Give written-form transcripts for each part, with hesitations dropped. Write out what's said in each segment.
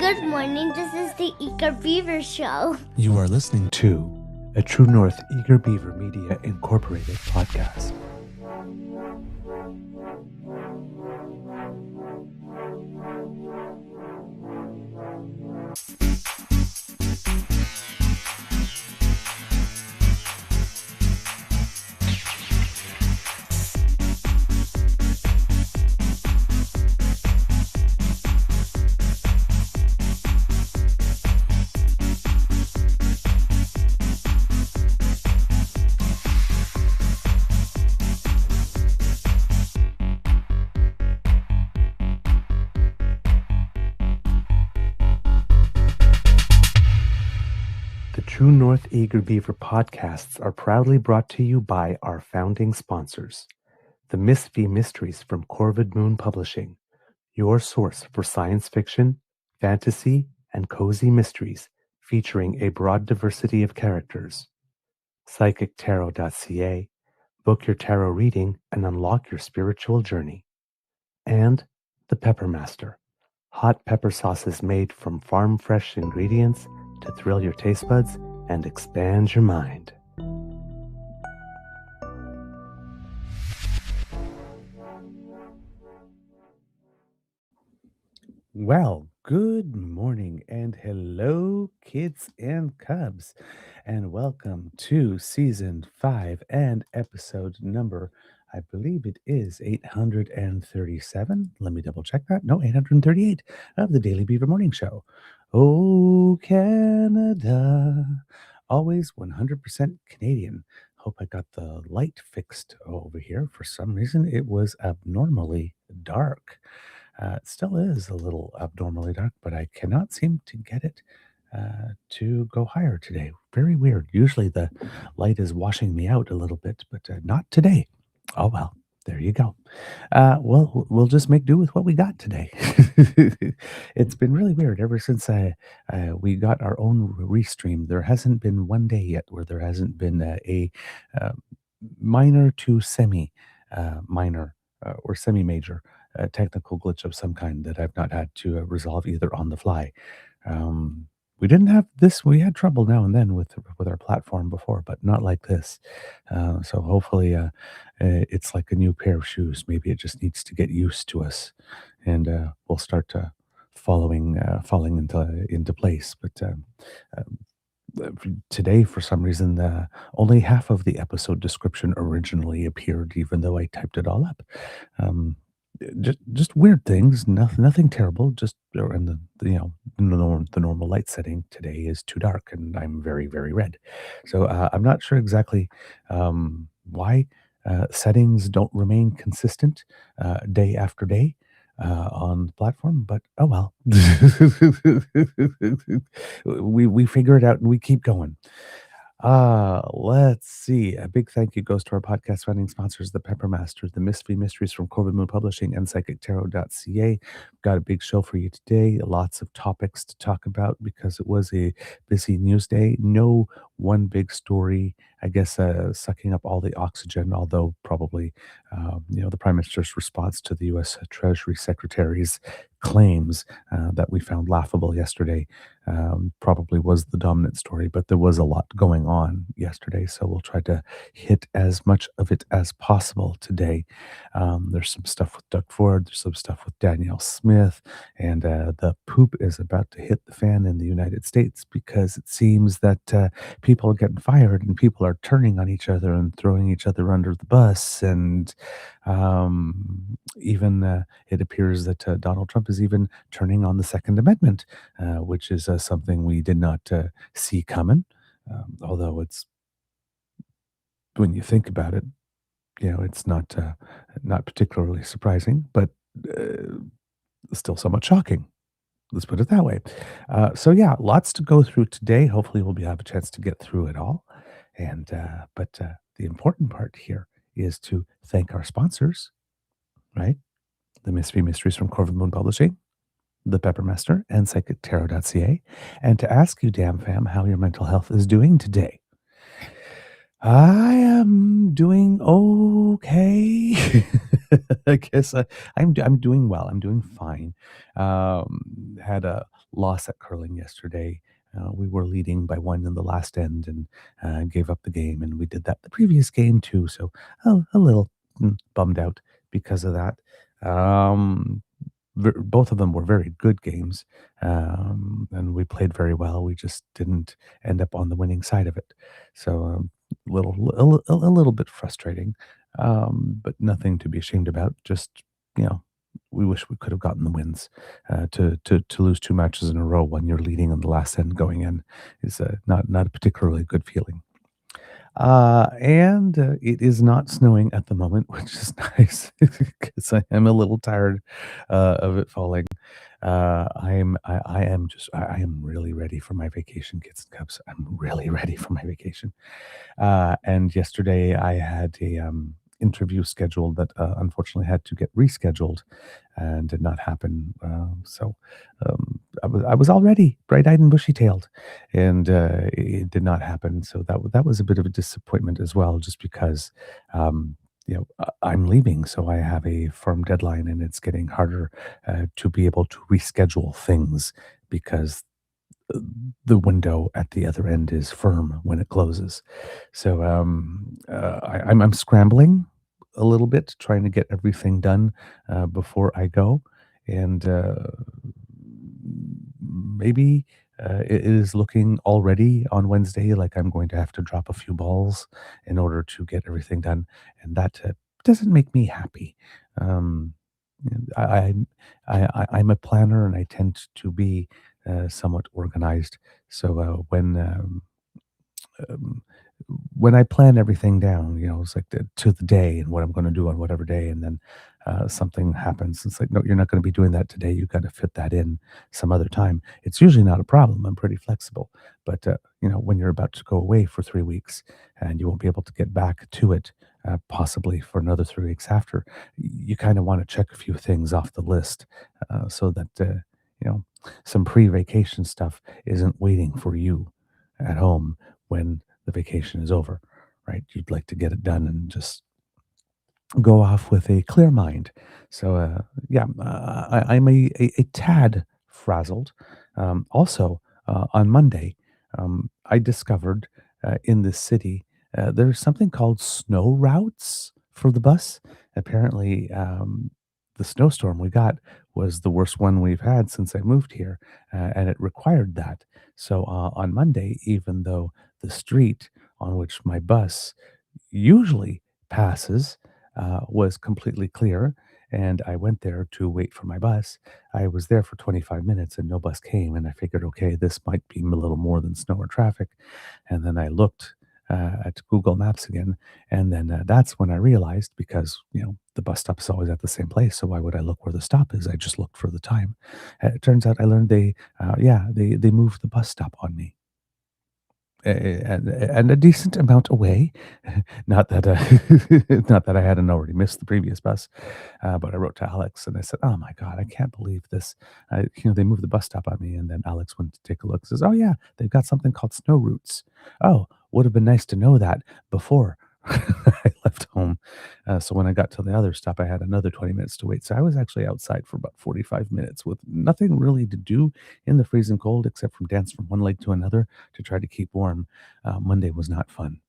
Good morning. This is the Eager Beaver Show. You are listening to a True North Eager Beaver Media Incorporated podcast. True North Eager Beaver podcasts are proudly brought to you by our founding sponsors, the Miss V Mysteries from Corvid Moon Publishing, your source for science fiction, fantasy, and cozy mysteries featuring a broad diversity of characters. PsychicTarot.ca, book your tarot reading and unlock your spiritual journey. And the Pepper Master, hot pepper sauces made from farm-fresh ingredients to thrill your taste buds and expand your mind. Well, good morning and hello, kids and cubs, and welcome to season 5 and episode number, I believe it is 837. Let me double check that. No, 838 of the Daily Beaver Morning Show. Oh, Canada, always 100% Canadian. Hope I got the light fixed over here. For some reason, it was abnormally dark. It still is a little abnormally dark, but I cannot seem to get it to go higher today. Very weird. Usually the light is washing me out a little bit, but not today. Oh, well, there you go. Well, we'll just make do with what we got today. It's been really weird ever since we got our own restream. There hasn't been one day yet where there hasn't been a minor to semi-minor or semi-major technical glitch of some kind that I've not had to resolve either on the fly. We didn't have this. We had trouble now and then with our platform before, but not like this. So hopefully, it's like a new pair of shoes. Maybe it just needs to get used to us, and we'll start falling into place. But today, for some reason, only half of the episode description originally appeared, even though I typed it all up. Just weird things, nothing terrible. Just and the normal light setting today is too dark, and I'm very very red. So I'm not sure exactly why settings don't remain consistent day after day on the platform, but oh well. We figure it out and we keep going. Let's see. A big thank you goes to our podcast funding sponsors, the Pepper Master, the Miss V Mysteries from Corvid Moon Publishing, and PsychicTarot.ca. Got a big show for you today. Lots of topics to talk about because it was a busy news day. No one big story, I guess, sucking up all the oxygen, although probably, the Prime Minister's response to the US Treasury Secretary's claims that we found laughable yesterday probably was the dominant story, but there was a lot going on yesterday, so we'll try to hit as much of it as possible today. There's some stuff with Doug Ford, there's some stuff with Danielle Smith, and the poop is about to hit the fan in the United States because it seems that people are getting fired and people are turning on each other and throwing each other under the bus, and even it appears that Donald Trump is even turning on the Second Amendment, which is something we did not see coming. Although it's, when you think about it, it's not particularly surprising, but still somewhat shocking. Let's put it that way. So yeah, lots to go through today. Hopefully we'll have a chance to get through it all. And but the important part here is to thank our sponsors, right? The Miss V Mysteries from Corvid Moon Publishing, the Pepper Master, and PsychicTarot.ca, and to ask you, damn fam, how your mental health is doing today. I am doing okay. I guess I'm doing well. I'm doing fine. Had a loss at curling yesterday. We were leading by one in the last end and gave up the game, and we did that the previous game too. So a little bummed out because of that. Um, Both of them were very good games, and we played very well. We just didn't end up on the winning side of it. So a little bit frustrating, but nothing to be ashamed about. Just you know, we wish we could have gotten the wins. To lose two matches in a row when you're leading on the last end going in is not a particularly good feeling. And it is not snowing at the moment, which is nice because I am a little tired of it falling. I am really ready for my vacation, kids and cubs. I'm really ready for my vacation. And yesterday I had a interview scheduled that unfortunately had to get rescheduled and did not happen. I was all ready, bright-eyed and bushy-tailed, and it did not happen. So that was a bit of a disappointment as well, just because I'm leaving, so I have a firm deadline, and it's getting harder to be able to reschedule things because the window at the other end is firm when it closes. So I'm scrambling a little bit, trying to get everything done before I go, and maybe it is looking already on Wednesday like I'm going to have to drop a few balls in order to get everything done, and that doesn't make me happy. Um, I, I'm a planner, and I tend to be somewhat organized. So um, when I plan everything down, it's like to the day and what I'm going to do on whatever day, and then something happens. It's like, no, you're not going to be doing that today. You got to fit that in some other time. It's usually not a problem. I'm pretty flexible, but when you're about to go away for 3 weeks and you won't be able to get back to it, possibly for another 3 weeks after, you kind of want to check a few things off the list so that you know some pre-vacation stuff isn't waiting for you at home when the vacation is over, right? You'd like to get it done and just go off with a clear mind. So, yeah, I'm a tad frazzled. Also, on Monday, I discovered in this city there's something called snow routes for the bus. Apparently, the snowstorm we got was the worst one we've had since I moved here, and it required that. So on Monday, even though the street on which my bus usually passes was completely clear, and I went there to wait for my bus. I was there for 25 minutes and no bus came, and I figured, okay, this might be a little more than snow or traffic. And then I looked at Google Maps again, and then that's when I realized, because the bus stop is always at the same place, so why would I look where the stop is? I just looked for the time. It turns out I learned they moved the bus stop on me. And a decent amount away. Not that, not that I hadn't already missed the previous bus, but I wrote to Alex and I said, "Oh my god, I can't believe this. They moved the bus stop on me." And then Alex went to take a look, says, "Oh yeah, they've got something called snow routes." Oh, would have been nice to know that before I left home. So when I got to the other stop, I had another 20 minutes to wait. So I was actually outside for about 45 minutes with nothing really to do in the freezing cold except from dance from one leg to another to try to keep warm. Monday was not fun.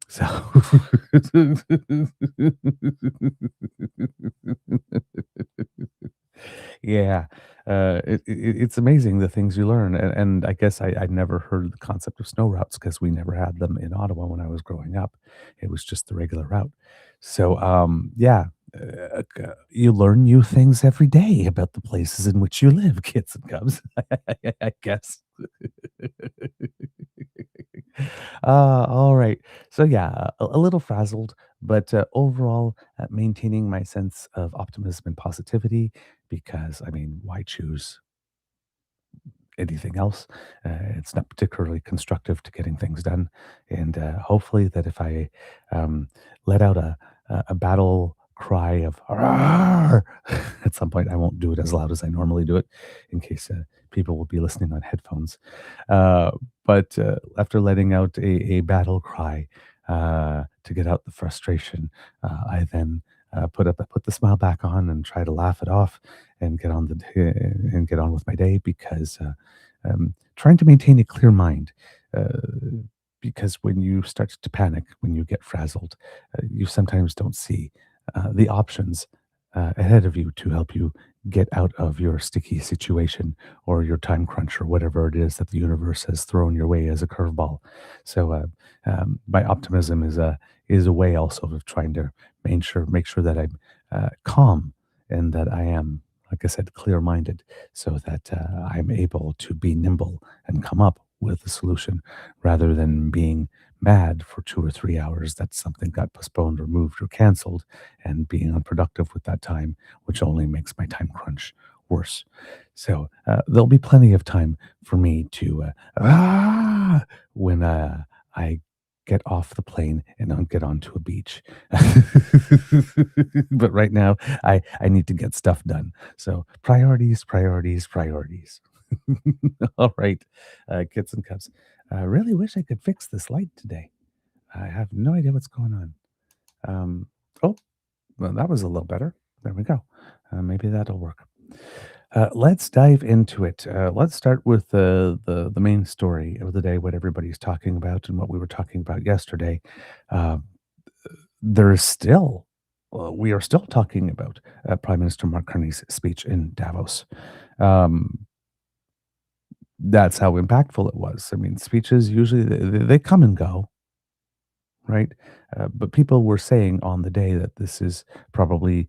So yeah, it's amazing the things you learn, and I guess I'd never heard the concept of snow routes because we never had them in Ottawa when I was growing up. It was just the regular route. So, yeah, you learn new things every day about the places in which you live, kids and cubs. I guess. All right. So yeah, a little frazzled, but overall, maintaining my sense of optimism and positivity, because I mean, why choose anything else? It's not particularly constructive to getting things done, and hopefully that if I um, let out a battle cry of "Arrgh!" at some point, I won't do it as loud as I normally do it, in case people will be listening on headphones. Uh, but after letting out a battle cry to get out the frustration, I then put the smile back on and try to laugh it off and get on with my day because trying to maintain a clear mind. Uh, because when you start to panic, when you get frazzled, you sometimes don't see the options ahead of you to help you get out of your sticky situation or your time crunch or whatever it is that the universe has thrown your way as a curveball. So my optimism is a way also of trying to make sure that I'm calm and that I am, like I said, clear minded, so that I'm able to be nimble and come up with a solution rather than being mad for 2 or 3 hours that something got postponed or moved or canceled and being unproductive with that time, which only makes my time crunch worse. So there'll be plenty of time for me to when I get off the plane and I'll get onto a beach. But right now, I need to get stuff done. So priorities, priorities, priorities. All right, kids and cubs. I really wish I could fix this light today. I have no idea what's going on. Um, oh, well, that was a little better. There we go. Maybe that'll work. Let's dive into it. Let's start with the main story of the day, what everybody's talking about, and what we were talking about yesterday. Uh, there's still, we are still talking about Prime Minister Mark Carney's speech in Davos. Um, that's how impactful it was. I mean, speeches usually they come and go, right? But people were saying on the day that this is probably,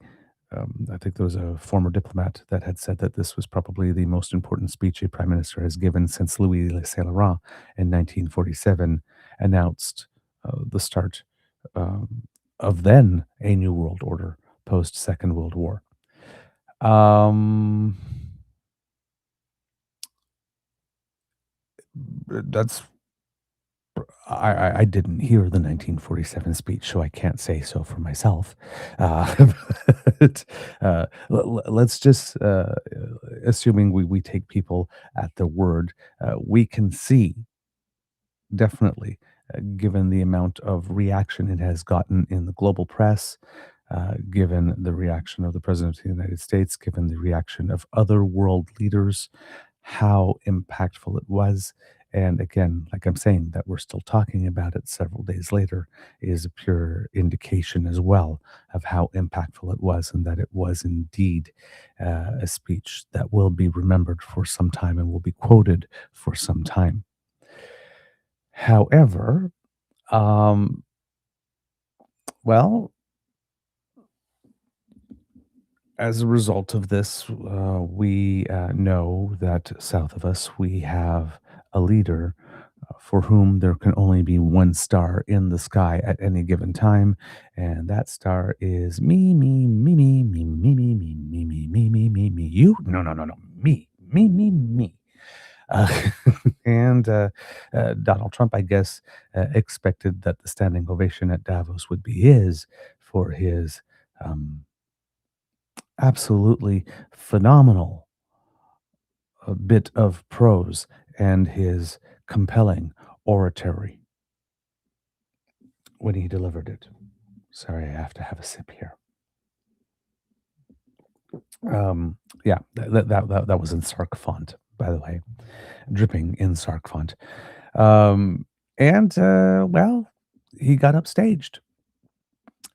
I think there was a former diplomat that had said that this was probably the most important speech a prime minister has given since Louis Saint Laurent in 1947 announced the start of then a new world order post Second World War. Um, that's I didn't hear the 1947 speech, so I can't say so for myself. Uh, but let's just, assuming we take people at their word, we can see definitely, given the amount of reaction it has gotten in the global press, given the reaction of the President of the United States, given the reaction of other world leaders, how impactful it was. And again, like I'm saying, that we're still talking about it several days later is a pure indication as well of how impactful it was, and that it was indeed a speech that will be remembered for some time and will be quoted for some time. However, um, well, as a result of this, we know that south of us we have a leader for whom there can only be one star in the sky at any given time, and that star is me, me, me, me, me, me, me, me, me, me, me, me, me, me. You? No, no, no, no. Me, me, me, me. Uh, and Donald Trump, I guess, expected that the standing ovation at Davos would be his for his absolutely phenomenal bit of prose and his compelling oratory when he delivered it. Sorry, I have to have a sip here. Yeah, that was in Sark font, by the way, dripping in Sark font. And well, he got upstaged,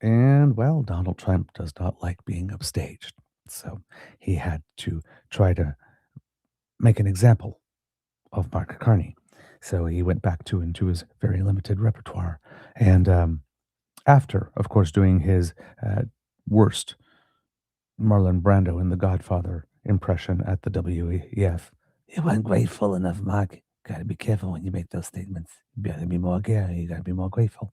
and well, Donald Trump does not like being upstaged, so he had to try to make an example of Mark Carney. So he went back into his very limited repertoire, and after, of course, doing his worst Marlon Brando in The Godfather impression at the WEF. You weren't grateful enough, Mark. Got to be careful when you make those statements. You got to be more you got to be more grateful.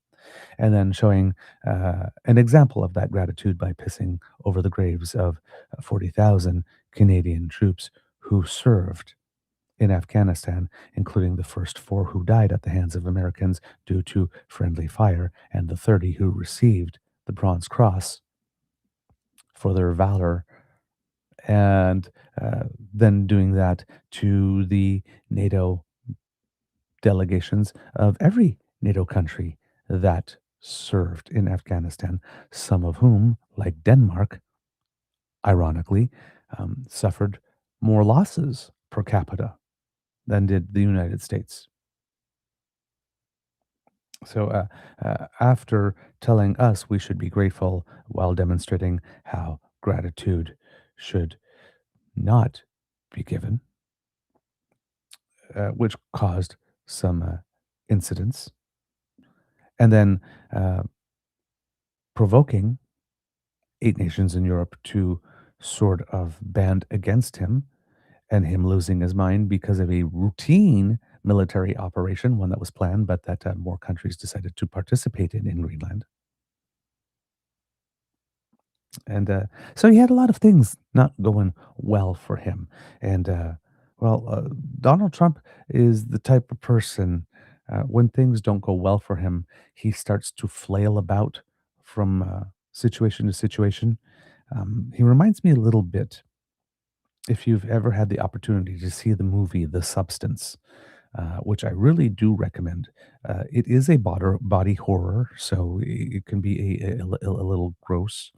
And then showing an example of that gratitude by pissing over the graves of 40,000 Canadian troops who served in Afghanistan, including the first 4 who died at the hands of Americans due to friendly fire, and the 30 who received the Bronze Cross for their valor, and then doing that to the NATO delegations of every NATO country that served in Afghanistan, some of whom, like Denmark, ironically, suffered more losses per capita than did the United States. So, after telling us we should be grateful while demonstrating how gratitude should not be given, which caused some incidents, and then uh, provoking 8 nations in Europe to sort of band against him and him losing his mind because of a routine military operation, one that was planned, but that more countries decided to participate in Greenland. And so he had a lot of things not going well for him. And well, Donald Trump is the type of person, when things don't go well for him, he starts to flail about from situation to situation. He reminds me a little bit, if you've ever had the opportunity to see the movie The Substance, which I really do recommend. It is a body horror, so it can be a little gross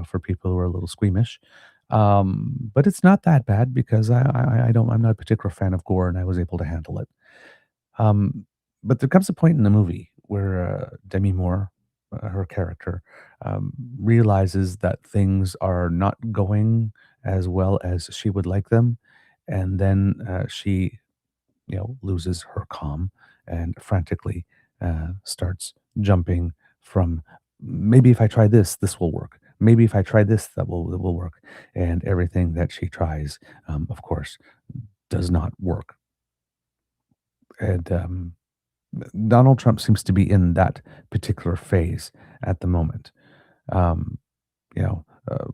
for people who are a little squeamish. But it's not that bad because I don't, I'm not a particular fan of gore, and I was able to handle it. Um, but there comes a point in the movie where Demi Moore, her character, realizes that things are not going as well as she would like them, and then she, loses her calm and frantically starts jumping from, maybe if I try this, this will work. Maybe if I try this, that will work. And everything that she tries, of course, does not work. And Donald Trump seems to be in that particular phase at the moment. Um, you know, uh,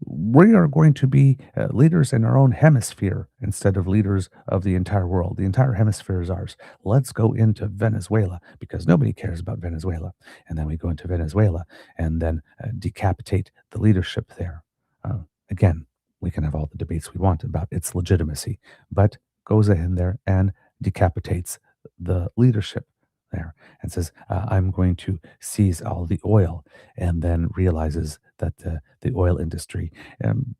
we are going to be leaders in our own hemisphere instead of leaders of the entire world. The entire hemisphere is ours. Let's go into Venezuela because nobody cares about Venezuela. And then we go into Venezuela and then decapitate the leadership there. Uh, Again, we can have all the debates we want about its legitimacy, but goes in there and decapitates the leadership there and says, I'm going to seize all the oil, and then realizes that the oil industry um,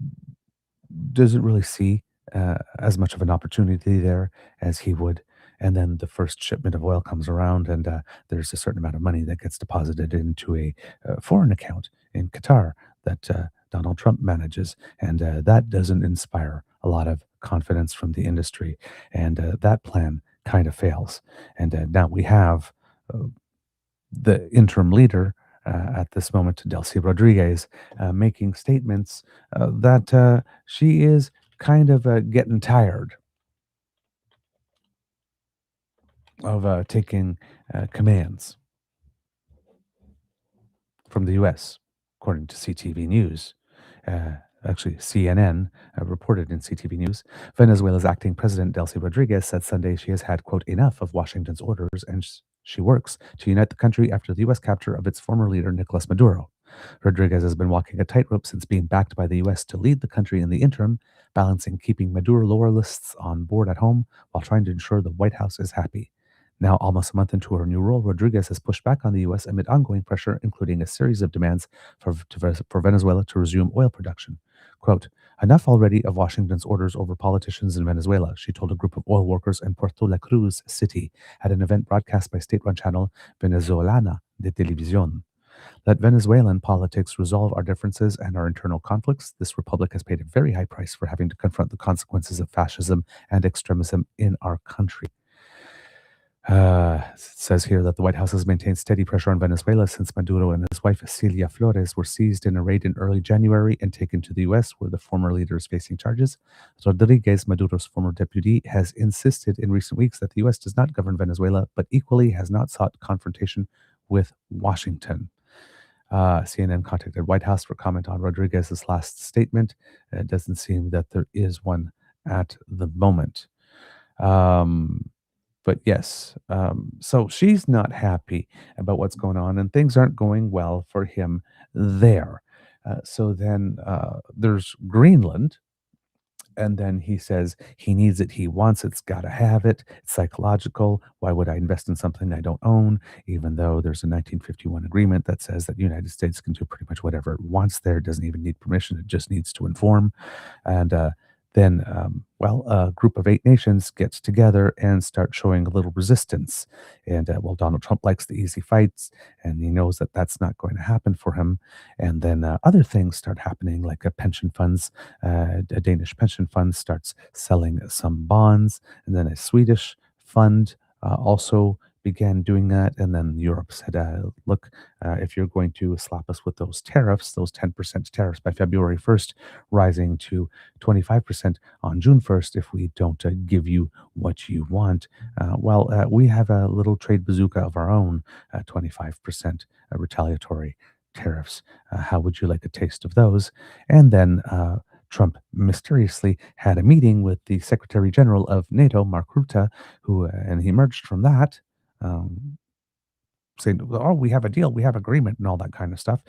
doesn't really see as much of an opportunity there as he would. And then the first shipment of oil comes around, and there's a certain amount of money that gets deposited into a foreign account in Qatar that Donald Trump manages. And that doesn't inspire a lot of confidence from the industry. And that plan kind of fails. And now we have uh, the interim leader at this moment, Delcy Rodriguez, making statements that she is kind of getting tired of taking commands from the US, according to CTV News. Uh, Actually, CNN reported in CTV News. Venezuela's acting president, Delcy Rodriguez, said Sunday she has had, quote, enough of Washington's orders, and she works to unite the country after the U.S. capture of its former leader, Nicolas Maduro. Rodriguez has been walking a tightrope since being backed by the U.S. to lead the country in the interim, balancing keeping Maduro loyalists on board at home while trying to ensure the White House is happy. Now, almost a month into her new role, Rodriguez has pushed back on the U.S. amid ongoing pressure, including a series of demands for Venezuela to resume oil production. Quote, enough already of Washington's orders over politicians in Venezuela, she told a group of oil workers in Puerto La Cruz City at an event broadcast by state-run channel Venezolana de Televisión. Let Venezuelan politics resolve our differences and our internal conflicts. This republic has paid a very high price for having to confront the consequences of fascism and extremism in our country. It says here that the White House has maintained steady pressure on Venezuela since Maduro and his wife, Celia Flores, were seized in a raid in early January and taken to the U.S., where the former leader is facing charges. Rodriguez, Maduro's former deputy, has insisted in recent weeks that the U.S. does not govern Venezuela, but equally has not sought confrontation with Washington. CNN contacted White House for comment on Rodriguez's last statement. It doesn't seem that there is one at the moment. Um, but yes, so she's not happy about what's going on, and things aren't going well for him there. So then there's Greenland, And then he says he needs it, he wants it, it's got to have it. It's psychological. Why would I invest in something I don't own? Even though there's a 1951 agreement that says that the United States can do pretty much whatever it wants there. It doesn't even need permission. It just needs to inform. And then, a group of 8 nations gets together and start showing a little resistance. And Donald Trump likes the easy fights, and he knows that that's not going to happen for him. And then other things start happening, like pension funds. A Danish pension fund starts selling some bonds, and then a Swedish fund also began doing that. And then Europe said, look, if you're going to slap us with those tariffs, those 10% tariffs by February 1st, rising to 25% on June 1st, if we don't give you what you want, we have a little trade bazooka of our own, 25% retaliatory tariffs. How would you like a taste of those? And then Trump mysteriously had a meeting with the Secretary General of NATO, Mark Rutte, who, and he emerged from that um, saying, "Oh, we have a deal, we have agreement," and all that kind of stuff.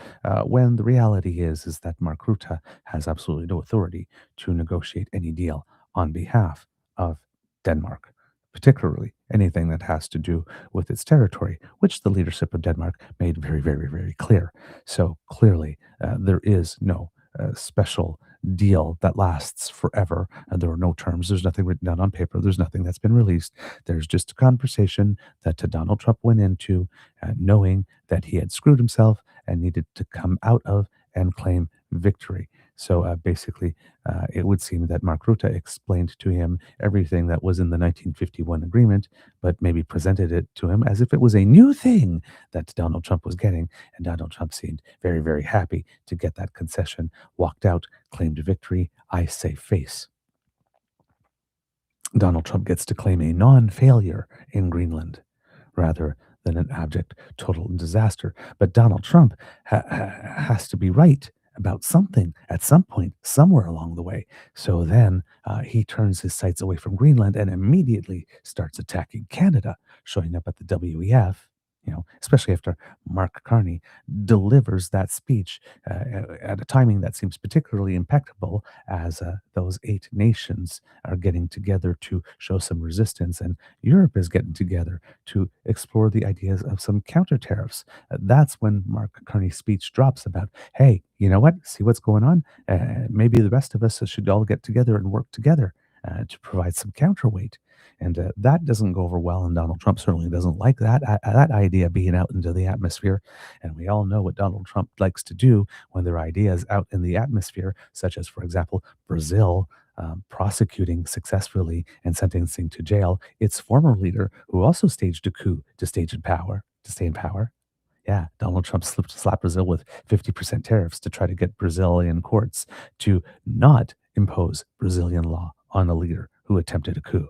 When the reality is that Mark Rutte has absolutely no authority to negotiate any deal on behalf of Denmark, particularly anything that has to do with its territory, which the leadership of Denmark made very, very, very clear. So clearly, there is no special deal that lasts forever. And there are no terms. There's nothing written down on paper. There's nothing that's been released. There's just a conversation that Donald Trump went into, knowing that he had screwed himself and needed to come out of and claim victory. So basically, it would seem that Mark Rutte explained to him everything that was in the 1951 agreement, but maybe presented it to him as if it was a new thing that Donald Trump was getting. And Donald Trump seemed very, very happy to get that concession, walked out, claimed victory. I say face. Donald Trump gets to claim a non failure in Greenland rather than an abject total disaster. But Donald Trump has to be right about something at some point, somewhere along the way. So then he turns his sights away from Greenland and immediately starts attacking Canada, showing up at the WEF. Especially after Mark Carney delivers that speech at a timing that seems particularly impeccable, as those 8 nations are getting together to show some resistance, and Europe is getting together to explore the ideas of some counter tariffs. That's when Mark Carney's speech drops about, hey, you know what? See what's going on? Maybe the rest of us should all get together and work together to provide some counterweight. And that doesn't go over well, and Donald Trump certainly doesn't like that idea being out into the atmosphere. And we all know what Donald Trump likes to do when there are ideas out in the atmosphere, such as, for example, Brazil prosecuting successfully and sentencing to jail its former leader, who also staged a coup to stay in power. Yeah, Donald Trump slapped Brazil with 50% tariffs to try to get Brazilian courts to not impose Brazilian law on a leader who attempted a coup.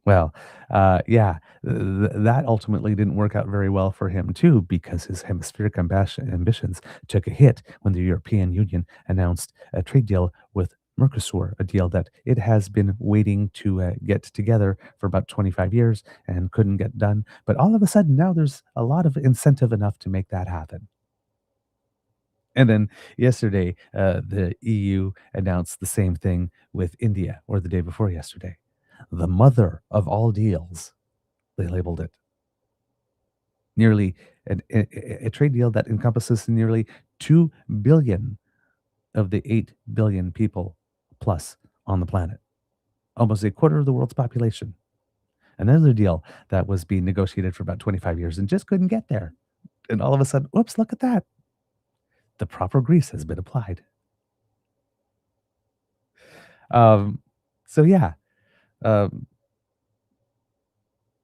Well, that ultimately didn't work out very well for him too, because his hemispheric ambitions took a hit when the European Union announced a trade deal with Mercosur, a deal that it has been waiting to get together for about 25 years and couldn't get done. But all of a sudden, now there's a lot of incentive enough to make that happen. And then yesterday, the EU announced the same thing with India, or the day before yesterday. The mother of all deals, they labeled it. Nearly a trade deal that encompasses nearly 2 billion of the 8 billion people plus on the planet, almost a quarter of the world's population. Another deal that was being negotiated for about 25 years and just couldn't get there. And all of a sudden, whoops, look at that. The proper grease has been applied. Um, so yeah, um,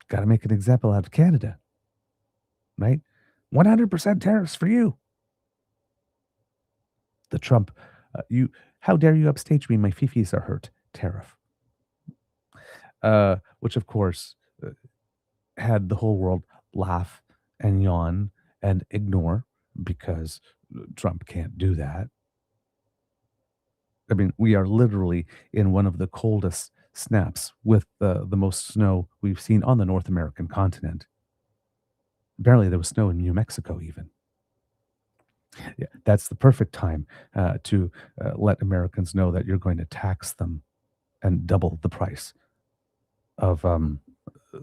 got to make an example out of Canada, right? 100% tariffs for you. The Trump, how dare you upstage me? My fifis are hurt. Tariff. Which of course had the whole world laugh and yawn and ignore, because Trump can't do that. I mean, we are literally in one of the coldest snaps with the most snow we've seen on the North American continent. Apparently, there was snow in New Mexico even. Yeah, that's the perfect time to let Americans know that you're going to tax them and double the price of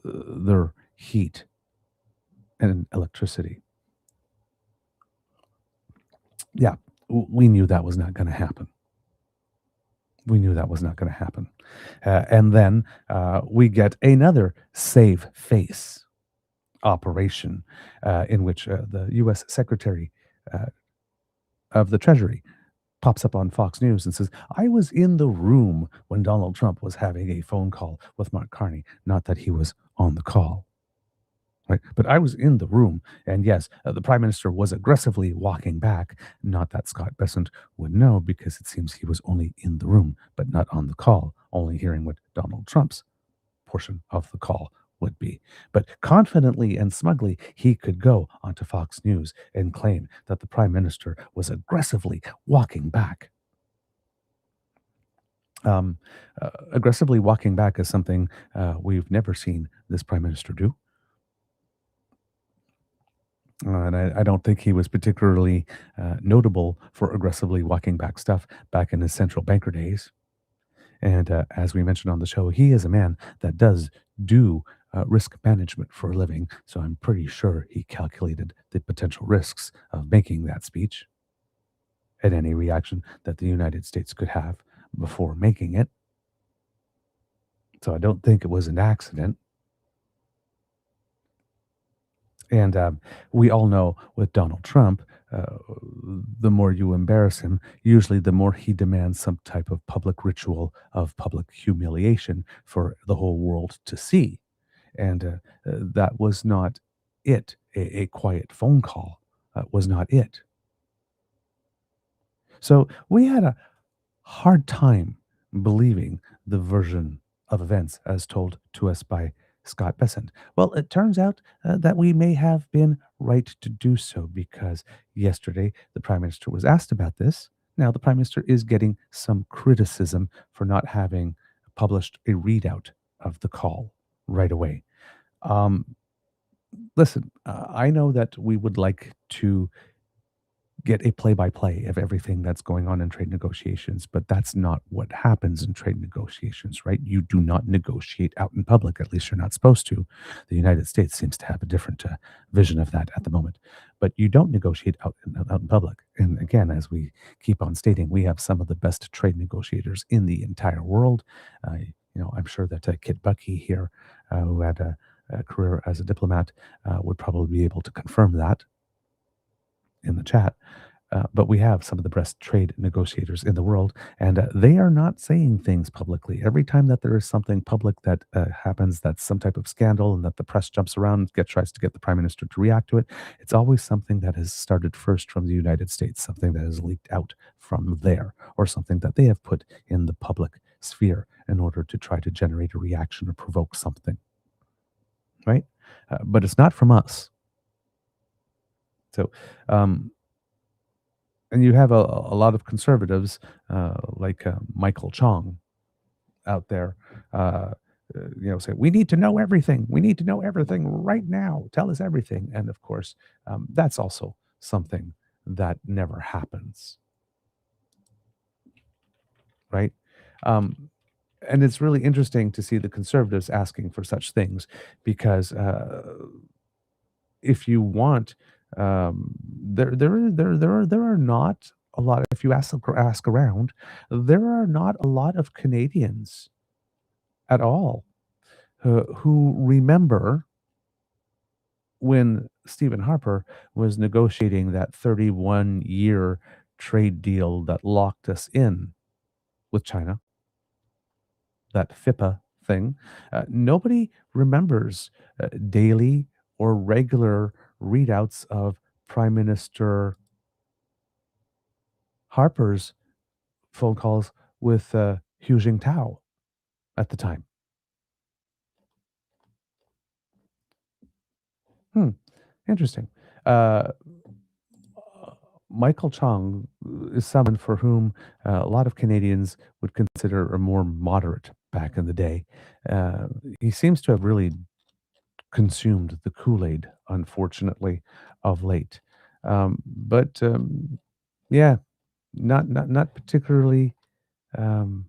their heat and electricity. Yeah, we knew that was not going to happen. We knew that was not going to happen. And then we get another save face operation in which the US Secretary uh, of the Treasury pops up on Fox News and says, I was in the room when Donald Trump was having a phone call with Mark Carney, not that he was on the call. Right. But I was in the room. And yes, the prime minister was aggressively walking back. Not that Scott Bessent would know because it seems he was only in the room, but not on the call, only hearing what Donald Trump's portion of the call would be. But confidently and smugly, he could go onto Fox News and claim that the prime minister was aggressively walking back. Um, Aggressively walking back is something we've never seen this prime minister do. And I don't think he was particularly notable for aggressively walking back stuff back in his central banker days. And as we mentioned on the show, he is a man that does do risk management for a living. So I'm pretty sure he calculated the potential risks of making that speech and any reaction that the United States could have before making it. So I don't think it was an accident. And we all know with Donald Trump, the more you embarrass him, usually the more he demands some type of public ritual of public humiliation for the whole world to see. And that was not it. A quiet phone call was not it. So we had a hard time believing the version of events as told to us by Scott Bessent. Well, it turns out that we may have been right to do so because yesterday the Prime Minister was asked about this. Now, the Prime Minister is getting some criticism for not having published a readout of the call right away. Um, Listen, I know that we would like to get a play-by-play of everything that's going on in trade negotiations, but that's not what happens in trade negotiations, right? You do not negotiate out in public, at least you're not supposed to. The United States seems to have a different vision of that at the moment, but you don't negotiate out in public. And again, as we keep on stating, we have some of the best trade negotiators in the entire world. I'm sure that Kit Bucky here, who had a career as a diplomat, would probably be able to confirm that in the chat. But we have some of the best trade negotiators in the world, and they are not saying things publicly. Every time that there is something public that happens, that's some type of scandal, and that the press jumps around, tries to get the prime minister to react to it, it's always something that has started first from the United States, something that has leaked out from there, or something that they have put in the public sphere in order to try to generate a reaction or provoke something, right? But it's not from us. So, um, and you have a lot of conservatives like Michael Chong out there, say we need to know everything. We need to know everything right now. Tell us everything. And of course, that's also something that never happens, right? Um, and it's really interesting to see the conservatives asking for such things because if you want, there are not a lot. If you ask around, there are not a lot of Canadians at all who remember when Stephen Harper was negotiating that 31-year trade deal that locked us in with China, that FIPA thing. Nobody remembers daily or regular readouts of Prime Minister Harper's phone calls with Hu Jintao at the time. Hmm, interesting. Uh, Michael Chong is someone for whom a lot of Canadians would consider a more moderate back in the day. He seems to have really consumed the Kool-Aid, unfortunately, of late. But yeah, not particularly um,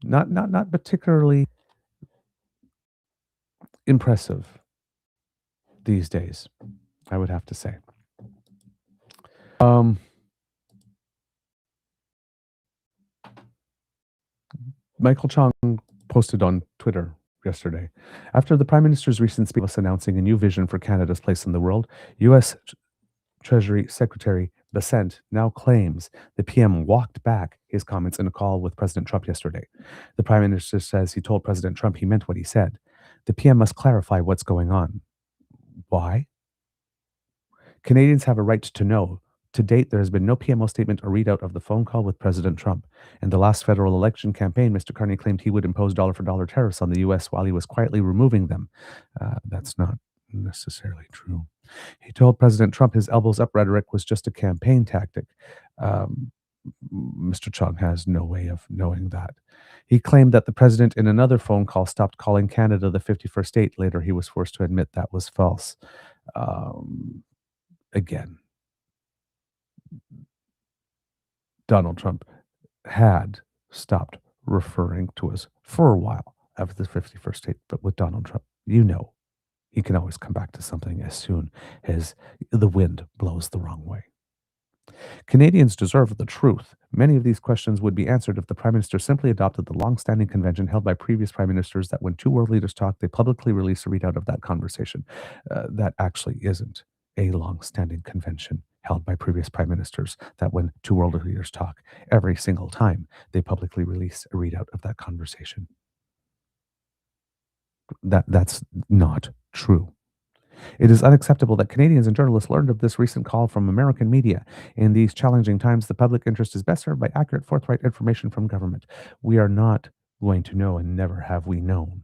not particularly impressive these days, I would have to say. Um, Michael Chong posted on Twitter yesterday. After the Prime Minister's recent speech announcing a new vision for Canada's place in the world, US Treasury Secretary Besant now claims the PM walked back his comments in a call with President Trump yesterday. The Prime Minister says he told President Trump he meant what he said. The PM must clarify what's going on. Why? Canadians have a right to know. To date, there has been no PMO statement or readout of the phone call with President Trump. In the last federal election campaign, Mr. Carney claimed he would impose dollar for dollar tariffs on the U.S. while he was quietly removing them. That's not necessarily true. He told President Trump his elbows up rhetoric was just a campaign tactic. Um, Mr. Chung has no way of knowing that. He claimed that the president, in another phone call, stopped calling Canada the 51st state. Later, he was forced to admit that was false. Um, Again, Donald Trump had stopped referring to us for a while after the 51st state. But with Donald Trump, he can always come back to something as soon as the wind blows the wrong way. Canadians deserve the truth. Many of these questions would be answered if the Prime Minister simply adopted the long-standing convention held by previous Prime Ministers that when two world leaders talk, they publicly release a readout of that conversation. That actually isn't a long-standing convention held by previous Prime Ministers that when two world leaders talk, every single time they publicly release a readout of that conversation. That's not true. It is unacceptable that Canadians and journalists learned of this recent call from American media. In these challenging times, the public interest is best served by accurate, forthright information from government. We are not going to know, and never have we known,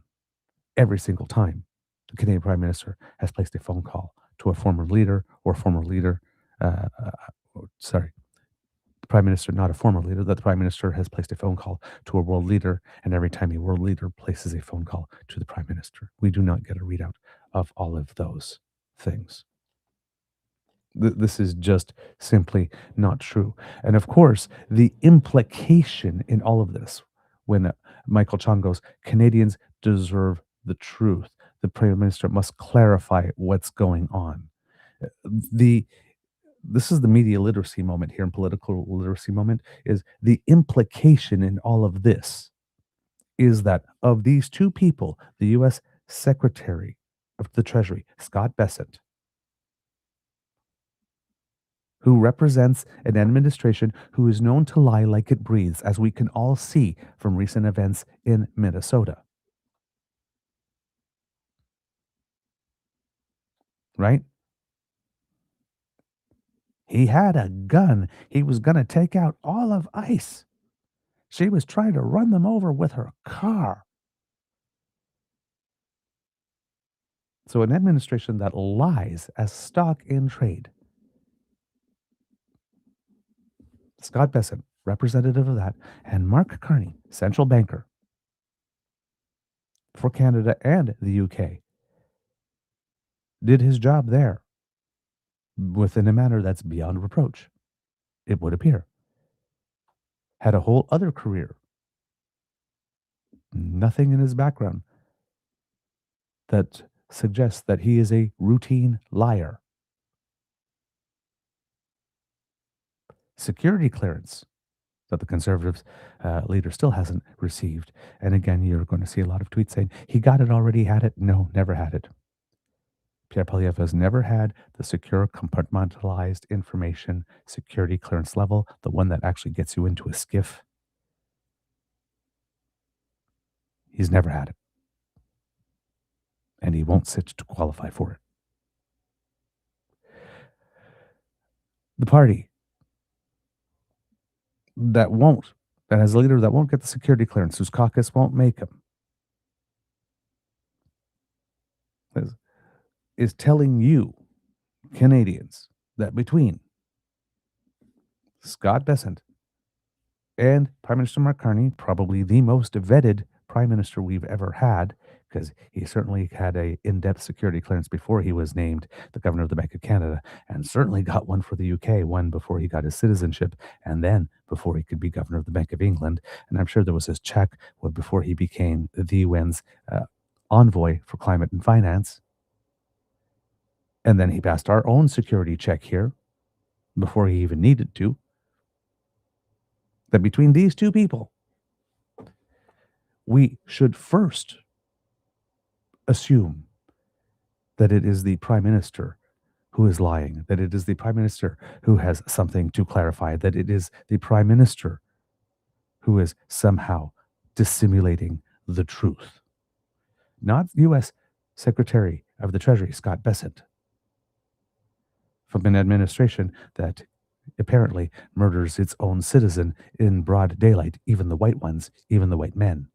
every single time the Canadian Prime Minister has placed a phone call to a former leader or former leader. Sorry, the Prime Minister, not a former leader, that the Prime Minister has placed a phone call to a world leader, and every time a world leader places a phone call to the Prime Minister, we do not get a readout of all of those things. This is just simply not true. And of course, the implication in all of this, when Michael Chong goes, Canadians deserve the truth. The Prime Minister must clarify what's going on. The This is the media literacy moment here, and political literacy moment, is the implication in all of this is that of these two people, the US Secretary of the Treasury, Scott Bessent, who represents an administration who is known to lie like it breathes, as we can all see from recent events in Minnesota. Right? He had a gun. He was going to take out all of ICE. She was trying to run them over with her car. So, an administration that lies as stock in trade. Scott Bessent, representative of that, and Mark Carney, central banker for Canada and the UK, did his job there within a manner that's beyond reproach, it would appear. Had a whole other career, nothing in his background that suggests that he is a routine liar. Security clearance that the Conservatives leader still hasn't received. And again, you're going to see a lot of tweets saying, he got it already, had it. No, never had it. Pierre Poilievre has never had the secure, compartmentalized information security clearance level, the one that actually gets you into a skiff. He's never had it. And he won't sit to qualify for it. The party that has a leader that won't get the security clearance, whose caucus won't make him, is telling you, Canadians, that between Scott Bessent and Prime Minister Mark Carney, probably the most vetted Prime Minister we've ever had, because he certainly had a in-depth security clearance before he was named the governor of the Bank of Canada, and certainly got one for the UK, one before he got his citizenship, and then before he could be governor of the Bank of England. And I'm sure there was his check before he became the UN's envoy for climate and finance. And then he passed our own security check here before he even needed to. That between these two people, we should first assume that it is the prime minister who is lying, that it is the prime minister who has something to clarify, that it is the prime minister who is somehow dissimulating the truth. Not US Secretary of the Treasury, Scott Bessent, from an administration that apparently murders its own citizen in broad daylight, even the white ones, even the white men.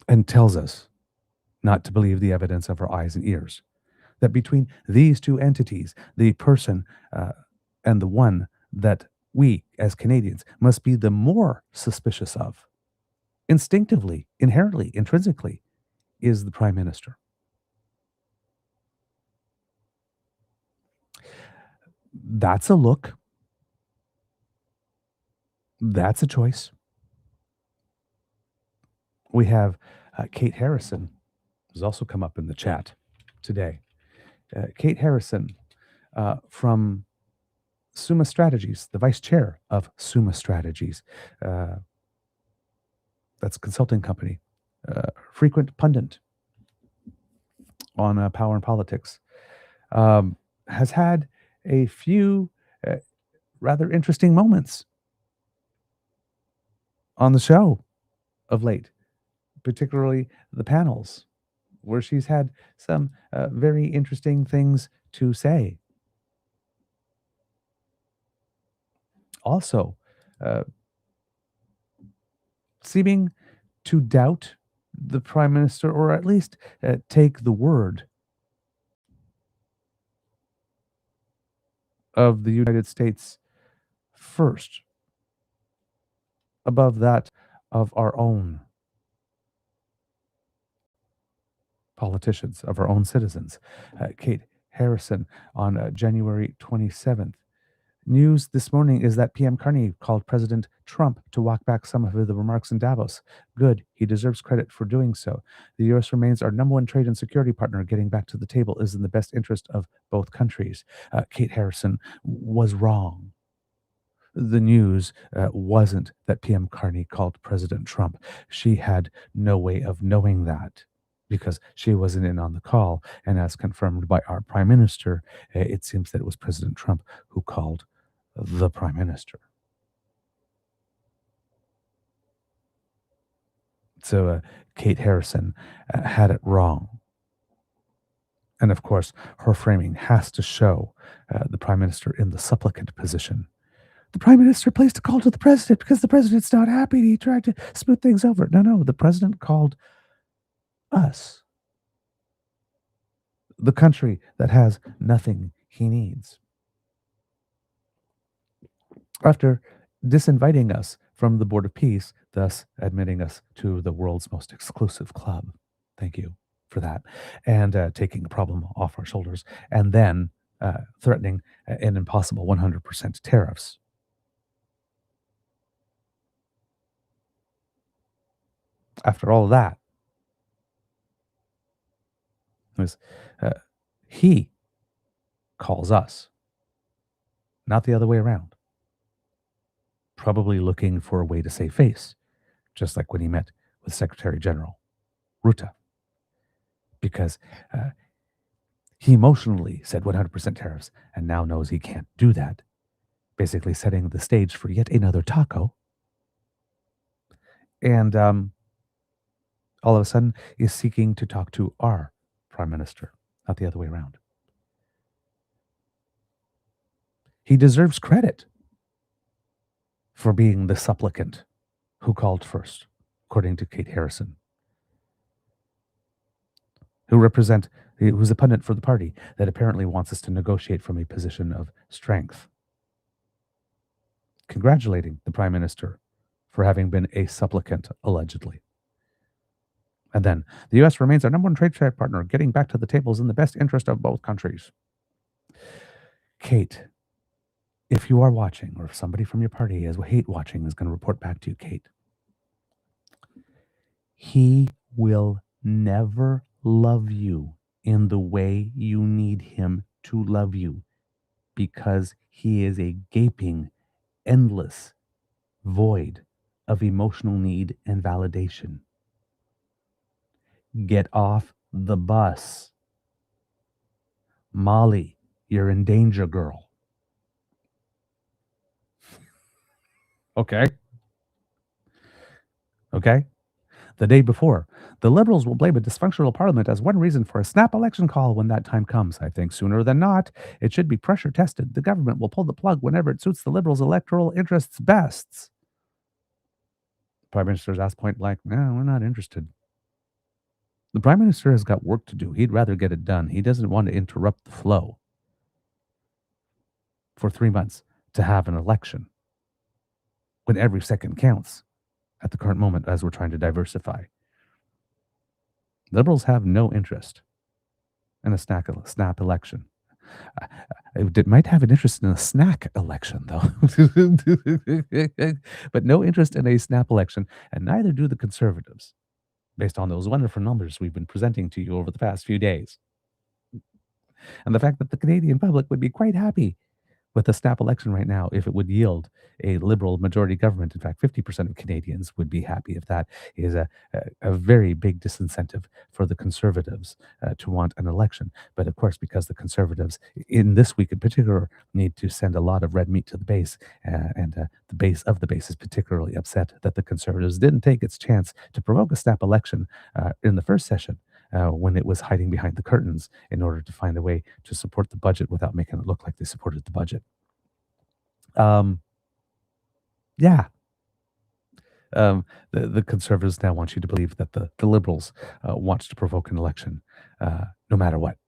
And tells us not to believe the evidence of our eyes and ears. That between these two entities, the person and the one that we as Canadians must be the more suspicious of, instinctively, inherently, intrinsically, is the Prime Minister. That's a look. That's a choice. We have Kate Harrison, who's also come up in the chat today. Kate Harrison from Summa Strategies, the vice chair of Summa Strategies. That's a consulting company, frequent pundit on power and politics. Has had a few rather interesting moments on the show of late, particularly the panels, where she's had some very interesting things to say. Also, seeming to doubt the prime minister, or at least take the word of the United States first, above that of our own politicians, of our own citizens. Kate Harrison on January 27th. News this morning is that PM Carney called President Trump to walk back some of the remarks in Davos. Good. He deserves credit for doing so. The U.S. remains our number one trade and security partner. Getting back to the table is in the best interest of both countries. Kate Harrison was wrong. The news wasn't that PM Carney called President Trump. She had no way of knowing that, because she wasn't in on the call. And as confirmed by our prime minister, it seems that it was President Trump who called the prime minister. So Kate Harrison had it wrong. And of course, her framing has to show the prime minister in the supplicant position. The prime minister placed a call to the president because the president's not happy. He tried to smooth things over. No, the president called us, the country that has nothing he needs. After disinviting us from the Board of Peace, thus admitting us to the world's most exclusive club. Thank you for that. And taking a problem off our shoulders, and then threatening an impossible 100% tariffs. After all of that, he calls us, not the other way around. Probably looking for a way to save face, just like when he met with Secretary General Ruta, because he emotionally said 100% tariffs and now knows he can't do that, basically setting the stage for yet another taco. And all of a sudden is seeking to talk to our prime minister, not the other way around. He deserves credit for being the supplicant who called first, according to Kate Harrison, who's a pundit for the party that apparently wants us to negotiate from a position of strength. Congratulating the prime minister for having been a supplicant, allegedly. And then, the U.S. remains our number one trade partner. Getting back to the table is in the best interest of both countries. Kate, if you are watching, or if somebody from your party is watching, is going to report back to you, Kate, he will never love you in the way you need him to love you, because he is a gaping, endless void of emotional need and validation. Get off the bus. Molly, you're in danger, girl. Okay. Okay. The day before, the Liberals will blame a dysfunctional parliament as one reason for a snap election call when that time comes. I think sooner than not, it should be pressure tested. The government will pull the plug whenever it suits the Liberals' electoral interests best. Prime Minister's asked point blank, no, we're not interested. The Prime Minister has got work to do. He'd rather get it done. He doesn't want to interrupt the flow for 3 months to have an election when every second counts at the current moment as we're trying to diversify. Liberals have no interest in a snap election. It might have an interest in a snack election, though, but no interest in a snap election, and neither do the Conservatives, based on those wonderful numbers we've been presenting to you over the past few days. And the fact that the Canadian public would be quite happy with a snap election right now if it would yield a Liberal majority government. In fact, 50% of Canadians would be happy if that is a very big disincentive for the Conservatives to want an election. But of course, because the Conservatives, in this week in particular, need to send a lot of red meat to the base, and the base of the base is particularly upset that the Conservatives didn't take its chance to provoke a snap election in the first session, when it was hiding behind the curtains in order to find a way to support the budget without making it look like they supported the budget. Yeah. The Conservatives now want you to believe that the Liberals want to provoke an election no matter what.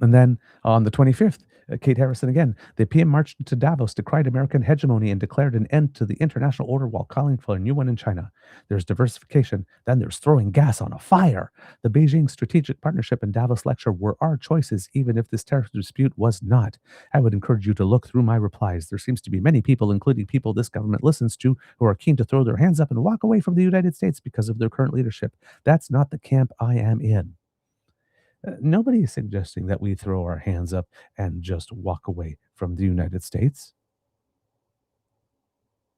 And then on the 25th, Kate Harrison again, the PM marched to Davos, decried American hegemony, and declared an end to the international order while calling for a new one in China. There's diversification, then there's throwing gas on a fire. The Beijing Strategic Partnership and Davos lecture were our choices, even if this tariff dispute was not. I would encourage you to look through my replies. There seems to be many people, including people this government listens to, who are keen to throw their hands up and walk away from the United States because of their current leadership. That's not the camp I am in. Nobody is suggesting that we throw our hands up and just walk away from the United States.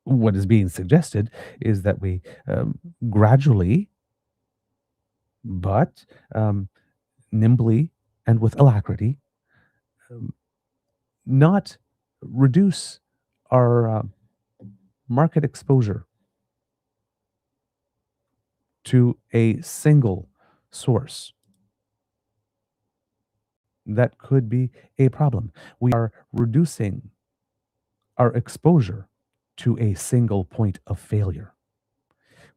What is being suggested is that we gradually, but nimbly and with alacrity, not reduce our market exposure to a single source. That could be a problem. We are reducing our exposure to a single point of failure.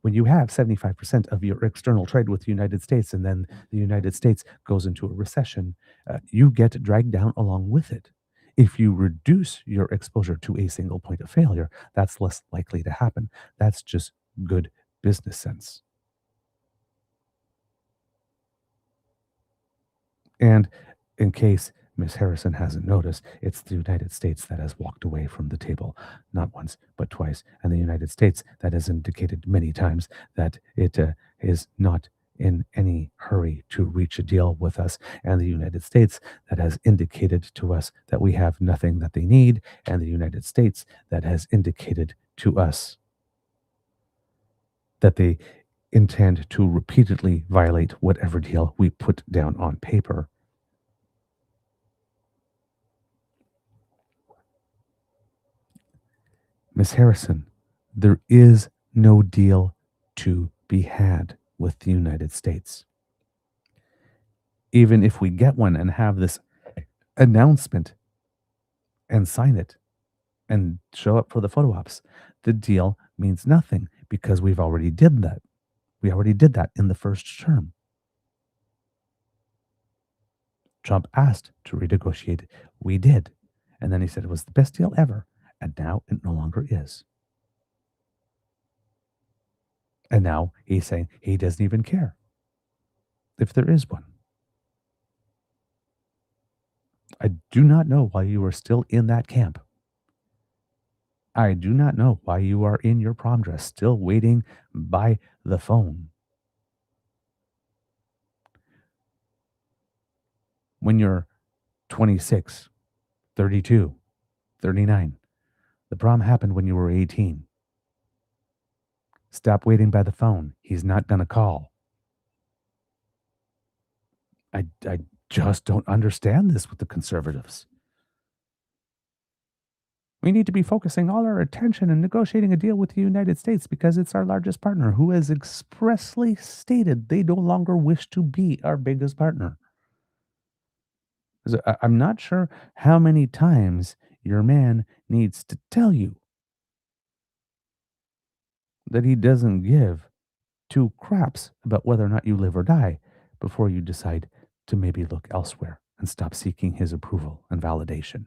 When you have 75% of your external trade with the United States, and then the United States goes into a recession, you get dragged down along with it. If you reduce your exposure to a single point of failure, that's less likely to happen. That's just good business sense. And in case Ms. Harrison hasn't noticed, it's the United States that has walked away from the table, not once, but twice. And the United States that has indicated many times that it is not in any hurry to reach a deal with us. And the United States that has indicated to us that we have nothing that they need. And the United States that has indicated to us that they intend to repeatedly violate whatever deal we put down on paper. Miss Harrison, there is no deal to be had with the United States. Even if we get one and have this announcement and sign it and show up for the photo ops, the deal means nothing because we've already did that. We already did that in the first term. Trump asked to renegotiate. We did. And then he said it was the best deal ever. And now it no longer is. And now he's saying he doesn't even care if there is one. I do not know why you are still in that camp. I do not know why you are in your prom dress, still waiting by the phone. When you're 26, 32, 39, the prom happened when you were 18. Stop waiting by the phone. He's not going to call. I just don't understand this with the conservatives. We need to be focusing all our attention and negotiating a deal with the United States because it's our largest partner who has expressly stated they no longer wish to be our biggest partner. I'm not sure how many times your man needs to tell you that he doesn't give two craps about whether or not you live or die before you decide to maybe look elsewhere and stop seeking his approval and validation.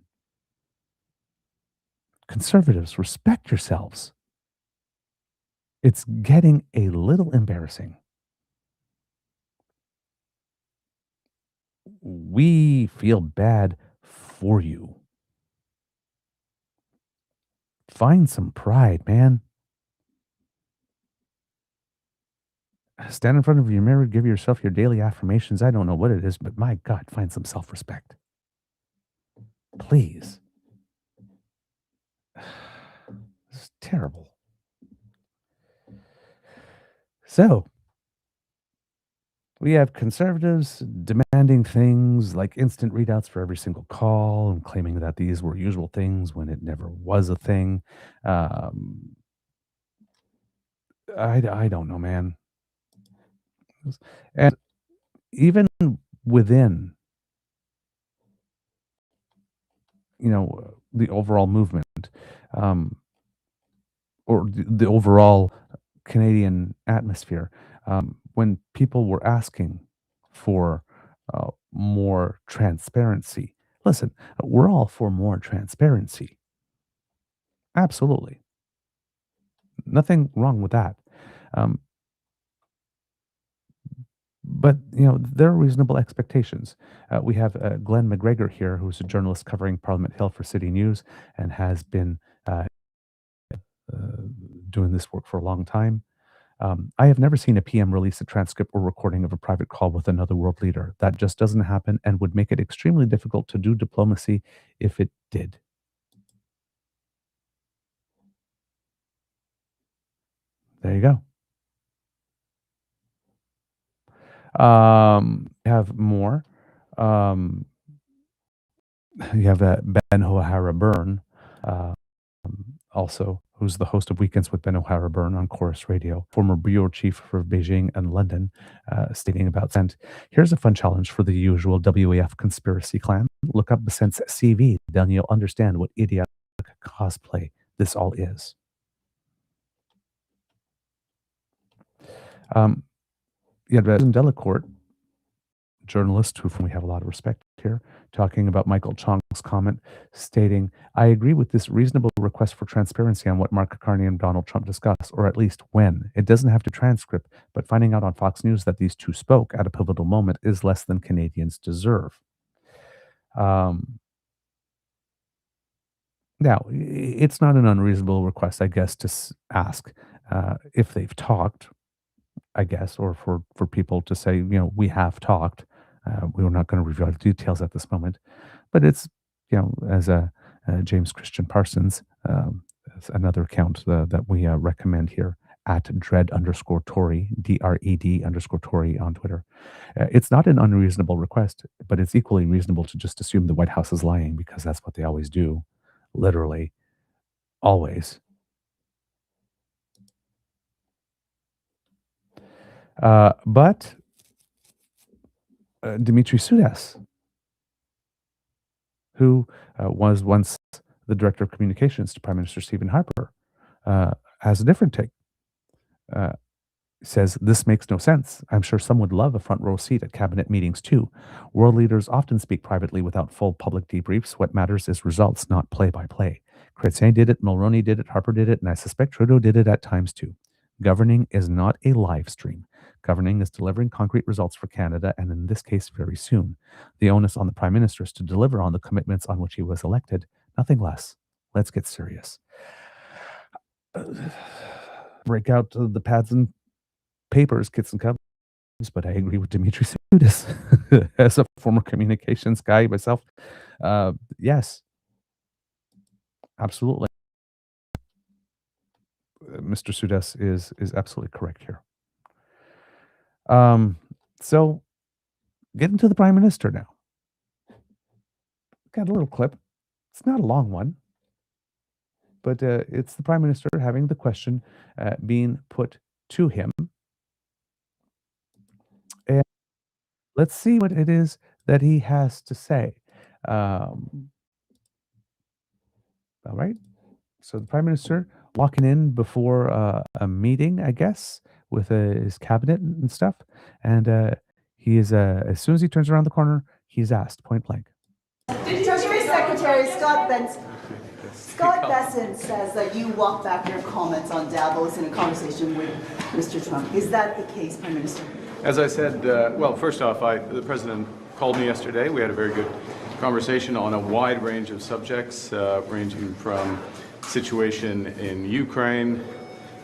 Conservatives, respect yourselves. It's getting a little embarrassing. We feel bad for you. Find some pride, man. Stand in front of your mirror, give yourself your daily affirmations. I don't know what it is, but my God, find some self respect. Please. It's terrible. So, we have conservatives demanding things like instant readouts for every single call and claiming that these were usual things when it never was a thing. Um, I don't know, man. And even within, the overall movement, um, or the overall Canadian atmosphere, when people were asking for more transparency. Listen, we're all for more transparency. Absolutely. Nothing wrong with that. Um, but, there are reasonable expectations. We have Glenn McGregor here, who's a journalist covering Parliament Hill for City News and has been uh, uh, doing this work for a long time. I have never seen a PM release a transcript or recording of a private call with another world leader. That just doesn't happen and would make it extremely difficult to do diplomacy if it did. There you go. You have more. Um, you have Ben O'Hara Byrne, uh, also, who's the host of Weekends with Ben O'Hara Byrne on Chorus Radio, former bureau chief for Beijing and London, stating about Scent. Here's a fun challenge for the usual WAF conspiracy clan. Look up Scent's CV, then you'll understand what idiotic cosplay this all is. You had Delacourt, journalist who we have a lot of respect here, talking about Michael Chong's comment, stating, I agree with this reasonable request for transparency on what Mark Carney and Donald Trump discussed, or at least when. It doesn't have to transcript, but finding out on Fox News that these two spoke at a pivotal moment is less than Canadians deserve. Now, it's not an unreasonable request, I guess, to ask if they've talked, I guess, or for people to say, we have talked. We were not going to reveal the details at this moment, but it's, as James Christian Parsons, it's another account that we recommend here at dread_Tory, DRED_Tory on Twitter. It's not an unreasonable request, but it's equally reasonable to just assume the White House is lying because that's what they always do, literally, always. But Dimitri Sudas, who was once the director of communications to Prime Minister Stephen Harper, has a different take. Says, this makes no sense. I'm sure some would love a front row seat at cabinet meetings too. World leaders often speak privately without full public debriefs. What matters is results, not play by play. Chrétien did it, Mulroney did it, Harper did it, and I suspect Trudeau did it at times too. Governing is not a live stream. Governing is delivering concrete results for Canada, and in this case, very soon. The onus on the Prime Minister is to deliver on the commitments on which he was elected, nothing less. Let's get serious. Break out the pads and papers, kits and cubs. But I agree with Dimitri Soudis as a former communications guy myself. Yes, absolutely. Mr. Soudis is absolutely correct here. So getting to the Prime Minister now. Got a little clip. It's not a long one, but it's the Prime Minister having the question being put to him. And let's see what it is that he has to say. All right. So the Prime Minister walking in before a meeting, I guess, with his cabinet and stuff. And he is, as soon as he turns around the corner, he's asked point blank. Treasury Secretary Scott Bessent says that you walked back your comments on Davos in a conversation with Mr. Trump. Is that the case, Prime Minister? As I said, well, first off, the President called me yesterday. We had a very good conversation on a wide range of subjects, ranging from situation in Ukraine,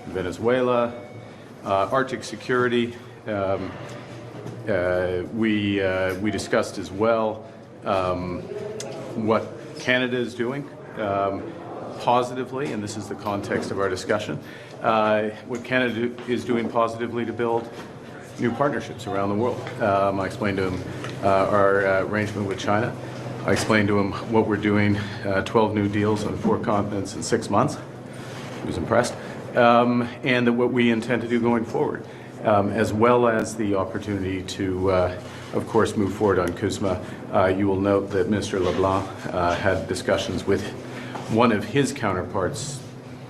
Venezuela, Arctic security. We discussed as well what Canada is doing positively, and this is the context of our discussion, what Canada is doing positively to build new partnerships around the world. I explained to him our arrangement with China. I explained to him what we're doing, 12 new deals on 4 continents in 6 months. He was impressed. And that what we intend to do going forward, as well as the opportunity to, of course, move forward on CUSMA. You will note that Minister LeBlanc had discussions with one of his counterparts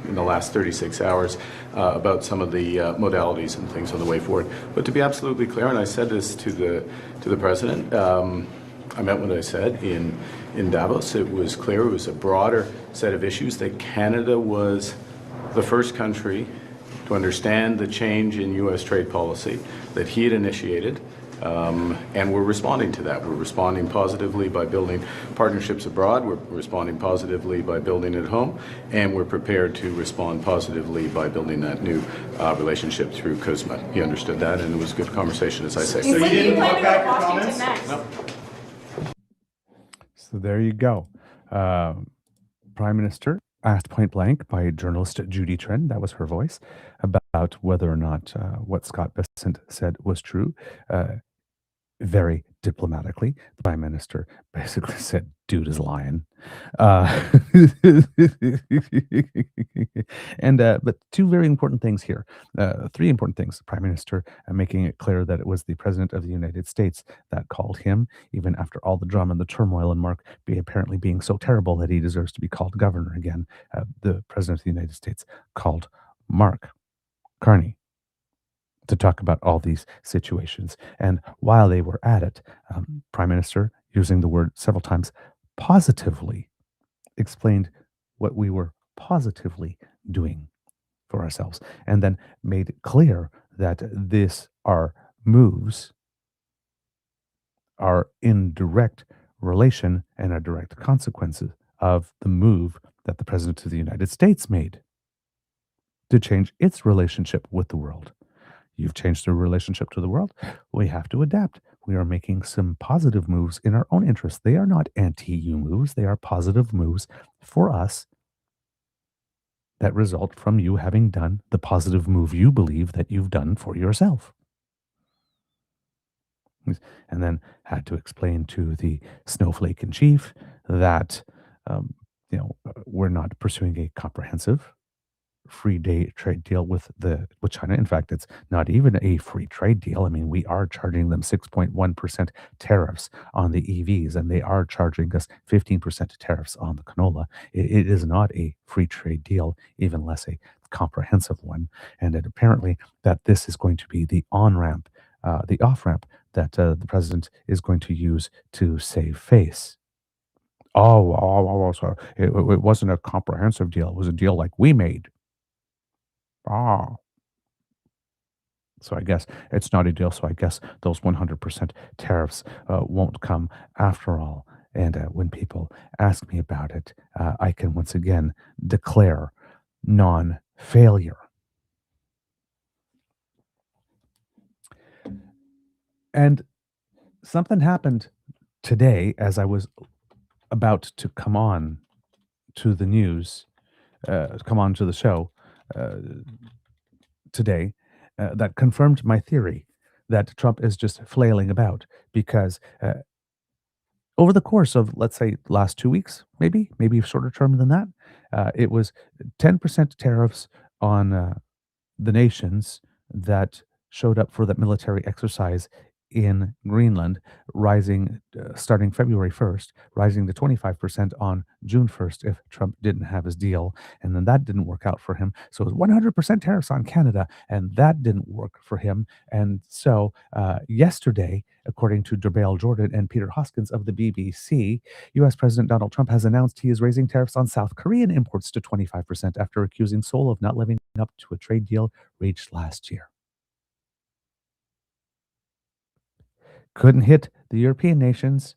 in the last 36 hours about some of the modalities and things on the way forward. But to be absolutely clear, and I said this to the President, I meant what I said in Davos. It was clear it was a broader set of issues, that Canada was the first country to understand the change in U.S. trade policy that he had initiated, and we're responding to that. We're responding positively by building partnerships abroad. We're responding positively by building at home, and we're prepared to respond positively by building that new relationship through CUSMA. He understood that, and it was a good conversation, as I say. So you didn't walk back your comments? No. So there you go. Prime Minister asked point blank by journalist Judy Trend, that was her voice, about whether or not what Scott Bessent said was true. Very diplomatically, the Prime Minister basically said, dude is lying. But 2 very important things here. 3 important things. The Prime Minister making it clear that it was the President of the United States that called him, even after all the drama and the turmoil, and Mark apparently being so terrible that he deserves to be called governor again. The President of the United States called Mark Carney to talk about all these situations. And while they were at it, Prime Minister, using the word several times, positively explained what we were positively doing for ourselves, and then made clear that our moves are in direct relation and are direct consequences of the move that the President of the United States made to change its relationship with the world. You've changed the relationship to the world. We have to adapt. We are making some positive moves in our own interest. They are not anti-you moves. They are positive moves for us that result from you having done the positive move you believe that you've done for yourself. And then had to explain to the snowflake in chief that, we're not pursuing a comprehensive free trade deal with China. In fact, it's not even a free trade deal. I mean, we are charging them 6.1% tariffs on the EVs, and they are charging us 15% tariffs on the canola. It is not a free trade deal, even less a comprehensive one. And it apparently that this is going to be the on-ramp, the off-ramp that the president is going to use to save face. So it wasn't a comprehensive deal. It was a deal like we made. Ah. So I guess it's not a deal. So I guess those 100% tariffs won't come after all. And when people ask me about it, I can once again declare non failure. And something happened today as I was about to come on to the news, come on to the show uh, today, that confirmed my theory that Trump is just flailing about because over the course of, let's say, last 2 weeks, maybe shorter term than that, it was 10% tariffs on the nations that showed up for that military exercise in Greenland, rising starting February 1st, rising to 25% on June 1st if Trump didn't have his deal. And then that didn't work out for him. So it was 100% tariffs on Canada, and that didn't work for him. And so yesterday, according to Derbale Jordan and Peter Hoskins of the BBC, US President Donald Trump has announced he is raising tariffs on South Korean imports to 25% after accusing Seoul of not living up to a trade deal reached last year. Couldn't hit the European nations,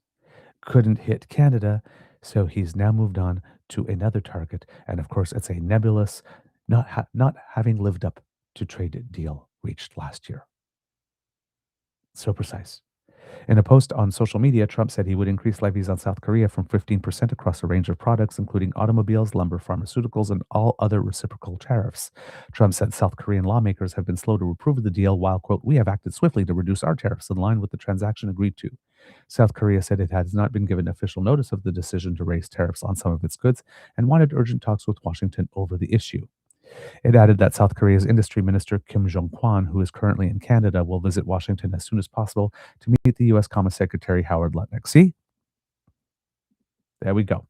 couldn't hit Canada, so he's now moved on to another target. And of course, it's a nebulous, not having lived up to trade deal reached last year. So precise. In a post on social media, Trump said he would increase levies on South Korea from 15% across a range of products, including automobiles, lumber, pharmaceuticals, and all other reciprocal tariffs. Trump said South Korean lawmakers have been slow to approve the deal while, quote, we have acted swiftly to reduce our tariffs in line with the transaction agreed to. South Korea said it has not been given official notice of the decision to raise tariffs on some of its goods and wanted urgent talks with Washington over the issue. It added that South Korea's industry minister Kim Jong-kwan, who is currently in Canada, will visit Washington as soon as possible to meet the U.S. Commerce Secretary Howard Lutnick. See? There we go.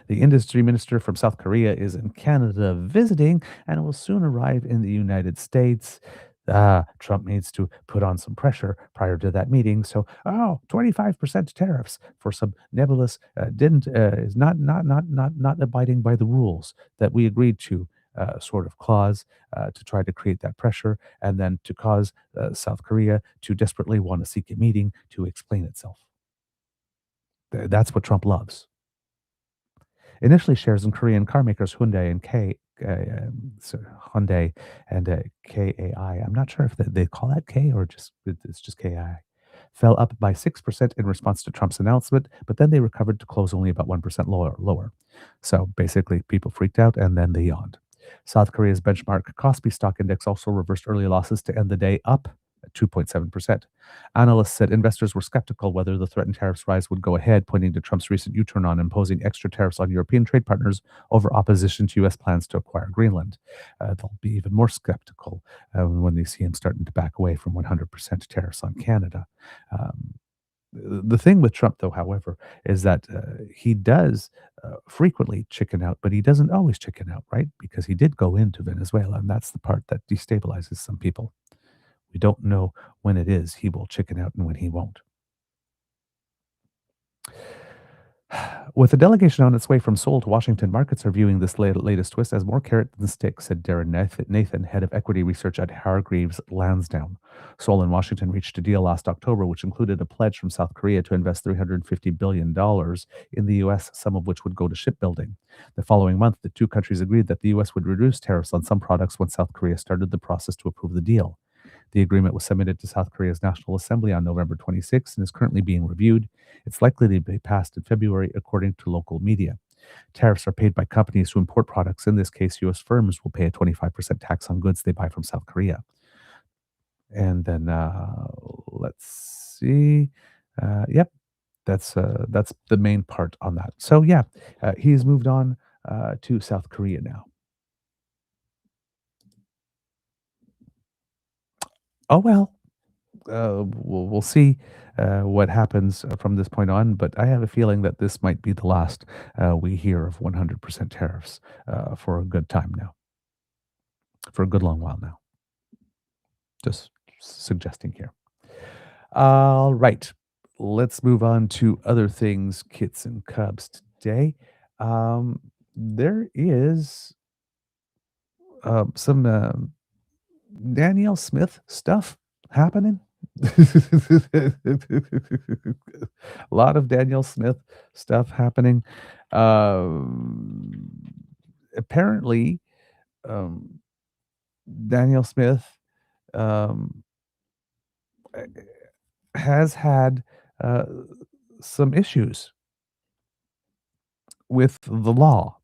The industry minister from South Korea is in Canada visiting and will soon arrive in the United States. Trump needs to put on some pressure prior to that meeting. So, 25% tariffs for some nebulous is not abiding by the rules that we agreed to. Sort of clause to try to create that pressure and then to cause South Korea to desperately want to seek a meeting to explain itself. That's what Trump loves. Initially, shares in Korean car makers Hyundai and Hyundai and KAI. I'm not sure if they call that K or it's just KAI. Fell up by 6% in response to Trump's announcement, but then they recovered to close only about 1% lower. So basically, people freaked out and then they yawned. South Korea's benchmark Kospi stock index also reversed early losses to end the day up 2.7%. Analysts said investors were skeptical whether the threatened tariffs rise would go ahead, pointing to Trump's recent U-turn on imposing extra tariffs on European trade partners over opposition to U.S. plans to acquire Greenland. They'll be even more skeptical when they see him starting to back away from 100% tariffs on Canada. The thing with Trump, though, however, is that he does frequently chicken out, but he doesn't always chicken out, right? Because he did go into Venezuela, and that's the part that destabilizes some people. We don't know when it is he will chicken out and when he won't. With the delegation on its way from Seoul to Washington, markets are viewing this latest twist as more carrot than stick, said Darren Nathan, head of equity research at Hargreaves Lansdowne. Seoul and Washington reached a deal last October, which included a pledge from South Korea to invest $350 billion in the U.S., some of which would go to shipbuilding. The following month, the two countries agreed that the U.S. would reduce tariffs on some products when South Korea started the process to approve the deal. The agreement was submitted to South Korea's National Assembly on November 26 and is currently being reviewed. It's likely to be passed in February, according to local media. Tariffs are paid by companies who import products. In this case, U.S. firms will pay a 25% tax on goods they buy from South Korea. And then let's see. Yep, that's the main part on that. So yeah, he's moved on to South Korea now. Oh well, we'll see what happens from this point on. But I have a feeling that this might be the last we hear of 100% tariffs for a good time now, for a good long while now. Just suggesting here. All right. let's move on to other things, kits and cubs. Today, there is some Danielle Smith stuff happening. A lot of Danielle Smith stuff happening. Apparently, um, Danielle Smith um, has had uh, some issues with the law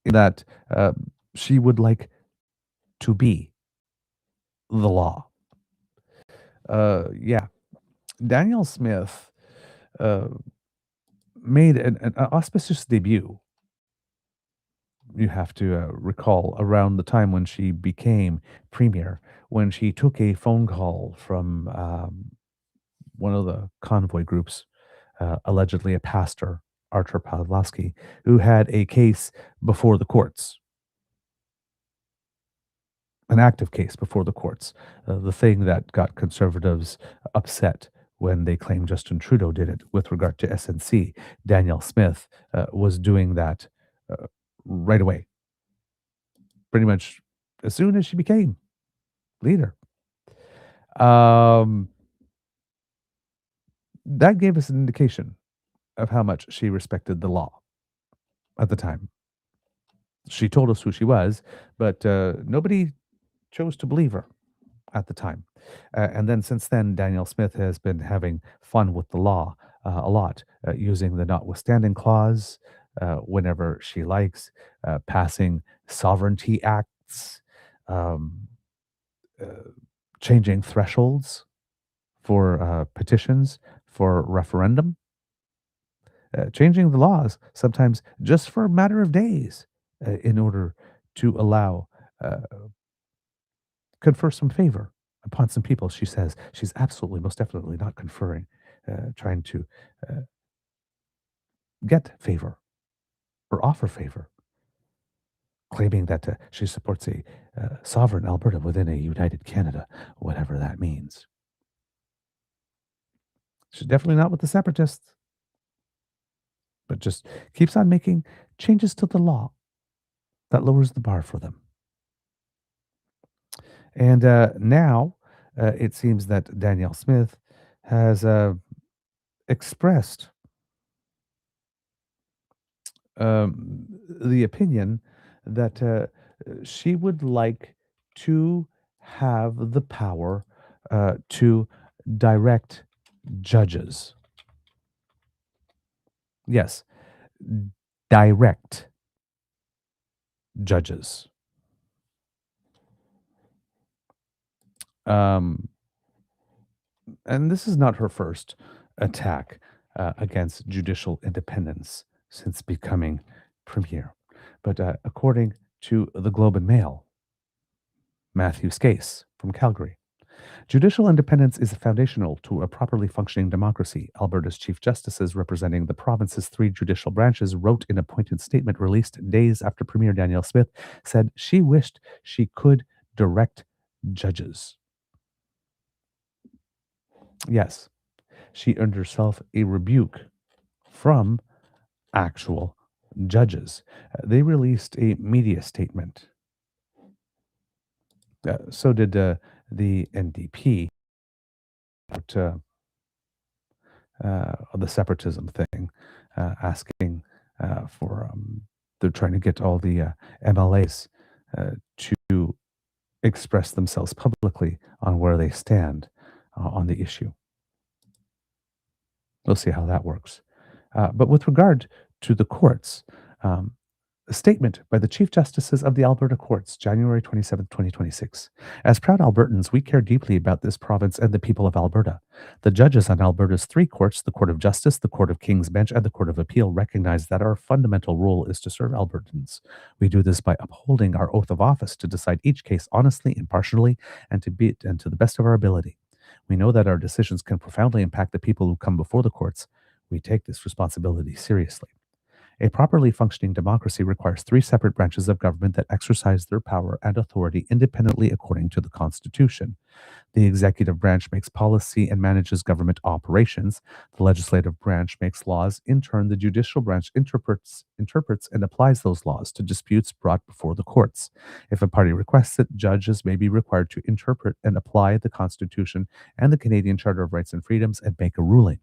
that she would like to be the law. Yeah, Danielle Smith uh, made an auspicious debut. You have to recall around the time when she became premier, when she took a phone call from one of the convoy groups, allegedly a pastor, Archer Pawlowski, who had a case before the courts, an active case before the courts, the thing that got conservatives upset when they claimed Justin Trudeau did it with regard to SNC. Danielle Smith was doing that right away, pretty much as soon as she became leader. Um, that gave us an indication of how much she respected the law at the time. She told us who she was, but nobody chose to believe her at the time. And then since then, Danielle Smith has been having fun with the law a lot, using the notwithstanding clause whenever she likes, passing sovereignty acts, um, changing thresholds for petitions, for referendum, changing the laws sometimes just for a matter of days in order to allow uh, confer some favor upon some people. She says she's absolutely, most definitely not conferring, trying to get favor or offer favor, claiming that she supports a sovereign Alberta within a united Canada, whatever that means. She's definitely not with the separatists, but just keeps on making changes to the law that lowers the bar for them. And now it seems that Danielle Smith has expressed the opinion that she would like to have the power to direct judges. Yes, direct judges. And this is not her first attack against judicial independence since becoming premier. But according to the Globe and Mail, Matthew Scase from Calgary, judicial independence is foundational to a properly functioning democracy. Alberta's chief justices representing the province's 3 judicial branches wrote in a pointed statement released days after Premier Danielle Smith said she wished she could direct judges. Yes, she earned herself a rebuke from actual judges. They released a media statement. So did the NDP about the separatism thing, asking for they're trying to get all the MLAs to express themselves publicly on where they stand on the issue. We'll see how that works. But with regard to the courts, a statement by the Chief Justices of the Alberta Courts, January 27, 2026. As proud Albertans, we care deeply about this province and the people of Alberta. The judges on Alberta's 3 courts, the Court of Justice, the Court of King's Bench, and the Court of Appeal, recognize that our fundamental role is to serve Albertans. We do this by upholding our oath of office to decide each case honestly, impartially, and to the best of our ability. We know that our decisions can profoundly impact the people who come before the courts. We take this responsibility seriously. A properly functioning democracy requires three separate branches of government that exercise their power and authority independently according to the Constitution. The executive branch makes policy and manages government operations. The legislative branch makes laws. In turn, the judicial branch interprets and applies those laws to disputes brought before the courts. If a party requests it, judges may be required to interpret and apply the Constitution and the Canadian Charter of Rights and Freedoms and make a ruling.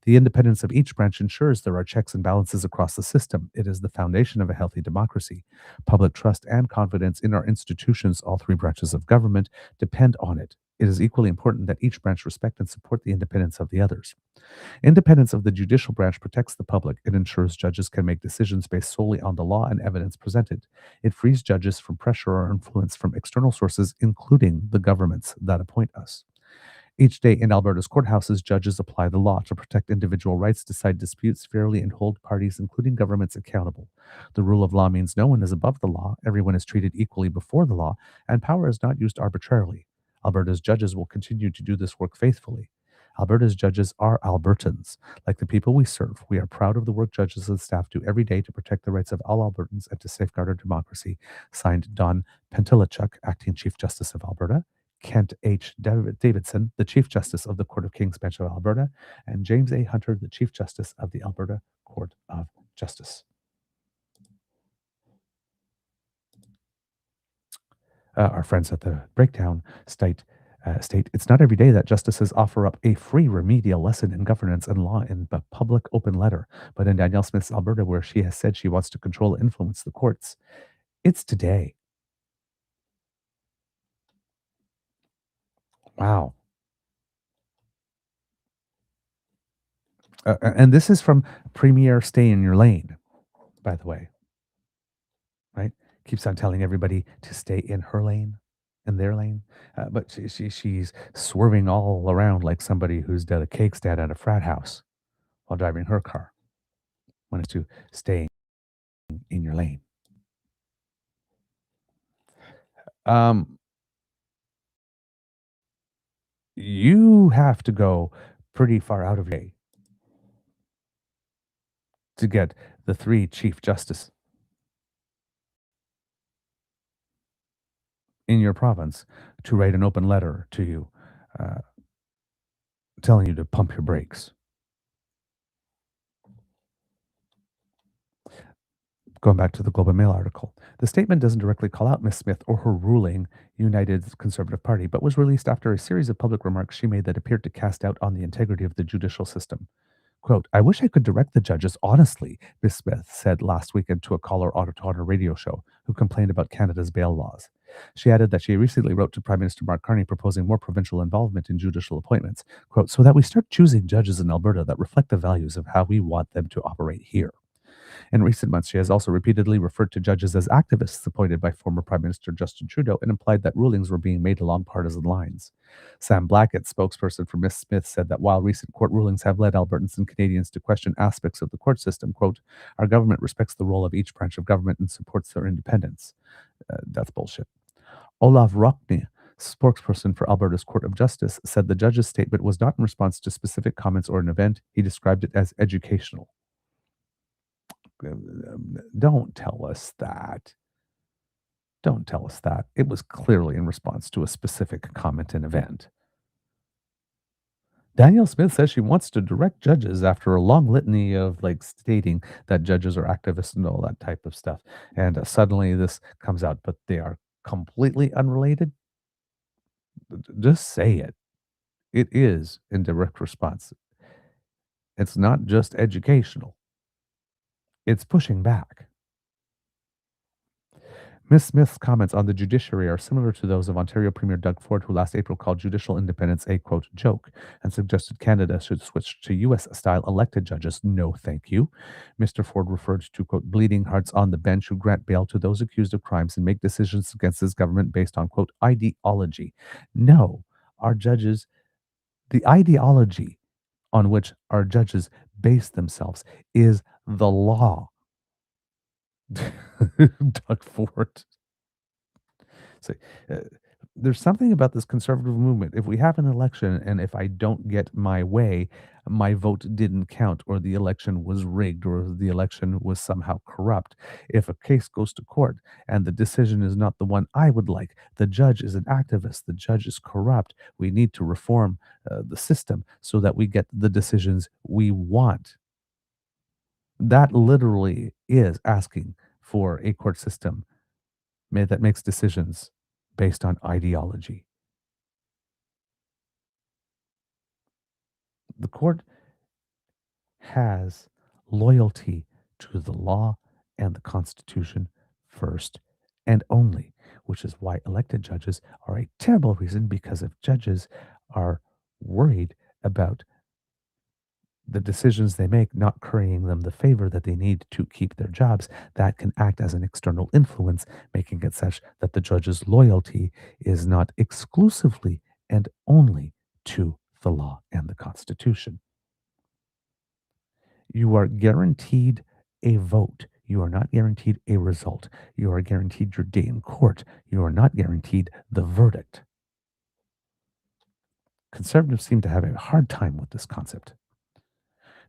The independence of each branch ensures there are checks and balances across the system. It is the foundation of a healthy democracy. Public trust and confidence in our institutions, all three branches of government, depend on it. It is equally important that each branch respect and support the independence of the others. Independence of the judicial branch protects the public. It ensures judges can make decisions based solely on the law and evidence presented. It frees judges from pressure or influence from external sources, including the governments that appoint us. Each day in Alberta's courthouses, judges apply the law to protect individual rights, decide disputes fairly, and hold parties, including governments, accountable. The rule of law means no one is above the law, everyone is treated equally before the law, and power is not used arbitrarily. Alberta's judges will continue to do this work faithfully. Alberta's judges are Albertans. Like the people we serve, we are proud of the work judges and staff do every day to protect the rights of all Albertans and to safeguard our democracy. Signed, Don Pentilachuk, Acting Chief Justice of Alberta, Kent H. Davidson, the Chief Justice of the Court of King's Bench of Alberta, and James A. Hunter, the Chief Justice of the Alberta Court of Justice. Our friends at the Breakdown state it's not every day that justices offer up a free remedial lesson in governance and law in the public open letter, but in Danielle Smith's Alberta, where she has said she wants to control and influence the courts, it's today. Wow. And this is from Premier Stay in Your Lane, by the way, right? Keeps on telling everybody to stay in her lane, in their lane. But she's swerving all around like somebody who's done a cake stand at a frat house while driving her car when it's to stay in your lane. You have to go pretty far out of your way to get the three Chief Justice in your province to write an open letter to you telling you to pump your brakes. Going back to the Globe and Mail article, the statement doesn't directly call out Ms. Smith or her ruling United Conservative Party, but was released after a series of public remarks she made that appeared to cast doubt on the integrity of the judicial system. "I wish I could direct the judges honestly," Ms. Smith said last weekend to a caller on a radio show who complained about Canada's bail laws. She added that she recently wrote to Prime Minister Mark Carney proposing more provincial involvement in judicial appointments, "so that we start choosing judges in Alberta that reflect the values of how we want them to operate here." In recent months, she has also repeatedly referred to judges as activists appointed by former Prime Minister Justin Trudeau and implied that rulings were being made along partisan lines. Sam Blackett, spokesperson for Ms. Smith, said that while recent court rulings have led Albertans and Canadians to question aspects of the court system, "our government respects the role of each branch of government and supports their independence." That's bullshit. Olaf Rockne, spokesperson for Alberta's Court of Justice, said the judge's statement was not in response to specific comments or an event. He described it as educational. Don't tell us that. Don't tell us that. It was clearly in response to a specific comment and event. Danielle Smith says she wants to direct judges after a long litany of stating that judges are activists and all that type of stuff. And suddenly this comes out, but they are completely unrelated. Just say it. It is in direct response. It's not just educational. It's pushing back. Ms. Smith's comments on the judiciary are similar to those of Ontario Premier Doug Ford, who last April called judicial independence a, "joke," and suggested Canada should switch to US-style elected judges. No, thank you. Mr. Ford referred to, "bleeding hearts on the bench who grant bail to those accused of crimes and make decisions against his government based on, ideology." No, our judges, the ideology on which our judges base themselves is the law. Doug Ford. So, there's something about this conservative movement. If we have an election and if I don't get my way, my vote didn't count, or the election was rigged, or the election was somehow corrupt. If a case goes to court and the decision is not the one I would like, the judge is an activist, the judge is corrupt, we need to reform the system so that we get the decisions we want. That literally is asking for a court system that makes decisions based on ideology. The court has loyalty to the law and the Constitution first and only, which is why elected judges are a terrible reason, because if judges are worried about the decisions they make not currying them the favor that they need to keep their jobs, that can act as an external influence, making it such that the judge's loyalty is not exclusively and only to the law and the Constitution. You are guaranteed a vote. You are not guaranteed a result. You are guaranteed your day in court. You are not guaranteed the verdict. Conservatives seem to have a hard time with this concept.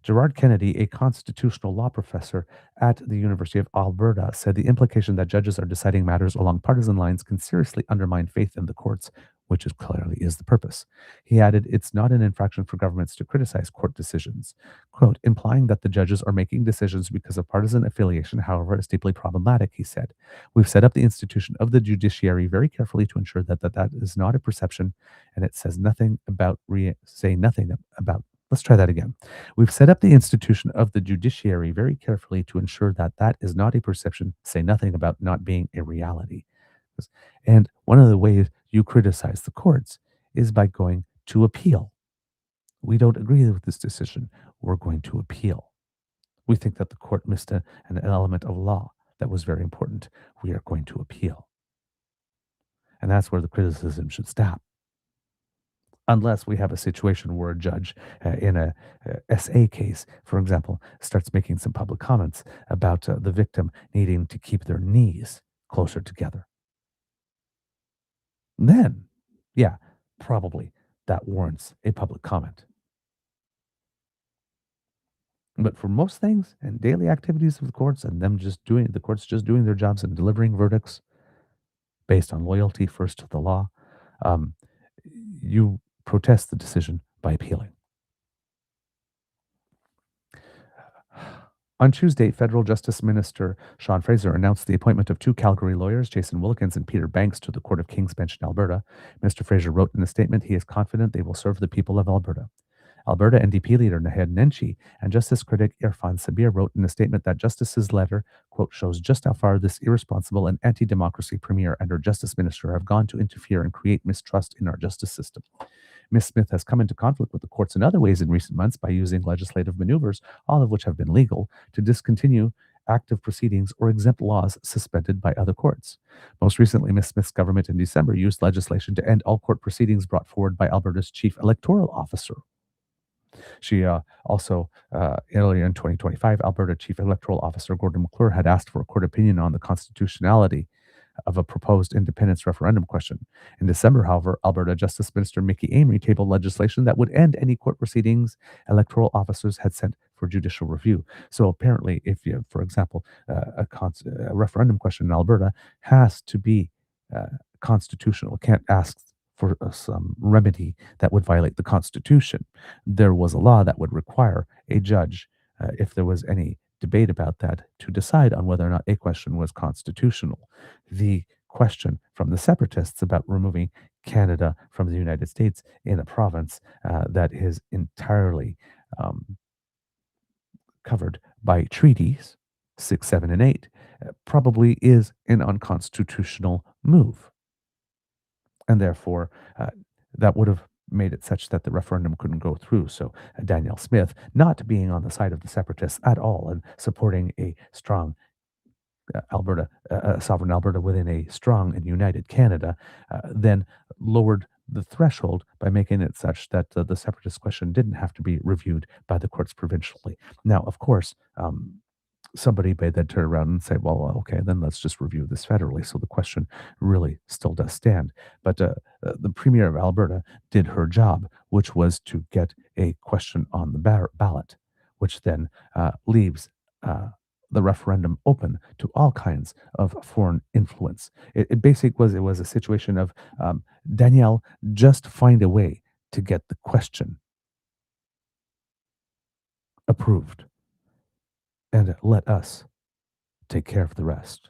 Gerard Kennedy, a constitutional law professor at the University of Alberta, said the implication that judges are deciding matters along partisan lines can seriously undermine faith in the courts, which clearly is the purpose. He added, it's not an infraction for governments to criticize court decisions. Quote, implying that the judges are making decisions because of partisan affiliation, however, is deeply problematic, he said. We've set up the institution of the judiciary very carefully to ensure that that is not a perception, and it says nothing about, let's try that again. We've set up the institution of the judiciary very carefully to ensure that that is not a perception, say nothing about not being a reality. And one of the ways you criticize the courts is by going to appeal. We don't agree with this decision. We're going to appeal. We think that the court missed an element of law that was very important. We are going to appeal. And that's where the criticism should stop. Unless we have a situation where a judge in a SA case, for example, starts making some public comments about the victim needing to keep their knees closer together. Then, yeah, probably that warrants a public comment. But for most things and daily activities of the courts and the courts just doing their jobs and delivering verdicts based on loyalty first to the law, you protest the decision by appealing. On Tuesday, Federal Justice Minister Sean Fraser announced the appointment of two Calgary lawyers, Jason Willikins and Peter Banks, to the Court of King's Bench in Alberta. Mr. Fraser wrote in a statement he is confident they will serve the people of Alberta. Alberta NDP leader Naheed Nenshi and justice critic Irfan Sabir wrote in a statement that Justice's letter, quote, shows just how far this irresponsible and anti-democracy premier and her justice minister have gone to interfere and create mistrust in our justice system. Ms. Smith has come into conflict with the courts in other ways in recent months by using legislative maneuvers, all of which have been legal, to discontinue active proceedings or exempt laws suspended by other courts. Most recently, Ms. Smith's government in December used legislation to end all court proceedings brought forward by Alberta's chief electoral officer. She also, earlier in 2025, Alberta Chief Electoral Officer Gordon McClure had asked for a court opinion on the constitutionality of a proposed independence referendum question. In December, however, Alberta Justice Minister Mickey Amery tabled legislation that would end any court proceedings electoral officers had sent for judicial review. So apparently, if you, for example, a referendum question in Alberta has to be constitutional, can't ask for some remedy that would violate the Constitution. There was a law that would require a judge, if there was any debate about that, to decide on whether or not a question was constitutional. The question from the separatists about removing Canada from the United States in a province that is entirely covered by treaties, 6, 7, and 8, probably is an unconstitutional move. And therefore, that would have made it such that the referendum couldn't go through. So Danielle Smith, not being on the side of the separatists at all and supporting a strong sovereign Alberta within a strong and united Canada, then lowered the threshold by making it such that the separatist question didn't have to be reviewed by the courts provincially. Now, of course, somebody may then turn around and say, well, okay, then let's just review this federally. So the question really still does stand. But the Premier of Alberta did her job, which was to get a question on the ballot, which then leaves the referendum open to all kinds of foreign influence. It basically was a situation of Danielle, just find a way to get the question approved and let us take care of the rest.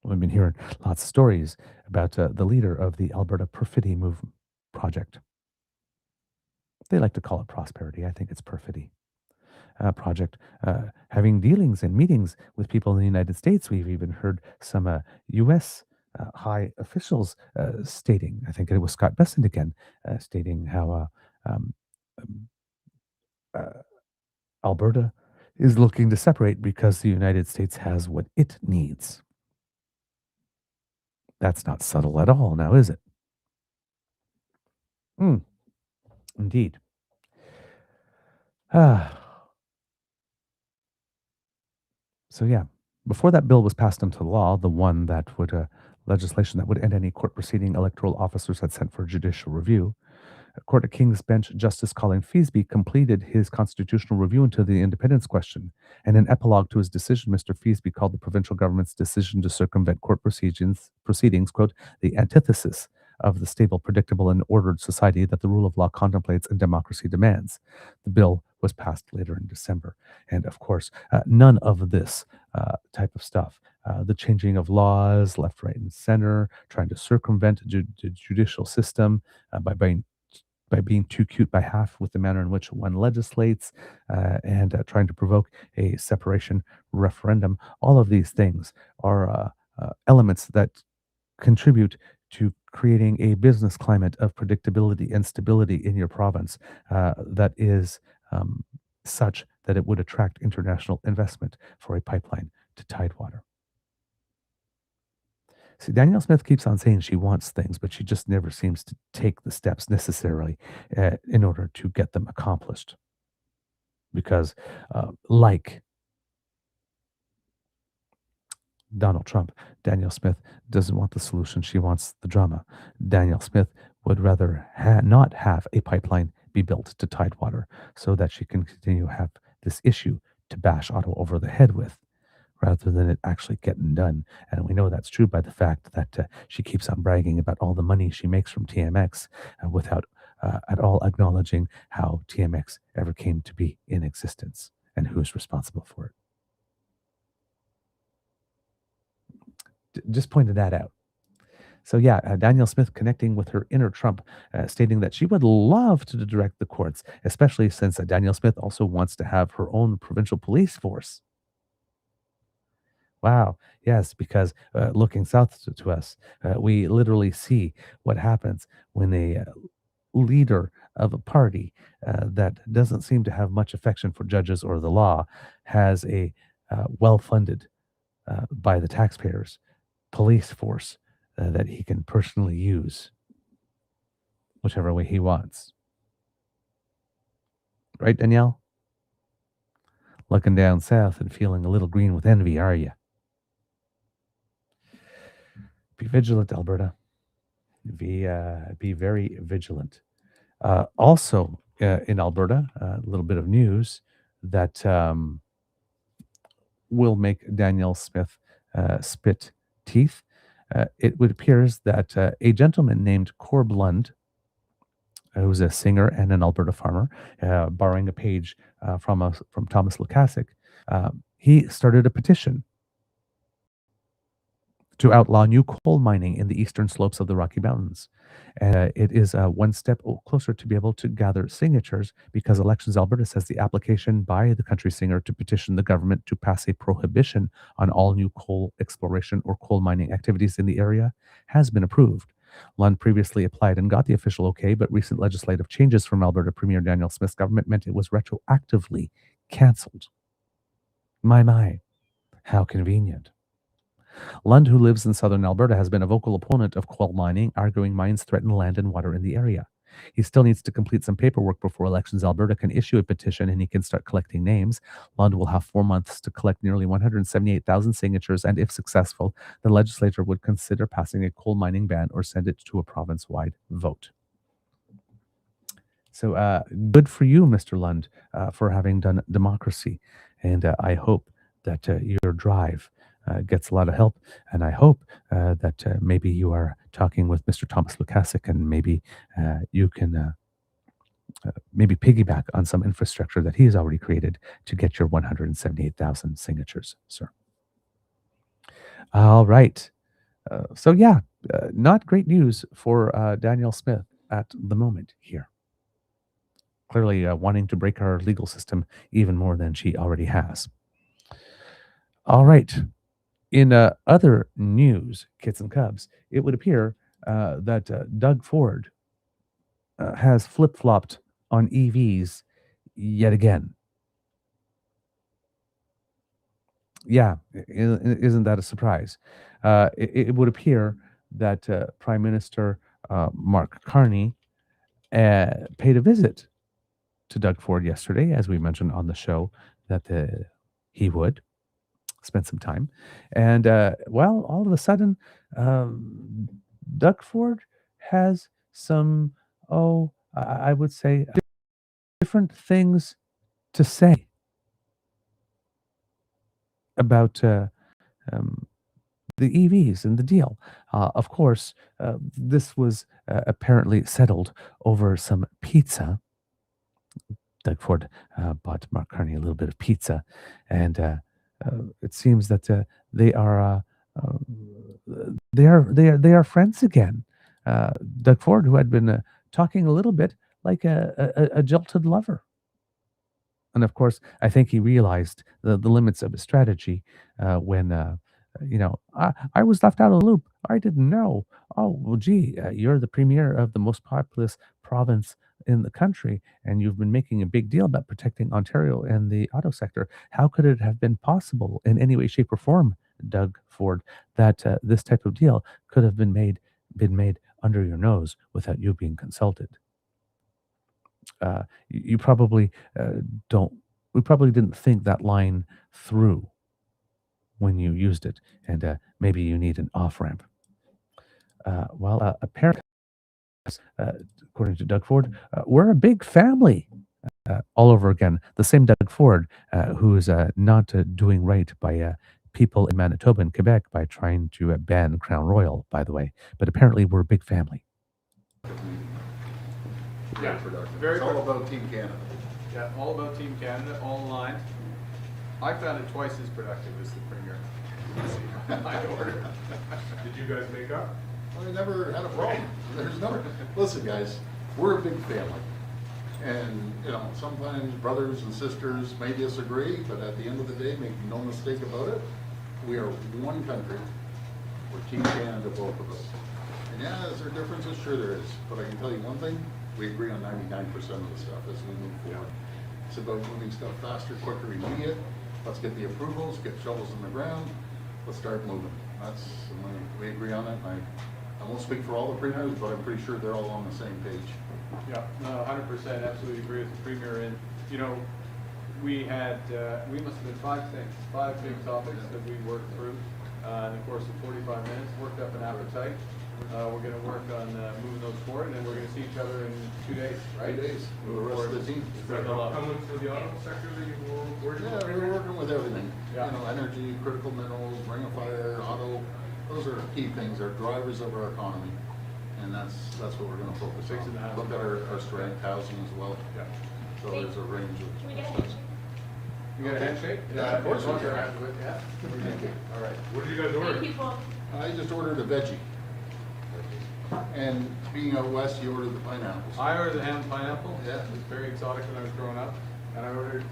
We've been hearing lots of stories about the leader of the Alberta Perfidy Movement Project. They like to call it prosperity. I think it's perfidy. Project having dealings and meetings with people in the United States. We've even heard some U.S. High officials stating, I think it was Scott Bessent again, stating how um, uh, Alberta is looking to separate because the United States has what it needs. That's not subtle at all, now is it? Indeed. So yeah, before that bill was passed into law, the one that would legislation that would end any court proceeding electoral officers had sent for judicial review. Court of King's Bench Justice Colin Feasby completed his constitutional review into the independence question. And in epilogue to his decision, Mr. Feasby called the provincial government's decision to circumvent court proceedings, quote, the antithesis of the stable, predictable, and ordered society that the rule of law contemplates and democracy demands. The bill was passed later in December. And of course, none of this type of stuff, the changing of laws left, right, and center, trying to circumvent the judicial system by being too cute by half with the manner in which one legislates and trying to provoke a separation referendum. All of these things are elements that contribute to creating a business climate of predictability and stability in your province that is such that it would attract international investment for a pipeline to Tidewater. See, Danielle Smith keeps on saying she wants things, but she just never seems to take the steps necessarily in order to get them accomplished. Because, like Donald Trump, Danielle Smith doesn't want the solution. She wants the drama. Danielle Smith would rather not have a pipeline be built to Tidewater so that she can continue to have this issue to bash Ottawa over the head with, rather than it actually getting done. And we know that's true by the fact that she keeps on bragging about all the money she makes from TMX without at all acknowledging how TMX ever came to be in existence and who is responsible for it. Just pointed that out. So yeah, Danielle Smith connecting with her inner Trump, stating that she would love to direct the courts, especially since Danielle Smith also wants to have her own provincial police force. Wow. Yes, because looking south to us, we literally see what happens when a leader of a party that doesn't seem to have much affection for judges or the law has a well-funded by the taxpayers police force that he can personally use whichever way he wants. Right, Danielle? Looking down south and feeling a little green with envy, are you? Be vigilant, Alberta. Be very vigilant. Also, in Alberta, a little bit of news that will make Danielle Smith spit teeth. It would appears that a gentleman named Corb Lund, who's a singer and an Alberta farmer, borrowing a page from Thomas Lukasik, he started a petition to outlaw new coal mining in the eastern slopes of the Rocky Mountains. It is one step closer to be able to gather signatures because Elections Alberta says the application by the country singer to petition the government to pass a prohibition on all new coal exploration or coal mining activities in the area has been approved. Lund previously applied and got the official okay, but recent legislative changes from Alberta Premier Danielle Smith's government meant it was retroactively cancelled. My, how convenient. Lund, who lives in southern Alberta, has been a vocal opponent of coal mining, arguing mines threaten land and water in the area. He still needs to complete some paperwork before elections. Alberta can issue a petition and he can start collecting names. Lund will have 4 months to collect nearly 178,000 signatures, and if successful, the legislature would consider passing a coal mining ban or send it to a province-wide vote. So good for you, Mr. Lund, for having done democracy. And I hope that your drive gets a lot of help. And I hope that maybe you are talking with Mr. Thomas Lukasik, and maybe you can maybe piggyback on some infrastructure that he's already created to get your 178,000 signatures, sir. All right. So yeah, not great news for Danielle Smith at the moment here. Clearly wanting to break our legal system even more than she already has. All right. In other news, Kits and Cubs, it would appear that Doug Ford has flip-flopped on EVs yet again. Yeah, isn't that a surprise? It would appear that Prime Minister Mark Carney paid a visit to Doug Ford yesterday, as we mentioned on the show that he would spend some time. And well, all of a sudden, Doug Ford has some, I would say, different things to say about the EVs and the deal. Of course, this was apparently settled over some pizza. Doug Ford bought Mark Carney a little bit of pizza, and it seems that they are friends again. Doug Ford, who had been talking a little bit like a jilted lover. And of course, I think he realized the limits of his strategy when, I was left out of the loop. I didn't know. Oh, well, gee, you're the premier of the most populous province in the country, and you've been making a big deal about protecting Ontario and the auto sector. How could it have been possible in any way, shape, or form, Doug Ford, that this type of deal could have been made under your nose without you being consulted? You probably we probably didn't think that line through when you used it, and maybe you need an off-ramp. Apparently, according to Doug Ford, we're a big family all over again. The same Doug Ford who is not doing right by people in Manitoba and Quebec by trying to ban Crown Royal, by the way. But apparently we're a big family. Yeah, It's all about Team Canada. Yeah, all about Team Canada, all aligned. I found it twice as productive as the Premier. I order. Did you guys make up? I never had a problem. There's never. Listen, guys, we're a big family, and sometimes brothers and sisters may disagree, but at the end of the day, make no mistake about it, we are one country. We're Team Canada, both of us. And yeah, is there differences? Sure there is. But I can tell you one thing: we agree on 99% of the stuff as we move forward. It's about moving stuff faster, quicker, immediate. Let's get the approvals, get shovels in the ground. Let's start moving. We agree on it. I won't speak for all the premiers, but I'm pretty sure they're all on the same page. Yeah, no, 100% absolutely agree with the Premier. And, we must have been five big topics that we worked through in the course of 45 minutes, worked up an appetite. We're going to work on moving those forward, and then we're going to see each other in 2 days, right? 2 days with the rest of the team. Is that coming for the auto sector that you were working with? Yeah, we're working with everything. Yeah. Energy, critical minerals, ring of fire, auto. Those are key things. They're drivers of our economy, and that's what we're going to focus on. Look at our strength, housing as well. Yeah. So there's a range of stuff. You got a handshake? Yeah, of course we do. Yeah. All right. What did you guys order? I just ordered a veggie. And being out west, you ordered the pineapples. I ordered the ham pineapple. Yeah. It was very exotic when I was growing up. And I ordered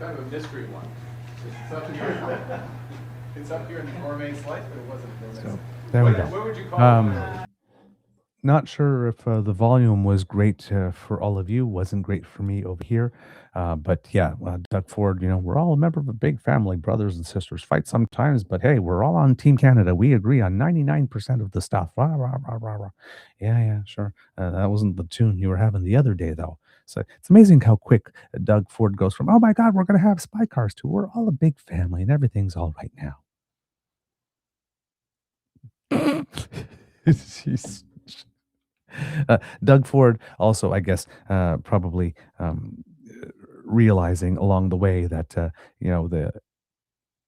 kind of a mystery one. It's up here. It's up here in the gourmet slice, but it wasn't gourmet. So there we go. What would you call it? Not sure if the volume was great for all of you, wasn't great for me over here. But yeah, Doug Ford, we're all a member of a big family, brothers and sisters. Fight sometimes, but hey, we're all on Team Canada. We agree on 99% of the stuff. Rah, rah, rah, rah, rah. Yeah, yeah, sure. That wasn't the tune you were having the other day, though. So it's amazing how quick Doug Ford goes from, oh my God, we're going to have spy cars to we're all a big family and everything's all right now. Jeez. Doug Ford also, I guess, probably realizing along the way that the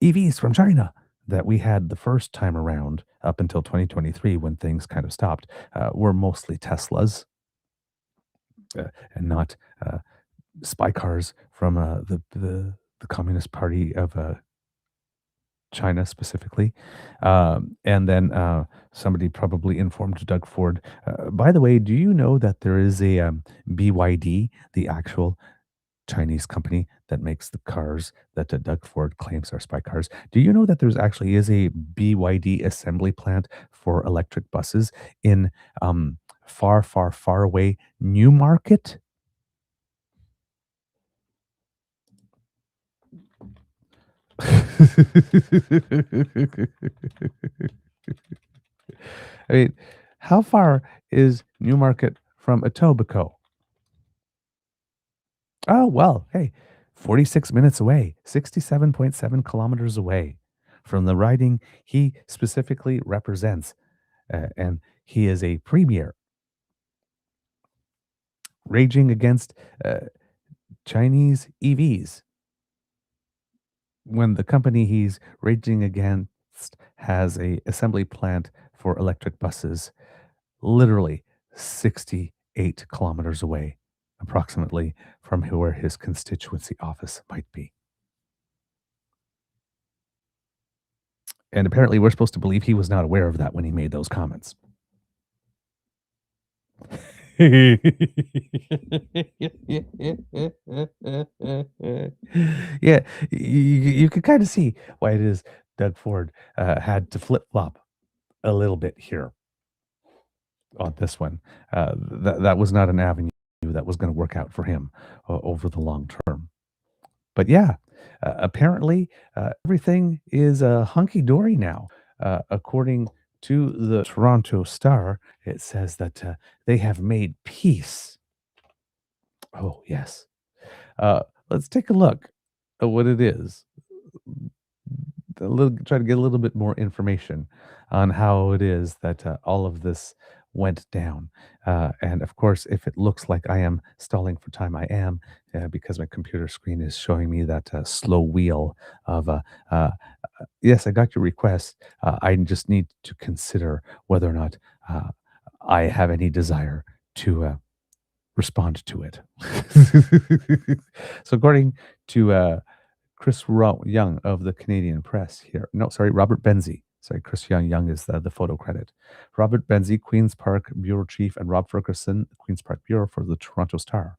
EVs from China that we had the first time around up until 2023 when things kind of stopped were mostly Teslas and not spy cars from the Communist Party of China specifically. And then somebody probably informed Doug Ford, by the way, do you know that there is a BYD, the actual Chinese company that makes the cars that Doug Ford claims are spy cars? Do you know that there's actually is a BYD assembly plant for electric buses in far, far, far away Newmarket? I mean, how far is Newmarket from Etobicoke? Oh, well, hey, 46 minutes away, 67.7 kilometers away from the riding he specifically represents. And he is a premier raging against Chinese EVs when the company he's raging against has a assembly plant for electric buses literally 68 kilometers away, approximately from where his constituency office might be. And apparently, we're supposed to believe he was not aware of that when he made those comments. Yeah, you can kind of see why it is Doug Ford had to flip flop a little bit here on this one. That was not an avenue that was going to work out for him over the long term. But yeah, apparently everything is hunky dory now. According to the Toronto Star, it says that they have made peace. Oh, yes. Let's take a look at what it is. Try to get a little bit more information on how it is that all of this went down. And of course, if it looks like I am stalling for time, I am, because my computer screen is showing me that slow wheel of, yes, I got your request. I just need to consider whether or not I have any desire to respond to it. So, according to Chris Young of the Canadian Press here. No, sorry, Robert Benzie. Sorry, Chris Young. Young is the photo credit. Robert Benzie, Queen's Park Bureau Chief, and Rob Ferguson, Queen's Park Bureau for the Toronto Star.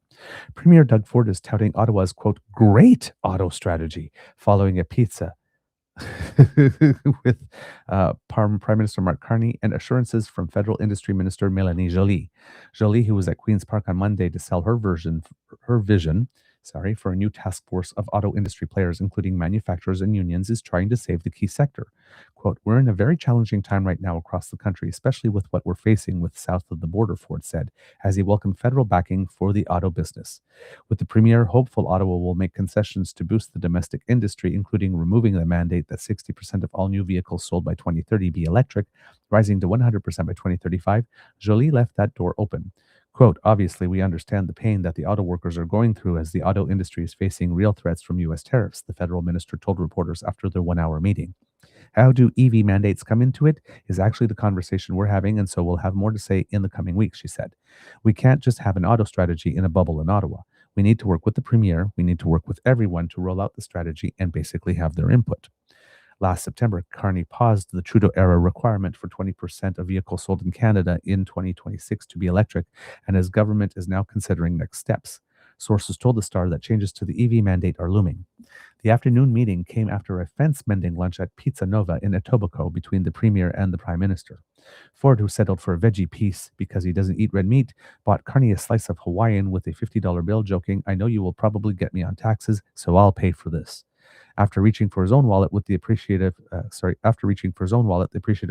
Premier Doug Ford is touting Ottawa's, quote, great auto strategy following a pizza with Prime Minister Mark Carney and assurances from Federal Industry Minister Mélanie Joly. Joly, who was at Queen's Park on Monday to sell her vision for a new task force of auto industry players, including manufacturers and unions, is trying to save the key sector. Quote, we're in a very challenging time right now across the country, especially with what we're facing with south of the border, Ford said, as he welcomed federal backing for the auto business. With the Premier hopeful Ottawa will make concessions to boost the domestic industry, including removing the mandate that 60% of all new vehicles sold by 2030 be electric, rising to 100% by 2035, Joly left that door open. Quote, obviously, we understand the pain that the auto workers are going through as the auto industry is facing real threats from U.S. tariffs, the federal minister told reporters after their 1-hour meeting. How do EV mandates come into it is actually the conversation we're having, and so we'll have more to say in the coming weeks, she said. We can't just have an auto strategy in a bubble in Ottawa. We need to work with the Premier, we need to work with everyone to roll out the strategy and basically have their input. Last September, Carney paused the Trudeau-era requirement for 20% of vehicles sold in Canada in 2026 to be electric, and his government is now considering next steps. Sources told the Star that changes to the EV mandate are looming. The afternoon meeting came after a fence-mending lunch at Pizza Nova in Etobicoke between the Premier and the Prime Minister. Ford, who settled for a veggie piece because he doesn't eat red meat, bought Carney a slice of Hawaiian with a $50 bill, joking, "I know you will probably get me on taxes, so I'll pay for this." After reaching for his own wallet, the appreciative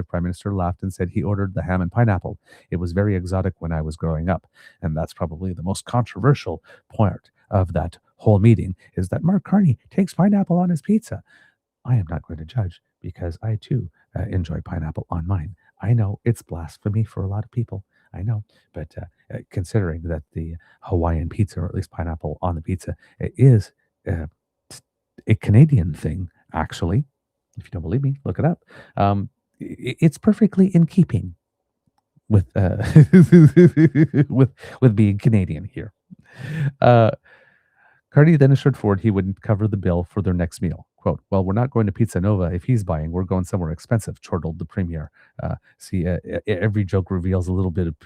Prime Minister laughed and said he ordered the ham and pineapple. "It was very exotic when I was growing up." And that's probably the most controversial part of that whole meeting, is that Mark Carney takes pineapple on his pizza. I am not going to judge, because I too enjoy pineapple on mine. I know it's blasphemy for a lot of people. I know, but considering that the Hawaiian pizza, or at least pineapple on the pizza, is a Canadian thing, actually. If you don't believe me, look it up. It's perfectly in keeping with with being Canadian here. Carney then assured Ford he would cover the bill for their next meal. Quote, "Well, we're not going to Pizza Nova if he's buying. We're going somewhere expensive," chortled the premier. Every joke reveals a little bit of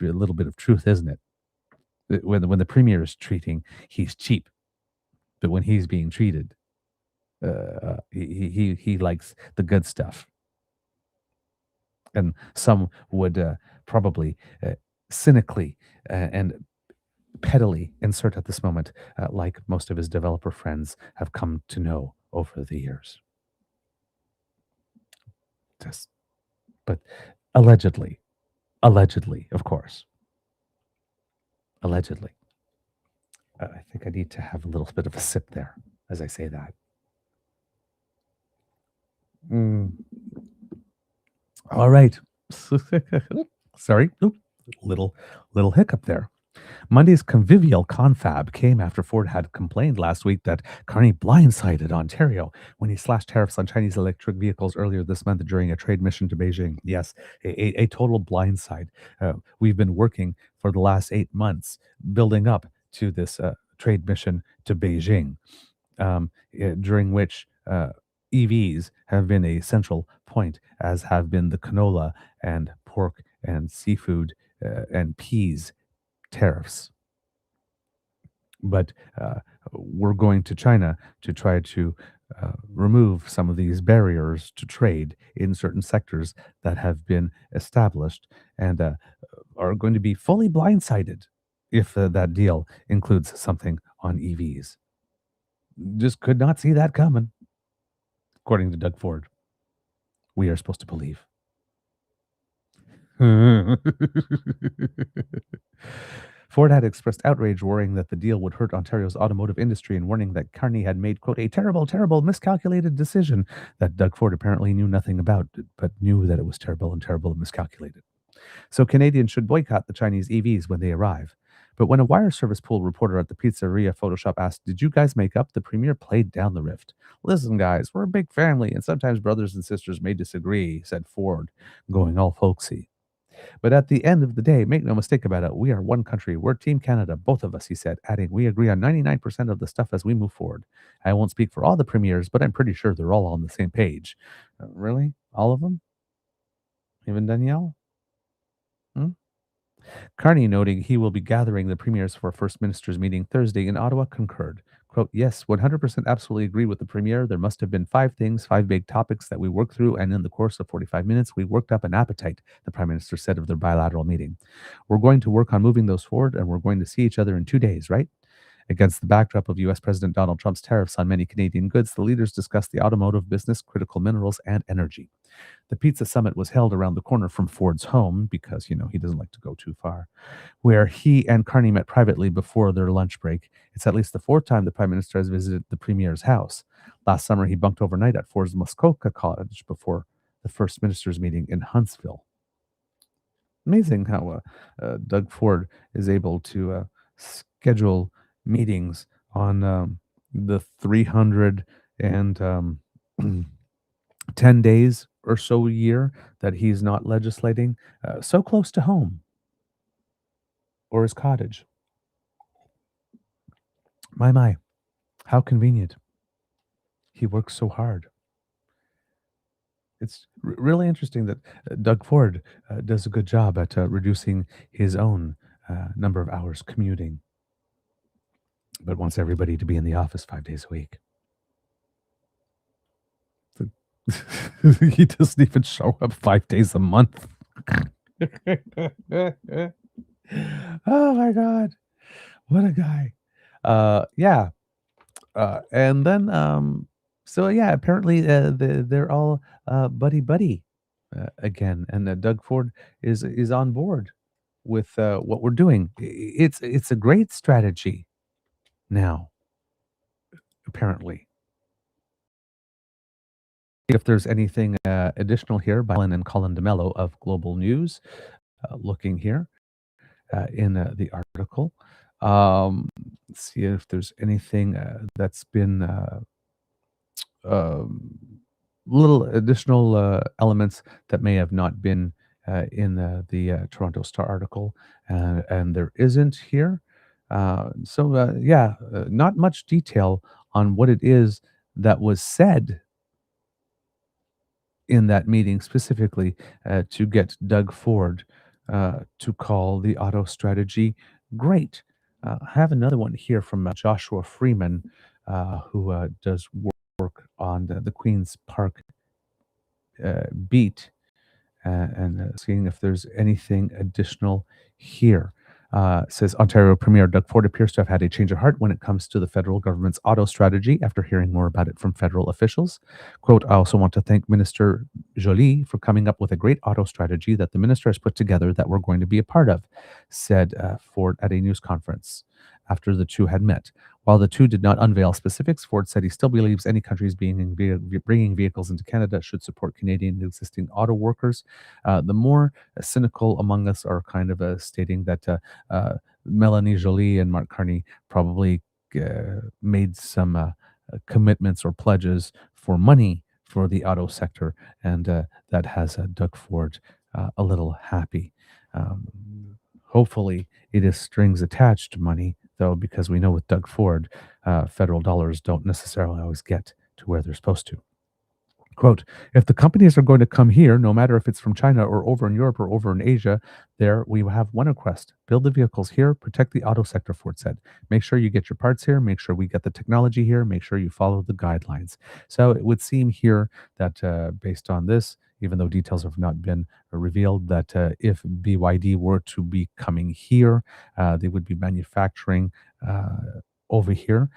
truth, isn't it? When the premier is treating, he's cheap, but when he's being treated, he likes the good stuff. And some would probably cynically and pettily insert at this moment, like most of his developer friends have come to know over the years. But allegedly, of course. Allegedly. I think I need to have a little bit of a sip there as I say that. All right. Sorry. Oop. Little hiccup there. Monday's convivial confab came after Ford had complained last week that Carney blindsided Ontario when he slashed tariffs on Chinese electric vehicles earlier this month during a trade mission to Beijing. Yes, a total blindside. We've been working for the last 8 months building up to this trade mission to Beijing, during which EVs have been a central point, as have been the canola and pork and seafood and peas tariffs. But we're going to China to try to remove some of these barriers to trade in certain sectors that have been established, and are going to be fully blindsided if that deal includes something on EVs. Just could not see that coming, according to Doug Ford. We are supposed to believe. Ford had expressed outrage, worrying that the deal would hurt Ontario's automotive industry and warning that Carney had made, quote, "a terrible, terrible, miscalculated decision" that Doug Ford apparently knew nothing about, but knew that it was terrible and miscalculated. So Canadians should boycott the Chinese EVs when they arrive. But when a wire service pool reporter at the pizzeria Photoshop asked, "Did you guys make up?" the premier played down the rift. "Listen, guys, we're a big family, and sometimes brothers and sisters may disagree," said Ford, going all folksy. "But at the end of the day, make no mistake about it, we are one country. We're Team Canada, both of us," he said, adding, "We agree on 99% of the stuff as we move forward. I won't speak for all the premiers, but I'm pretty sure they're all on the same page." Really? All of them? Even Danielle? Carney, noting he will be gathering the premiers for a First Minister's meeting Thursday in Ottawa, concurred. Quote, "Yes, 100% absolutely agree with the premier. There must have been 5 things, 5 big topics that we worked through, and in the course of 45 minutes, we worked up an appetite," the Prime Minister said of their bilateral meeting. "We're going to work on moving those forward, and we're going to see each other in 2 days, right?" Against the backdrop of U.S. President Donald Trump's tariffs on many Canadian goods, the leaders discussed the automotive business, critical minerals, and energy. The pizza summit was held around the corner from Ford's home because, he doesn't like to go too far, where he and Carney met privately before their lunch break. It's at least the 4th time the Prime Minister has visited the Premier's house. Last summer, he bunked overnight at Ford's Muskoka cottage before the First Minister's meeting in Huntsville. Amazing how Doug Ford is able to schedule meetings on the 310 days or so a year that he's not legislating, so close to home or his cottage. My, how convenient. He works so hard. It's really interesting that Doug Ford does a good job at reducing his own number of hours commuting, but wants everybody to be in the office 5 days a week. He doesn't even show up 5 days a month. Oh my God. What a guy. Yeah. And then, so yeah, apparently they're all buddy buddy again, and Doug Ford is on board with what we're doing. It's a great strategy now, apparently. If there's anything additional here by Alan and Colin DeMello of Global News, looking here in the article. Let's see if there's anything that's been um, little additional elements that may have not been in the Toronto Star article, and there isn't here. Not much detail on what it is that was said in that meeting specifically to get Doug Ford to call the auto strategy great. I have another one here from Joshua Freeman, who does work on the Queen's Park beat, and seeing if there's anything additional here. Says Ontario Premier Doug Ford appears to have had a change of heart when it comes to the federal government's auto strategy after hearing more about it from federal officials. Quote, I also want to thank Minister Joly for coming up with a great auto strategy that the minister has put together that we're going to be a part of, said Ford at a news conference after the two had met. While the two did not unveil specifics, Ford said he still believes any countries bringing vehicles into Canada should support Canadian existing auto workers. The more cynical among us are kind of stating that Melanie Joly and Mark Carney probably made some commitments or pledges for money for the auto sector, and that has Doug Ford a little happy. Hopefully, it is strings attached money, though, because we know with Doug Ford, federal dollars don't necessarily always get to where they're supposed to. Quote, if the companies are going to come here, no matter if it's from China or over in Europe or over in Asia, there we have one request. Build the vehicles here, protect the auto sector, Ford said. Make sure you get your parts here, make sure we get the technology here, make sure you follow the guidelines. So it would seem here that based on this, even though details have not been revealed, that if BYD were to be coming here, they would be manufacturing over here.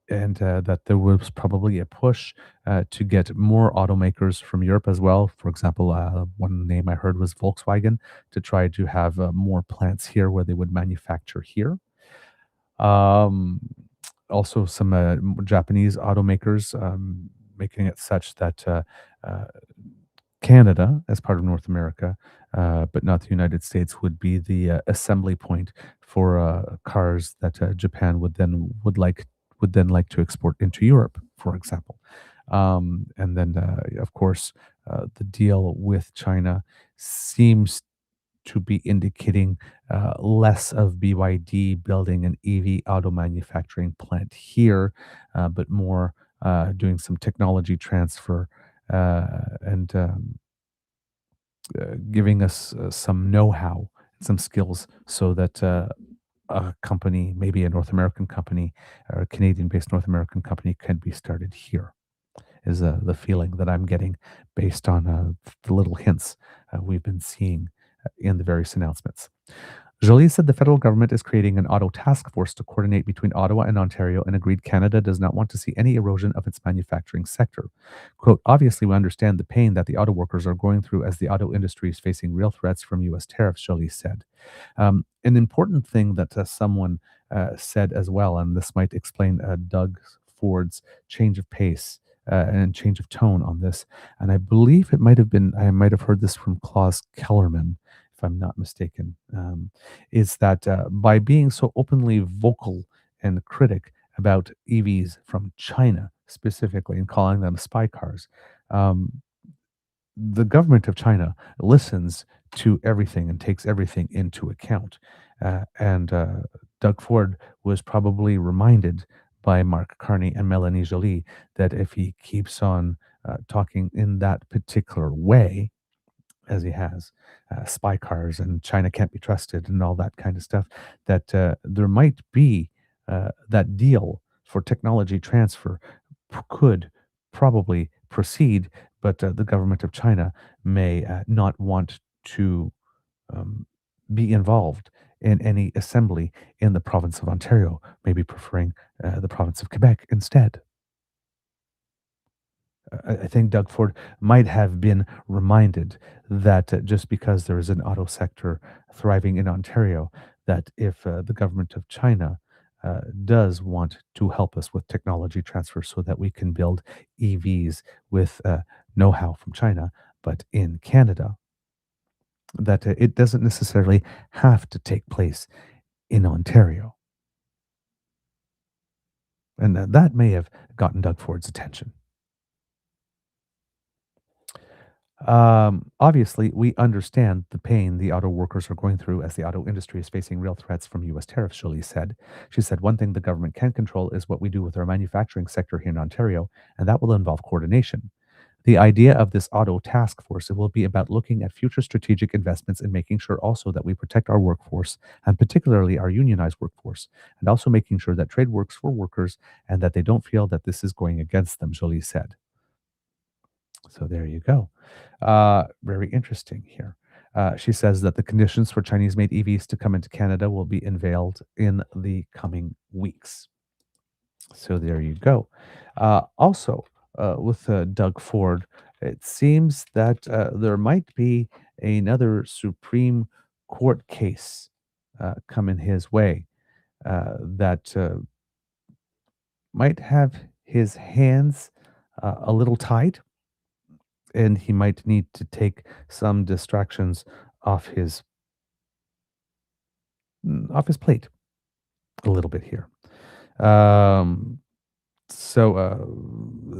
And that there was probably a push to get more automakers from Europe as well. For example, one name I heard was Volkswagen, to try to have more plants here where they would manufacture here. Um, Also, some Japanese automakers making it such that Canada, as part of North America, but not the United States, would be the assembly point for cars that Japan would then like to export into Europe, for example. And then, of course, the deal with China seems to be indicating less of BYD building an EV auto manufacturing plant here, but more doing some technology transfer and giving us some know-how, some skills, so that a company, maybe a North American company or a Canadian-based North American company, can be started here. Is the feeling that I'm getting based on the little hints we've been seeing in the various announcements. Joly said the federal government is creating an auto task force to coordinate between Ottawa and Ontario, and agreed Canada does not want to see any erosion of its manufacturing sector. Quote, obviously, we understand the pain that the auto workers are going through as the auto industry is facing real threats from U.S. tariffs, Joly said. An important thing that someone said as well, and this might explain Doug Ford's change of pace and change of tone on this, and I believe I might have heard this from Klaus Kellerman, if I'm not mistaken, is that by being so openly vocal and critic about EVs from China specifically and calling them spy cars, the government of China listens to everything and takes everything into account. And Doug Ford was probably reminded by Mark Carney and Melanie Joly that if he keeps on talking in that particular way, as he has, spy cars and China can't be trusted and all that kind of stuff, that there might be that deal for technology transfer could probably proceed, but the government of China may not want to um, be involved in any assembly in the province of Ontario, maybe preferring the province of Quebec instead. I think Doug Ford might have been reminded that just because there is an auto sector thriving in Ontario, that if the government of China does want to help us with technology transfer so that we can build EVs with know how from China, but in Canada, that it doesn't necessarily have to take place in Ontario. And that may have gotten Doug Ford's attention. Obviously, we understand the pain the auto workers are going through as the auto industry is facing real threats from US tariffs, Jolie said. She said, one thing the government can control is what we do with our manufacturing sector here in Ontario, and that will involve coordination. The idea of this auto task force will be about looking at future strategic investments and making sure also that we protect our workforce, and particularly our unionized workforce, and also making sure that trade works for workers and that they don't feel that this is going against them, Jolie said. So there you go. Very interesting here. She says that the conditions for Chinese made EVs to come into Canada will be unveiled in the coming weeks. So there you go. Also, with Doug Ford, it seems that there might be another Supreme Court case coming his way that might have his hands a little tied, and he might need to take some distractions off his plate a little bit here. Um, so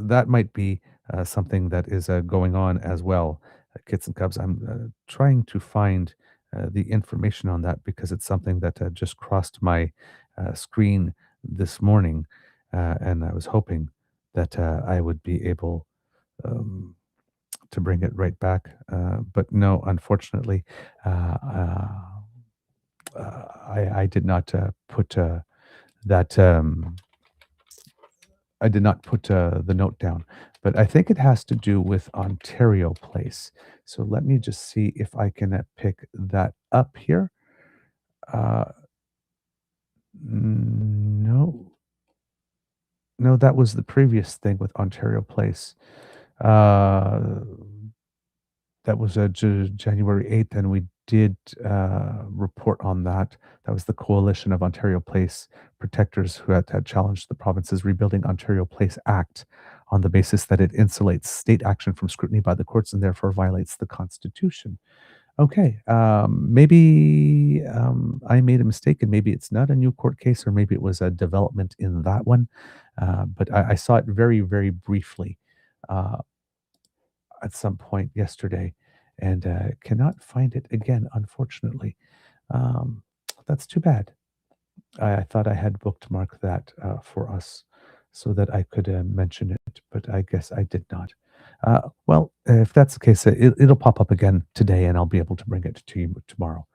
that might be something that is going on as well. Kits and Cubs, I'm trying to find the information on that because it's something that just crossed my screen this morning, and I was hoping that I would be able um, to bring it right back. But no, unfortunately, I did not put that. I did not put the note down, but I think it has to do with Ontario Place. So let me just see if I can pick that up here. Uh, no, no, that was the previous thing with Ontario Place. Uh, that was January 8th, and we did report on that. That was the Coalition of Ontario Place Protectors who had challenged the province's Rebuilding Ontario Place Act on the basis that it insulates state action from scrutiny by the courts and therefore violates the Constitution. Okay, maybe I made a mistake, and maybe it's not a new court case, or maybe it was a development in that one. But I saw it very, very briefly uh, at some point yesterday, and cannot find it again, unfortunately. Um, that's too bad. I thought I had bookmarked that for us so that I could mention it, but I guess I did not. Well, if that's the case, it'll pop up again today, and I'll be able to bring it to you tomorrow.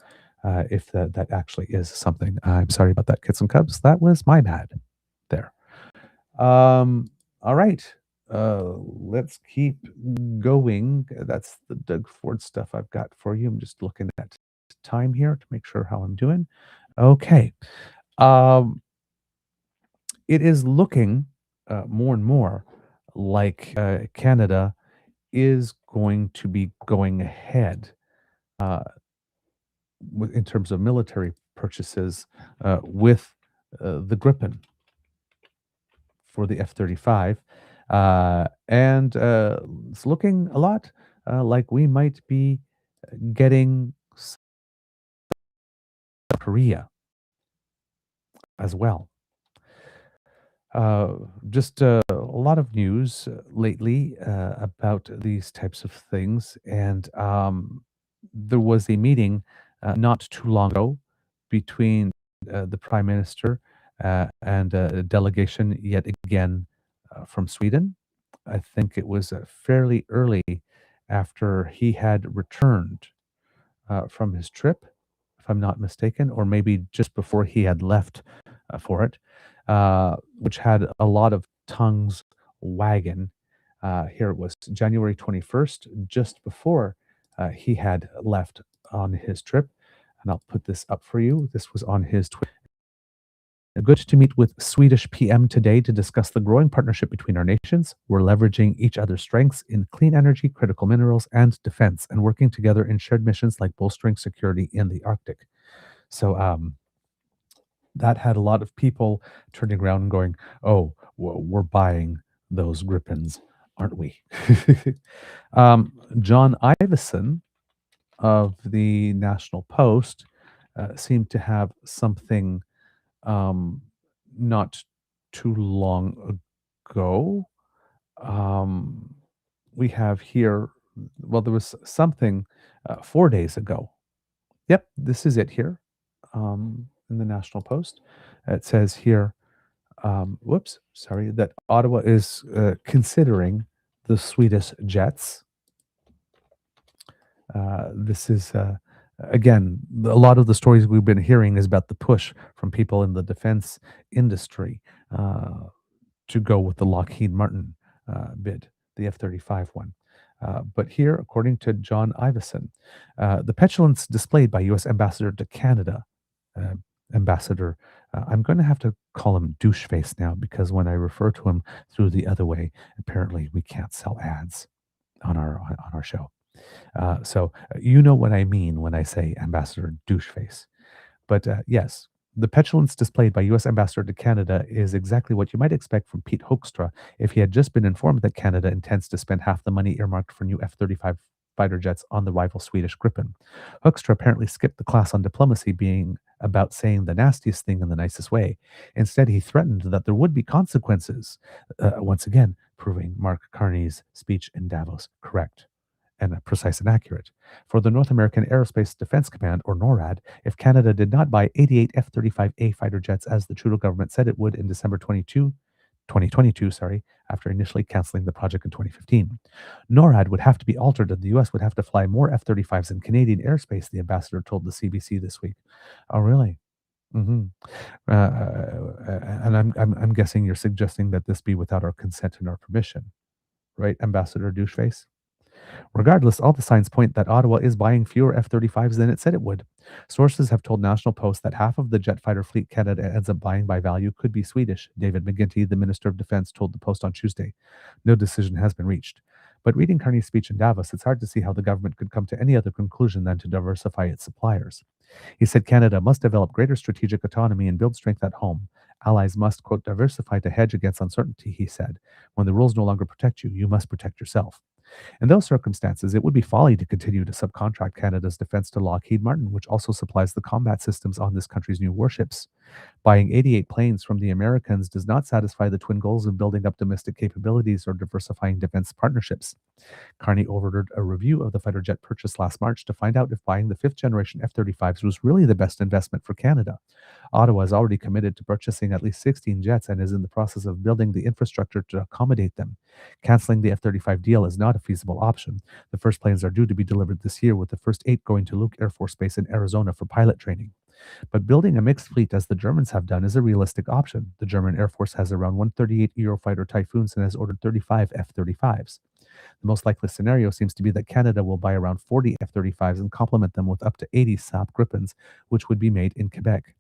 If that actually is something. I'm sorry about that, Kits and Cubs. That was my bad there. All right. Let's keep going. That's the Doug Ford stuff I've got for you. I'm just looking at time here to make sure how I'm doing. Okay. Um, it is looking more and more like Canada is going to be going ahead uh, in terms of military purchases with the Gripen for the F-35. And it's looking a lot like we might be getting South Korea as well. Just a lot of news lately about these types of things. And there was a meeting not too long ago between the Prime Minister and a delegation yet again from Sweden. I think it was fairly early after he had returned from his trip, if I'm not mistaken, or maybe just before he had left for it, which had a lot of tongues wagging. Here it was January 21st, just before he had left on his trip, and I'll put this up for you. This was on his Twitter. Good to meet with Swedish PM today to discuss the growing partnership between our nations. We're leveraging each other's strengths in clean energy, critical minerals, and defense, and working together in shared missions like bolstering security in the Arctic. So that had a lot of people turning around and going, "Oh, well, we're buying those Gripens, aren't we?" John Ivison of the National Post seemed to have something not too long ago. We have here, well, there was something 4 days ago. Yep, this is it here in the National Post. It says here, that Ottawa is considering the Swedish jets. This is again, a lot of the stories we've been hearing is about the push from people in the defense industry to go with the Lockheed Martin bid, the F-35 one. But here, according to John Ivison, the petulance displayed by U.S. Ambassador to Canada, Ambassador, I'm going to have to call him doucheface now because when I refer to him through the other way, apparently we can't sell ads on our show. So you know what I mean when I say Ambassador doucheface. But yes, the petulance displayed by U.S. Ambassador to Canada is exactly what you might expect from Pete Hoekstra if he had just been informed that Canada intends to spend half the money earmarked for new F-35 fighter jets on the rival Swedish Gripen. Hoekstra apparently skipped the class on diplomacy, being about saying the nastiest thing in the nicest way. Instead, he threatened that there would be consequences, once again proving Mark Carney's speech in Davos correct and precise and accurate. For the North American Aerospace Defense Command, or NORAD, if Canada did not buy 88 F-35A fighter jets as the Trudeau government said it would in December 2022, after initially canceling the project in 2015. NORAD would have to be altered and the U.S. would have to fly more F-35s in Canadian airspace, the ambassador told the CBC this week. Oh, really? Mm-hmm. And I'm guessing you're suggesting that this be without our consent and our permission, right, Ambassador Doucheface? Regardless, all the signs point that Ottawa is buying fewer F-35s than it said it would. Sources have told National Post that half of the jet fighter fleet Canada ends up buying by value could be Swedish. David McGuinty, the Minister of Defense, told the Post on Tuesday. No decision has been reached. But reading Carney's speech in Davos, it's hard to see how the government could come to any other conclusion than to diversify its suppliers. He said Canada must develop greater strategic autonomy and build strength at home. Allies must, quote, diversify to hedge against uncertainty, he said. When the rules no longer protect you, you must protect yourself. In those circumstances, it would be folly to continue to subcontract Canada's defense to Lockheed Martin, which also supplies the combat systems on this country's new warships. Buying 88 planes from the Americans does not satisfy the twin goals of building up domestic capabilities or diversifying defense partnerships. Carney ordered a review of the fighter jet purchase last March to find out if buying the fifth-generation F-35s was really the best investment for Canada. Ottawa has already committed to purchasing at least 16 jets and is in the process of building the infrastructure to accommodate them. Canceling the F-35 deal is not a feasible option. The first planes are due to be delivered this year, with the first 8 going to Luke Air Force Base in Arizona for pilot training. But building a mixed fleet, as the Germans have done, is a realistic option. The German Air Force has around 138 Eurofighter Typhoons and has ordered 35 F-35s. The most likely scenario seems to be that Canada will buy around 40 F-35s and complement them with up to 80 SAP Gripens, which would be made in Quebec.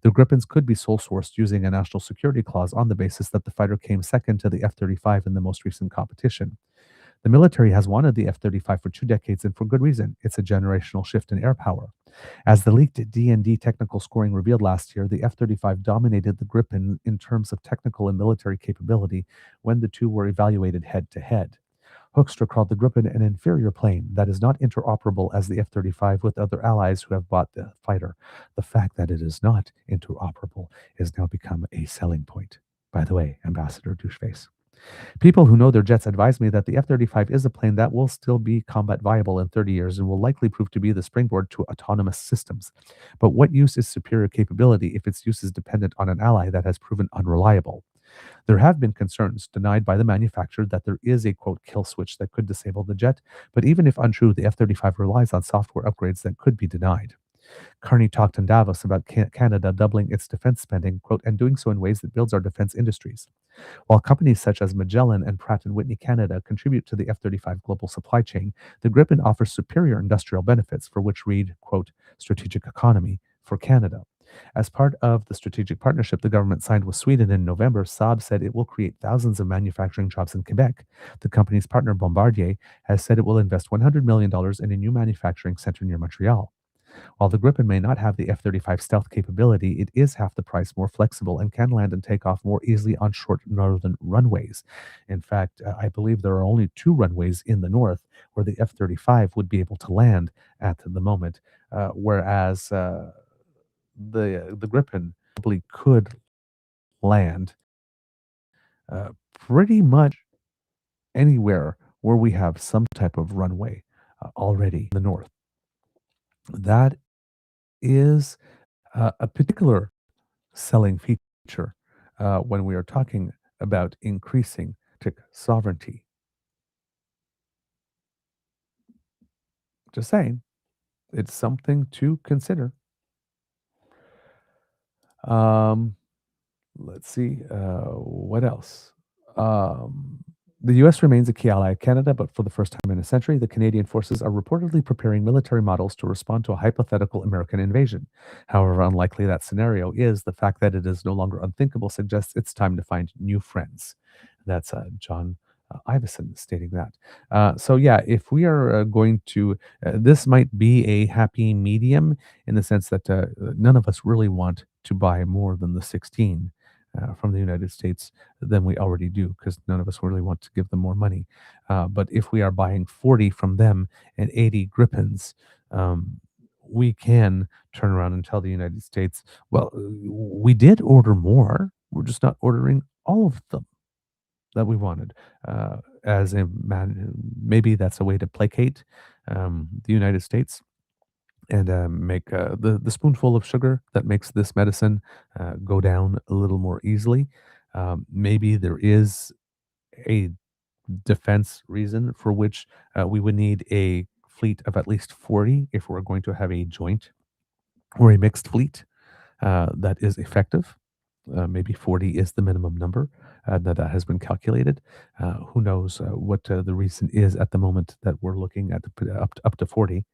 The Gripens could be sole-sourced using a national security clause on the basis that the fighter came second to the F-35 in the most recent competition. The military has wanted the F-35 for 2 decades, and for good reason. It's a generational shift in air power. As the leaked D&D technical scoring revealed last year, the F-35 dominated the Gripen in terms of technical and military capability when the two were evaluated head-to-head. Hoekstra called the Gripen an inferior plane that is not interoperable as the F-35 with other allies who have bought the fighter. The fact that it is not interoperable has now become a selling point. By the way, Ambassador Doucheface. People who know their jets advise me that the F-35 is a plane that will still be combat viable in 30 years and will likely prove to be the springboard to autonomous systems. But what use is superior capability if its use is dependent on an ally that has proven unreliable? There have been concerns denied by the manufacturer that there is a, quote, kill switch that could disable the jet, but even if untrue, the F-35 relies on software upgrades that could be denied. Carney talked in Davos about Canada doubling its defense spending, quote, and doing so in ways that builds our defense industries. While companies such as Magellan and Pratt& Whitney Canada contribute to the F-35 global supply chain, the Gripen offers superior industrial benefits for which read, quote, strategic economy for Canada. As part of the strategic partnership the government signed with Sweden in November, Saab said it will create thousands of manufacturing jobs in Quebec. The company's partner Bombardier has said it will invest $100 million in a new manufacturing center near Montreal. While the Gripen may not have the F-35 stealth capability, it is half the price, more flexible, and can land and take off more easily on short northern runways. In fact, I believe there are only 2 runways in the north where the F-35 would be able to land at the moment, whereas the Gripen probably could land pretty much anywhere where we have some type of runway already in the north. That is a particular selling feature when we are talking about increasing sovereignty. Just saying, it's something to consider. Let's see, what else? The US remains a key ally of Canada, but for the first time in a century, the Canadian forces are reportedly preparing military models to respond to a hypothetical American invasion. However unlikely that scenario is, the fact that it is no longer unthinkable suggests it's time to find new friends. That's John Iveson stating that. So yeah, if we are going to, this might be a happy medium in the sense that none of us really want to buy more than the 16 from the United States than we already do, because none of us really want to give them more money. But if we are buying 40 from them and 80 Gripens, we can turn around and tell the United States, well, we did order more. We're just not ordering all of them that we wanted. As a man, maybe that's a way to placate the United States and make the spoonful of sugar that makes this medicine go down a little more easily. Maybe there is a defense reason for which we would need a fleet of at least 40 if we're going to have a joint or a mixed fleet that is effective. Maybe 40 is the minimum number that has been calculated. Who knows what the reason is at the moment that we're looking at up to 40.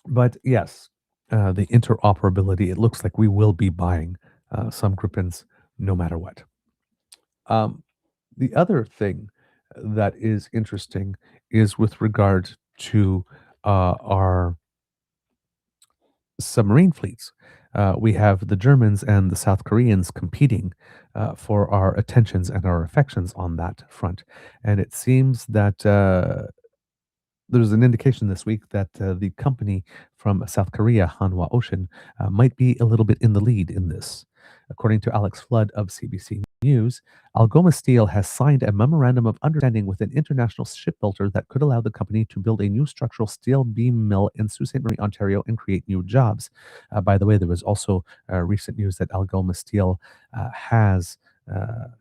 But yes, the interoperability, it looks like we will be buying some Gripens no matter what. The other thing that is interesting is with regard to our submarine fleets. We have the Germans and the South Koreans competing for our attentions and our affections on that front. And it seems that there's an indication this week that the company from South Korea, Hanwha Ocean, might be a little bit in the lead in this. According to Alex Flood of CBC News, Algoma Steel has signed a memorandum of understanding with an international shipbuilder that could allow the company to build a new structural steel beam mill in Sault Ste. Marie, Ontario, and create new jobs. By the way, there was also recent news that Algoma Steel has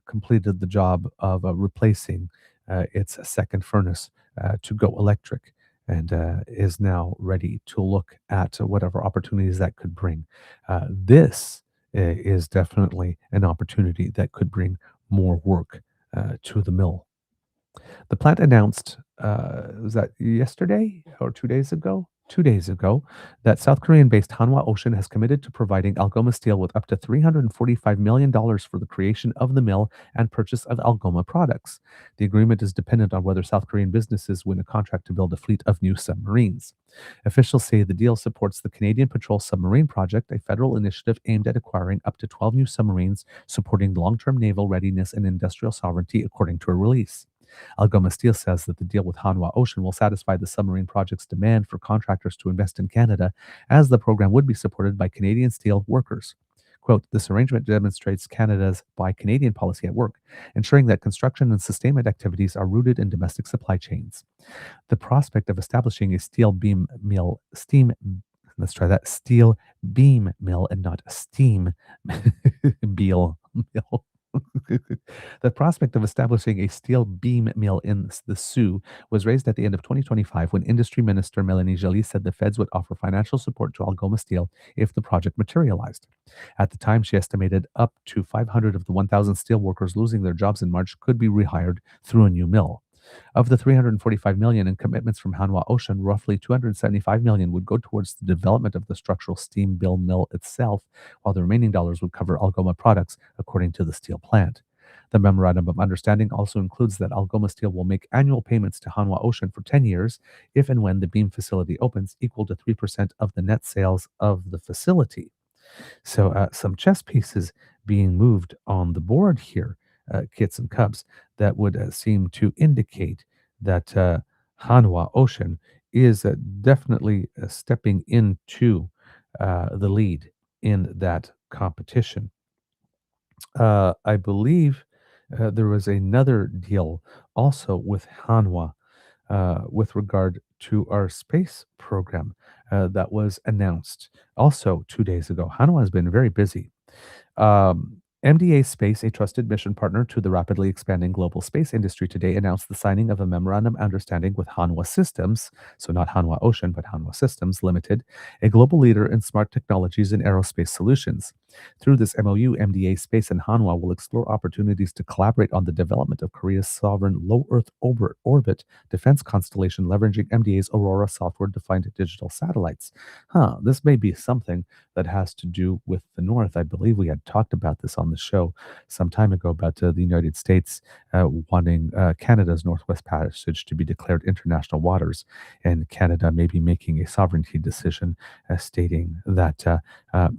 completed the job of replacing its second furnace to go electric and is now ready to look at whatever opportunities that could bring. This is definitely an opportunity that could bring more work to the mill. The plant announced, was that yesterday or 2 days ago? 2 days ago, that South Korean-based Hanwha Ocean has committed to providing Algoma Steel with up to $345 million for the creation of the mill and purchase of Algoma products. The agreement is dependent on whether South Korean businesses win a contract to build a fleet of new submarines. Officials say the deal supports the Canadian Patrol Submarine Project, a federal initiative aimed at acquiring up to 12 new submarines, supporting long-term naval readiness and industrial sovereignty, according to a release. Algoma Steel says that the deal with Hanwha Ocean will satisfy the submarine project's demand for contractors to invest in Canada, as the program would be supported by Canadian steel workers. Quote, this arrangement demonstrates Canada's Buy Canadian policy at work, ensuring that construction and sustainment activities are rooted in domestic supply chains. The prospect of establishing a steel beam mill, let's try that, steel beam mill and not steam mill. The prospect of establishing a steel beam mill in the Sioux was raised at the end of 2025 when Industry Minister Melanie Joly said the feds would offer financial support to Algoma Steel if the project materialized. At the time, she estimated up to 500 of the 1,000 steel workers losing their jobs in March could be rehired through a new mill. Of the 345 million in commitments from Hanwha Ocean, roughly 275 million would go towards the development of the structural steel mill itself, while the remaining dollars would cover Algoma products, according to the steel plant. The memorandum of understanding also includes that Algoma Steel will make annual payments to Hanwha Ocean for 10 years if and when the beam facility opens, equal to 3% of the net sales of the facility. So, some chess pieces being moved on the board here, kits and cubs, that would seem to indicate that Hanwha Ocean is definitely stepping into the lead in that competition. I believe there was another deal also with Hanwha with regard to our space program that was announced also 2 days ago. Hanwha has been very busy. MDA Space, a trusted mission partner to the rapidly expanding global space industry today, announced the signing of a memorandum of understanding with Hanwha Systems, so not Hanwha Ocean, but Hanwha Systems Limited, a global leader in smart technologies and aerospace solutions. Through this MOU, MDA Space and Hanwha will explore opportunities to collaborate on the development of Korea's sovereign low Earth orbit defense constellation, leveraging MDA's Aurora software-defined digital satellites. This may be something that has to do with the North. I believe we had talked about this on the show some time ago about the United States wanting Canada's Northwest Passage to be declared international waters, and Canada may be making a sovereignty decision stating that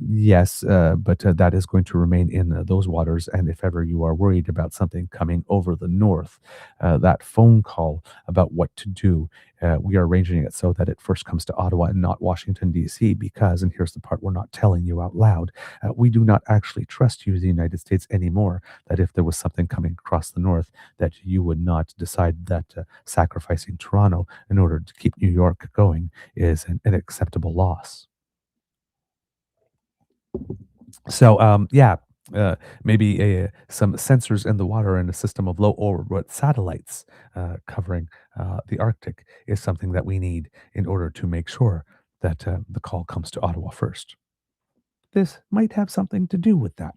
yes, but that is going to remain in those waters. And if ever you are worried about something coming over the north, that phone call about what to do, we are arranging it so that it first comes to Ottawa and not Washington, D.C., because, and here's the part we're not telling you out loud, we do not actually trust you, the United States, anymore, that if there was something coming across the north, that you would not decide that sacrificing Toronto in order to keep New York going is an acceptable loss. So, maybe some sensors in the water and a system of low orbit satellites covering the Arctic is something that we need in order to make sure that the call comes to Ottawa first. This might have something to do with that.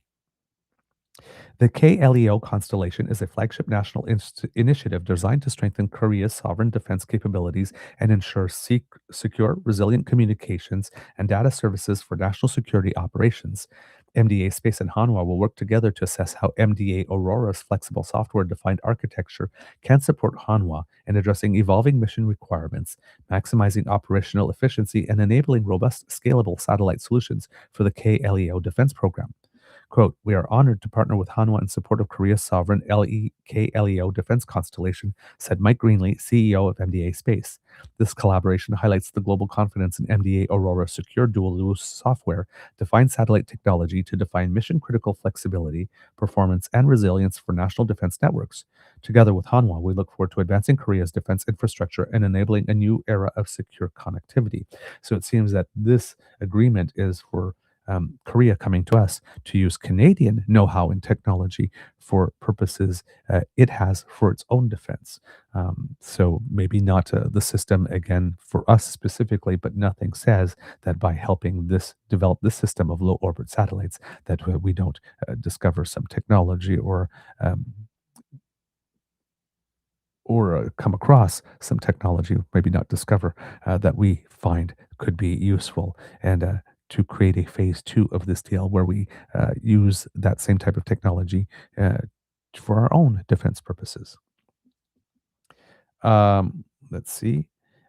The KLEO constellation is a flagship national initiative designed to strengthen Korea's sovereign defense capabilities and ensure secure, resilient communications and data services for national security operations. MDA Space and Hanwha will work together to assess how MDA Aurora's flexible software-defined architecture can support Hanwha in addressing evolving mission requirements, maximizing operational efficiency, and enabling robust, scalable satellite solutions for the KLEO defense program. Quote, "We are honored to partner with Hanwha in support of Korea's sovereign KLEO defense constellation," said Mike Greenlee, CEO of MDA Space. This collaboration highlights the global confidence in MDA Aurora's secure dual-use software, defined satellite technology to define mission-critical flexibility, performance, and resilience for national defense networks. Together with Hanwha, we look forward to advancing Korea's defense infrastructure and enabling a new era of secure connectivity. So it seems that this agreement is for Korea coming to us to use Canadian know-how and technology for purposes it has for its own defense. So maybe not the system again for us specifically, but nothing says that by helping this develop this system of low orbit satellites that we don't discover some technology or come across some technology, maybe not discover, that we find could be useful, and to create a phase two of this deal where we use that same type of technology for our own defense purposes. Let's see.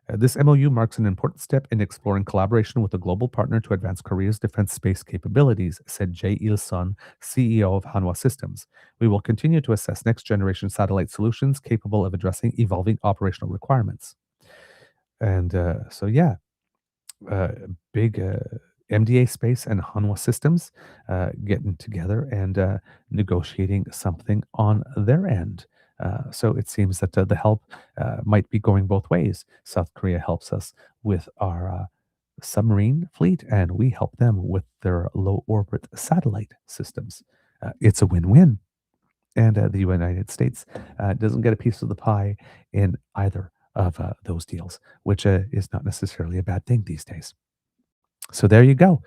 This MOU marks an important step in exploring collaboration with a global partner to advance Korea's defense space capabilities, said Jae Il-sun, CEO of Hanwha Systems. We will continue to assess next-generation satellite solutions capable of addressing evolving operational requirements. And big MDA Space and Hanwha Systems getting together and negotiating something on their end. So it seems that the help might be going both ways. South Korea helps us with our submarine fleet, and we help them with their low orbit satellite systems. It's a win win. And the United States doesn't get a piece of the pie in either of those deals, which is not necessarily a bad thing these days. So there you go.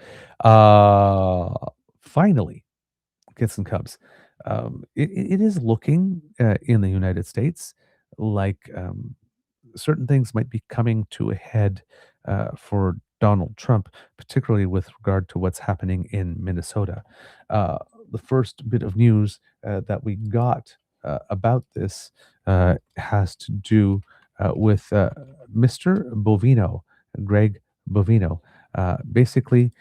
Finally, Kits and Cubs. It is looking in the United States like certain things might be coming to a head for Donald Trump, particularly with regard to what's happening in Minnesota. Uh, the first bit of news that we got about this has to do with Mr. Bovino, Greg Bovino, basically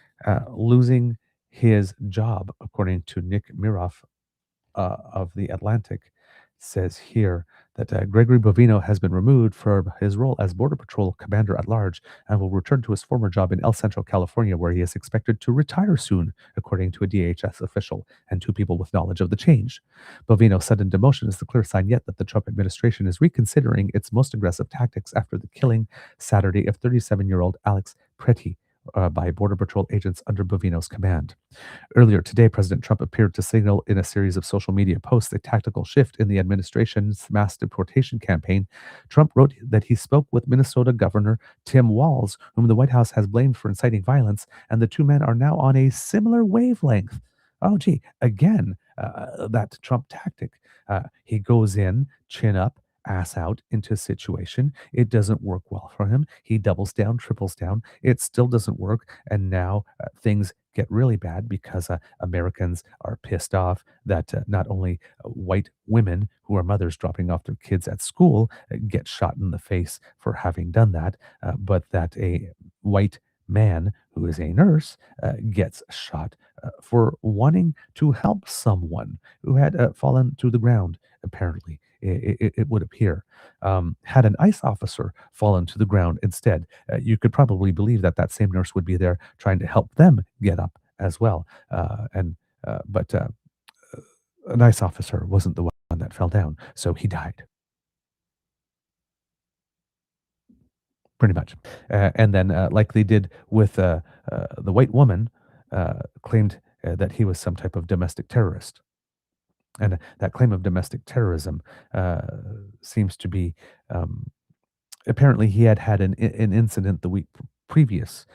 losing his job, according to Nick Miroff of The Atlantic, says here that Gregory Bovino has been removed from his role as Border Patrol Commander at Large and will return to his former job in El Centro, California, where he is expected to retire soon, according to a DHS official and two people with knowledge of the change. Bovino's sudden demotion is the clear sign yet that the Trump administration is reconsidering its most aggressive tactics after the killing Saturday of 37-year-old Alex Preti by Border Patrol agents under Bovino's command. Earlier today, President Trump appeared to signal in a series of social media posts a tactical shift in the administration's mass deportation campaign. Trump wrote that he spoke with Minnesota Governor Tim Walz, whom the White House has blamed for inciting violence, and the two men are now on a similar wavelength. Oh, gee, again, that Trump tactic. He goes in, chin up, ass out into a situation. It doesn't work well for him. He doubles down, triples down. It still doesn't work. And now things get really bad because Americans are pissed off that not only white women who are mothers dropping off their kids at school get shot in the face for having done that, but that a white man who is a nurse gets shot for wanting to help someone who had fallen to the ground, apparently. It would appear. Had an ICE officer fallen to the ground instead, you could probably believe that that same nurse would be there trying to help them get up as well. But an ICE officer wasn't the one that fell down, so he died. Pretty much. And then, like they did with the white woman, claimed that he was some type of domestic terrorist. And that claim of domestic terrorism seems to be apparently he had an incident the week previous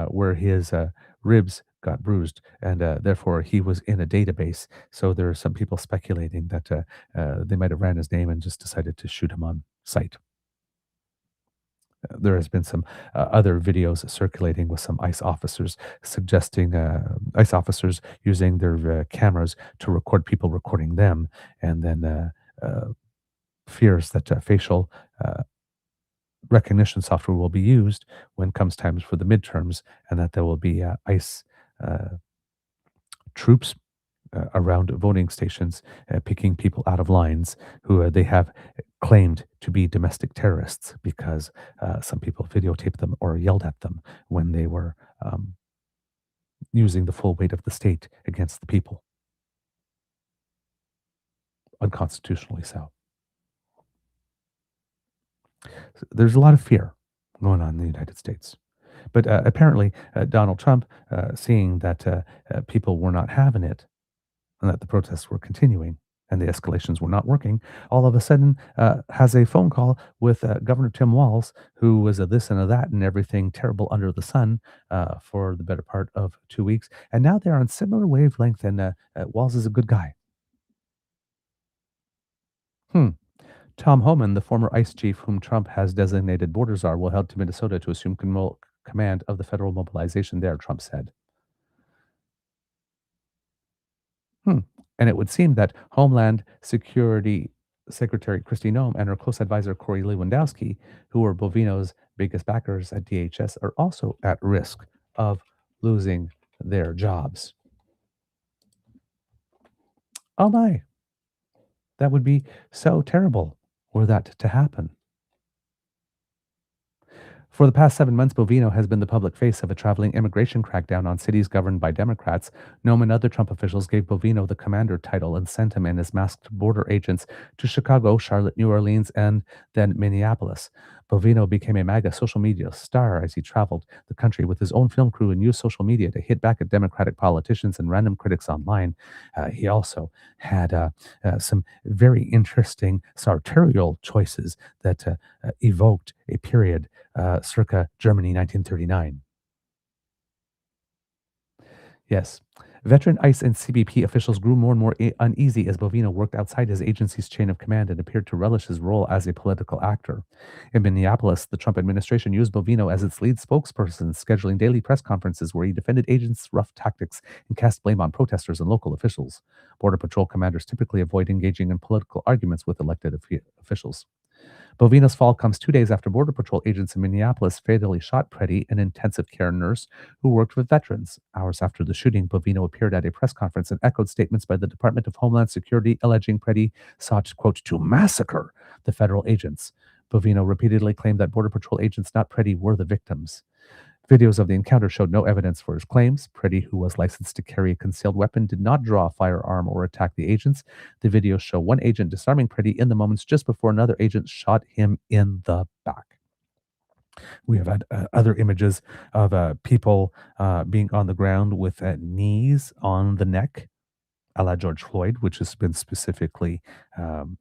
where his ribs got bruised, and therefore he was in a database. So there are some people speculating that they might have ran his name and just decided to shoot him on sight. There has been some other videos circulating with some ICE officers suggesting ICE officers using their cameras to record people recording them, and then fears that facial recognition software will be used when comes times for the midterms, and that there will be ICE troops around voting stations picking people out of lines who they have claimed to be domestic terrorists because some people videotaped them or yelled at them when they were using the full weight of the state against the people. Unconstitutionally so. There's a lot of fear going on in the United States. But apparently, Donald Trump, seeing that people were not having it and that the protests were continuing and the escalations were not working, all of a sudden has a phone call with Governor Tim Walz, who was a this and a that and everything terrible under the sun for the better part of 2 weeks. And now they're on similar wavelength, and Walz is a good guy. Tom Homan, the former ICE chief whom Trump has designated border czar, will head to Minnesota to assume command of the federal mobilization there, Trump said. And it would seem that Homeland Security Secretary Kristi Noem and her close advisor Corey Lewandowski, who were Bovino's biggest backers at DHS, are also at risk of losing their jobs. Oh my. That would be so terrible were that to happen. For the past 7 months, Bovino has been the public face of a traveling immigration crackdown on cities governed by Democrats. Noem and other Trump officials gave Bovino the commander title and sent him and his masked border agents to Chicago, Charlotte, New Orleans, and then Minneapolis. Bovino became a MAGA social media star as he traveled the country with his own film crew and used social media to hit back at Democratic politicians and random critics online. He also had some very interesting sartorial choices that evoked a period circa Germany 1939. Yes. Veteran ICE and CBP officials grew more and more uneasy as Bovino worked outside his agency's chain of command and appeared to relish his role as a political actor. In Minneapolis, the Trump administration used Bovino as its lead spokesperson, scheduling daily press conferences where he defended agents' rough tactics and cast blame on protesters and local officials. Border Patrol commanders typically avoid engaging in political arguments with elected officials. Bovino's fall comes 2 days after Border Patrol agents in Minneapolis fatally shot Preddy, an intensive care nurse who worked with veterans. Hours after the shooting, Bovino appeared at a press conference and echoed statements by the Department of Homeland Security alleging Preddy sought, quote, to massacre the federal agents. Bovino repeatedly claimed that Border Patrol agents, not Preddy, were the victims. Videos of the encounter showed no evidence for his claims. Preddy, who was licensed to carry a concealed weapon, did not draw a firearm or attack the agents. The videos show one agent disarming Preddy in the moments just before another agent shot him in the back. We have had other images of people being on the ground with knees on the neck, a la George Floyd, which has been specifically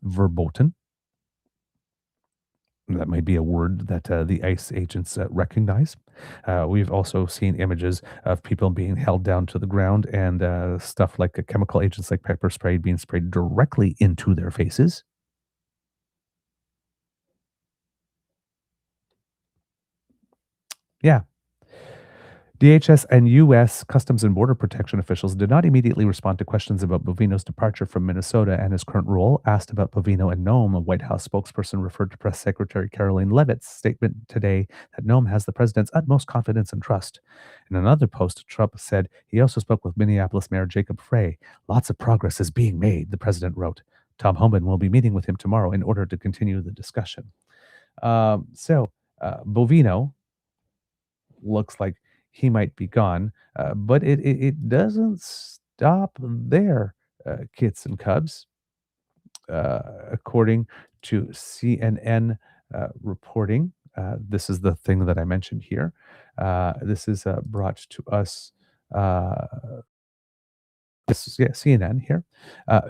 verboten. That might be a word that the ICE agents recognize. We've also seen images of people being held down to the ground and stuff like chemical agents like pepper spray being sprayed directly into their faces. Yeah. DHS and U.S. Customs and Border Protection officials did not immediately respond to questions about Bovino's departure from Minnesota and his current role. Asked about Bovino and Nome, a White House spokesperson referred to Press Secretary Caroline Leavitt's statement today that Nome has the president's utmost confidence and trust. In another post, Trump said he also spoke with Minneapolis Mayor Jacob Frey. Lots of progress is being made, the president wrote. Tom Homan will be meeting with him tomorrow in order to continue the discussion. Bovino looks like he might be gone, but it doesn't stop there, kits and cubs. According to CNN reporting, this is the thing that I mentioned here. This is brought to us. This is CNN here.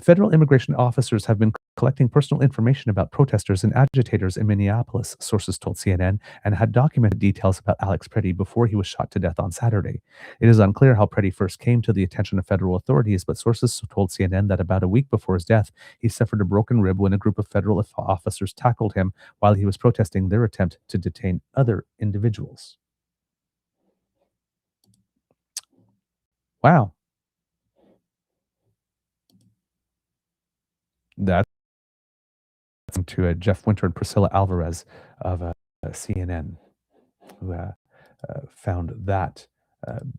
Federal immigration officers have been collecting personal information about protesters and agitators in Minneapolis, sources told CNN, and had documented details about Alex Preddy before he was shot to death on Saturday. It is unclear how Preddy first came to the attention of federal authorities, but sources told CNN that about a week before his death, he suffered a broken rib when a group of federal officers tackled him while he was protesting their attempt to detain other individuals. Wow. That's to Jeff Winter and Priscilla Alvarez of CNN, who found that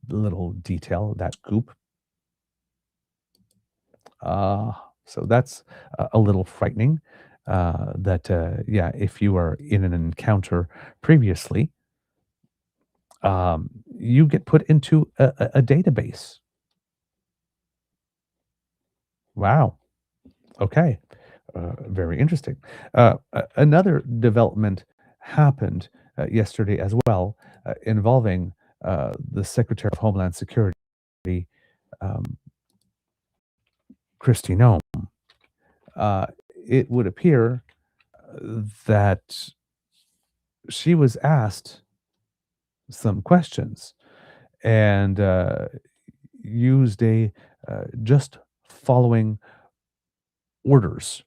little detail, that goop. So that's a little frightening. If you are in an encounter previously, you get put into a database. Wow. Okay. Very interesting. Another development happened yesterday as well, involving the Secretary of Homeland Security, Kristi Noem. It would appear that she was asked some questions and used a just following orders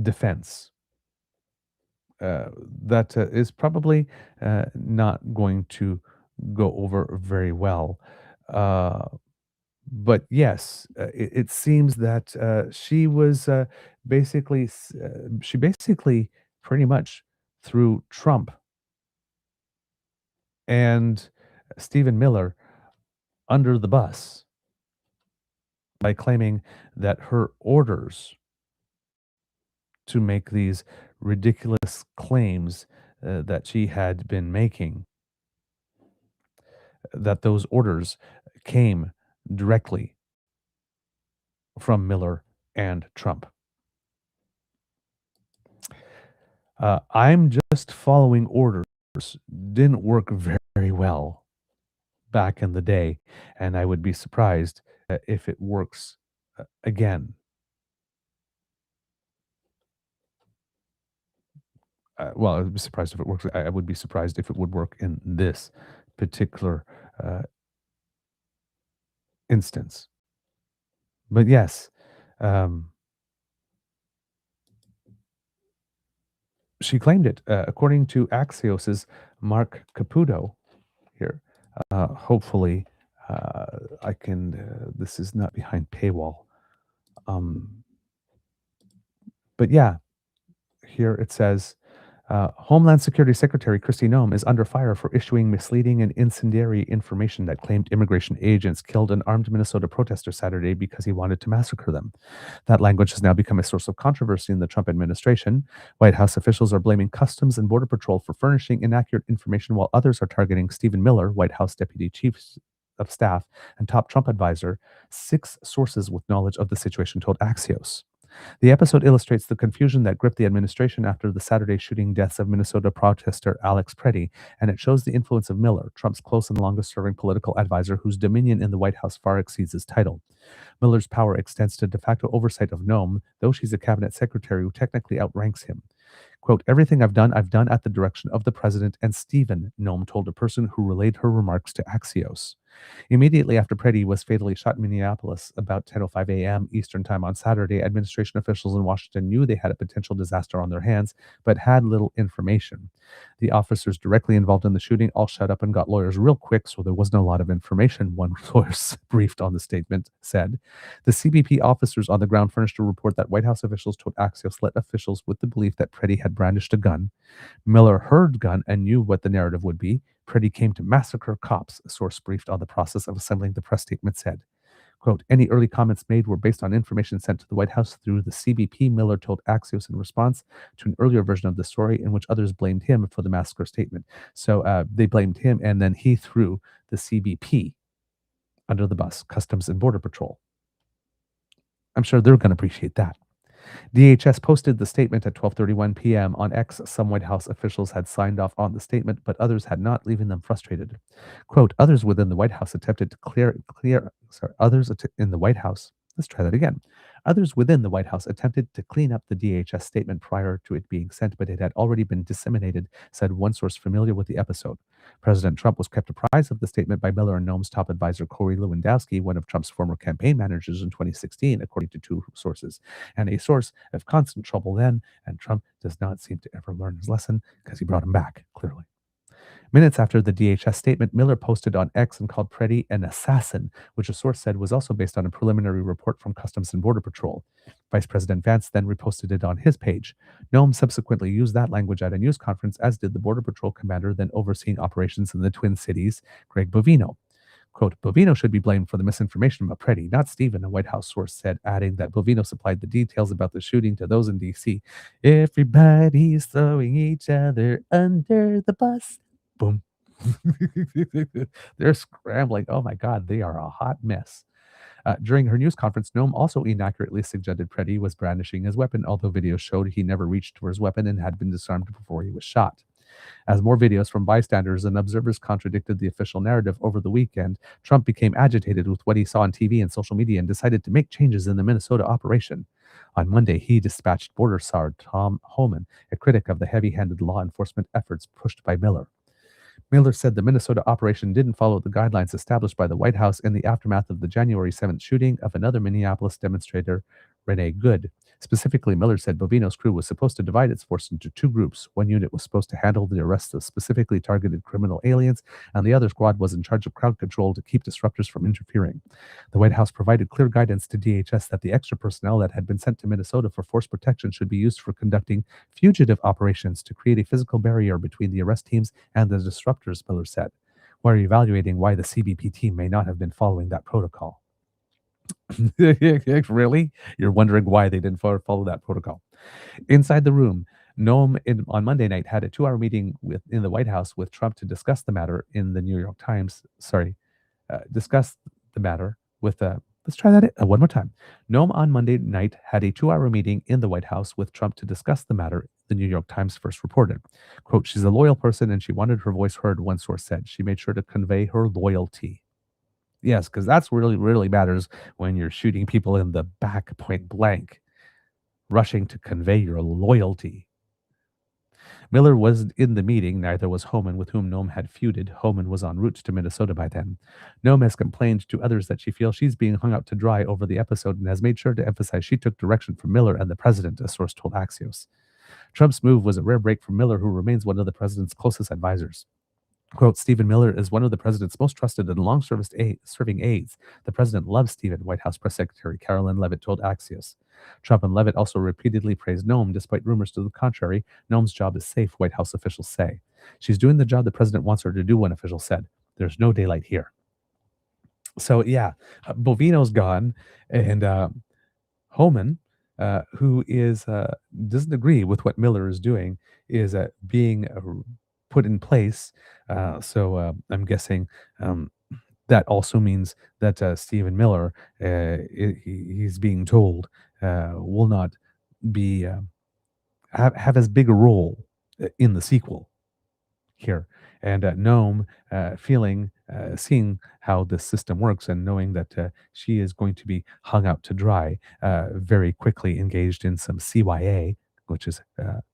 defense. That is probably not going to go over very well. But yes, it seems that she was she basically pretty much threw Trump and Stephen Miller under the bus by claiming that her orders to make these ridiculous claims that she had been making, that those orders came directly from Miller and Trump. I'm just following orders. Didn't work very well back in the day, and I would be surprised if it works again. Well, I would be surprised if it works. I would be surprised if it would work in this particular instance. But yes, um, she claimed it. According to Axios's Mark Caputo here, hopefully I can. This is not behind paywall. But yeah, here it says Homeland Security Secretary Kristi Noem is under fire for issuing misleading and incendiary information that claimed immigration agents killed an armed Minnesota protester Saturday because he wanted to massacre them. That language has now become a source of controversy in the Trump administration. White House officials are blaming Customs and Border Patrol for furnishing inaccurate information, while others are targeting Stephen Miller, White House Deputy Chief of Staff and top Trump advisor. 6 sources with knowledge of the situation told Axios. The episode illustrates the confusion that gripped the administration after the Saturday shooting deaths of Minnesota protester Alex Preddy, and it shows the influence of Miller, Trump's close and longest-serving political advisor whose dominion in the White House far exceeds his title. Miller's power extends to de facto oversight of Noem, though she's a cabinet secretary who technically outranks him. Quote, everything I've done at the direction of the president and Stephen, Noem told a person who relayed her remarks to Axios. Immediately after Preddy was fatally shot in Minneapolis about 10:05 a.m. Eastern Time on Saturday, administration officials in Washington knew they had a potential disaster on their hands, but had little information. The officers directly involved in the shooting all shut up and got lawyers real quick, so there wasn't a lot of information, one lawyer briefed on the statement said. The CBP officers on the ground furnished a report that White House officials told Axios let officials with the belief that Preddy had brandished a gun. Miller heard gun and knew what the narrative would be. Preddy came to massacre cops, a source briefed on the process of assembling the press statement said. Quote, any early comments made were based on information sent to the White House through the CBP, Miller told Axios in response to an earlier version of the story in which others blamed him for the massacre statement. So they blamed him, and then he threw the CBP under the bus, Customs and Border Patrol. I'm sure they're going to appreciate that. DHS posted the statement at 12:31 p.m. on X. Some White House officials had signed off on the statement, but others had not, leaving them frustrated. Quote, others within the White House attempted to in the White House. Let's try that again. Others within the White House attempted to clean up the DHS statement prior to it being sent, but it had already been disseminated, said one source familiar with the episode. President Trump was kept apprised of the statement by Miller and Noem's top advisor Corey Lewandowski, one of Trump's former campaign managers in 2016, according to 2 sources, and a source of constant trouble then, and Trump does not seem to ever learn his lesson because he brought him back, clearly. Minutes after the DHS statement, Miller posted on X and called Preddy an assassin, which a source said was also based on a preliminary report from Customs and Border Patrol. Vice President Vance then reposted it on his page. Noem subsequently used that language at a news conference, as did the Border Patrol commander then overseeing operations in the Twin Cities, Greg Bovino. Quote, Bovino should be blamed for the misinformation about Preddy, not Stephen, a White House source said, adding that Bovino supplied the details about the shooting to those in D.C. Everybody's throwing each other under the bus. Boom. They're scrambling. Oh my God, they are a hot mess. During her news conference, Noem also inaccurately suggested Preddy was brandishing his weapon, although videos showed he never reached for his weapon and had been disarmed before he was shot. As more videos from bystanders and observers contradicted the official narrative over the weekend, Trump became agitated with what he saw on TV and social media and decided to make changes in the Minnesota operation. On Monday, he dispatched border czar Tom Homan, a critic of the heavy-handed law enforcement efforts pushed by Miller. Miller said the Minnesota operation didn't follow the guidelines established by the White House in the aftermath of the January 7th shooting of another Minneapolis demonstrator, Renee Good. Specifically, Miller said Bovino's crew was supposed to divide its force into 2 groups. One unit was supposed to handle the arrests of specifically targeted criminal aliens, and the other squad was in charge of crowd control to keep disruptors from interfering. The White House provided clear guidance to DHS that the extra personnel that had been sent to Minnesota for force protection should be used for conducting fugitive operations to create a physical barrier between the arrest teams and the disruptors, Miller said. We're evaluating why the CBP team may not have been following that protocol. Really? You're wondering why they didn't follow that protocol. Inside the room, Noem on Monday night had a 2-hour meeting in the White House with Trump to discuss the matter in the New York Times. Discuss the matter with let's try that one more time. Noem on Monday night had a 2-hour meeting in the White House with Trump to discuss the matter in the New York Times first reported. Quote, she's a loyal person and she wanted her voice heard, one source said. She made sure to convey her loyalty. Yes, because that's really, really matters when you're shooting people in the back point blank, rushing to convey your loyalty. Miller was in the meeting, neither was Homan, with whom Noam had feuded. Homan was en route to Minnesota by then. Noam has complained to others that she feels she's being hung out to dry over the episode and has made sure to emphasize she took direction from Miller and the president, a source told Axios. Trump's move was a rare break from Miller, who remains one of the president's closest advisors. Quote, Stephen Miller is one of the president's most trusted and long-serving aides. The president loves Stephen, White House Press Secretary Carolyn Leavitt told Axios. Trump and Leavitt also repeatedly praised Noam, despite rumors to the contrary. Noam's job is safe, White House officials say. She's doing the job the president wants her to do, one official said. There's no daylight here. So, yeah, Bovino's gone, and Homan, who doesn't agree with what Miller is doing, is being put in place. So I'm guessing that also means that Stephen Miller, he's being told, will not be have as big a role in the sequel here. And Noam seeing how the system works and knowing that she is going to be hung out to dry, very quickly engaged in some CYA, which is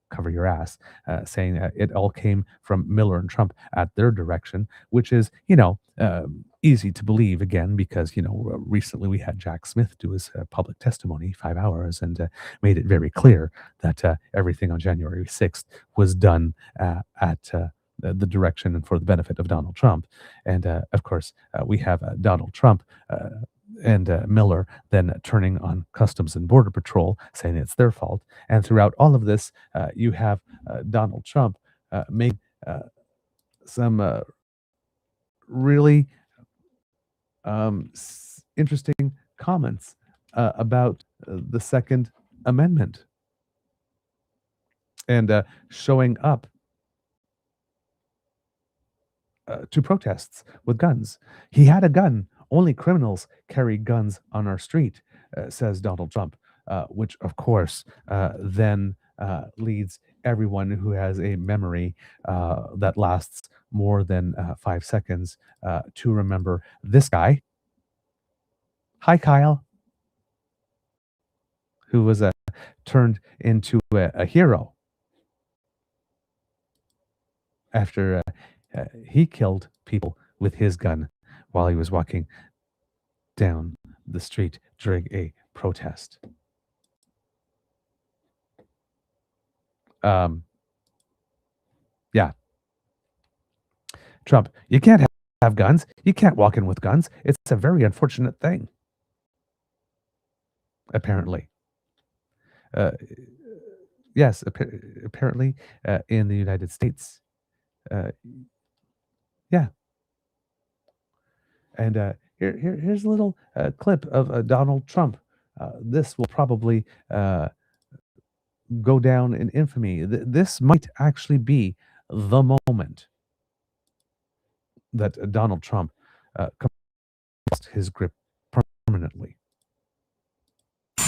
cover your ass, saying that it all came from Miller and Trump at their direction, which is, easy to believe again, because, recently we had Jack Smith do his public testimony, 5 hours, and made it very clear that everything on January 6th was done at the direction and for the benefit of Donald Trump. And of course, we have Donald Trump and Miller then turning on Customs and Border Patrol, saying it's their fault. And throughout all of this, you have Donald Trump make some really interesting comments about the Second Amendment and showing up to protests with guns. He had a gun. Only criminals carry guns on our street, says Donald Trump, which, of course, then leads everyone who has a memory that lasts more than 5 seconds to remember this guy. Hi, Kyle, who was turned into a hero after he killed people with his gun while he was walking down the street during a protest. Yeah. Trump, you can't have guns. You can't walk in with guns. It's a very unfortunate thing, apparently. Yes, apparently in the United States. Yeah. And here's a little clip of Donald Trump. This will probably go down in infamy. This might actually be the moment that Donald Trump lost his grip permanently.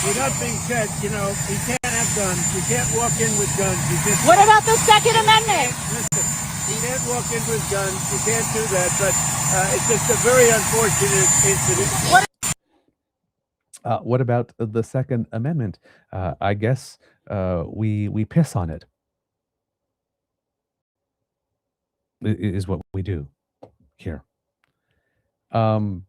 With that being said, you can't have guns. You can't walk in with guns. What about the Second Amendment? Listen, you can't walk in with guns. You can't do that. But it's just a very unfortunate incident. What about the Second Amendment? I guess we piss on it. Is what we do here. And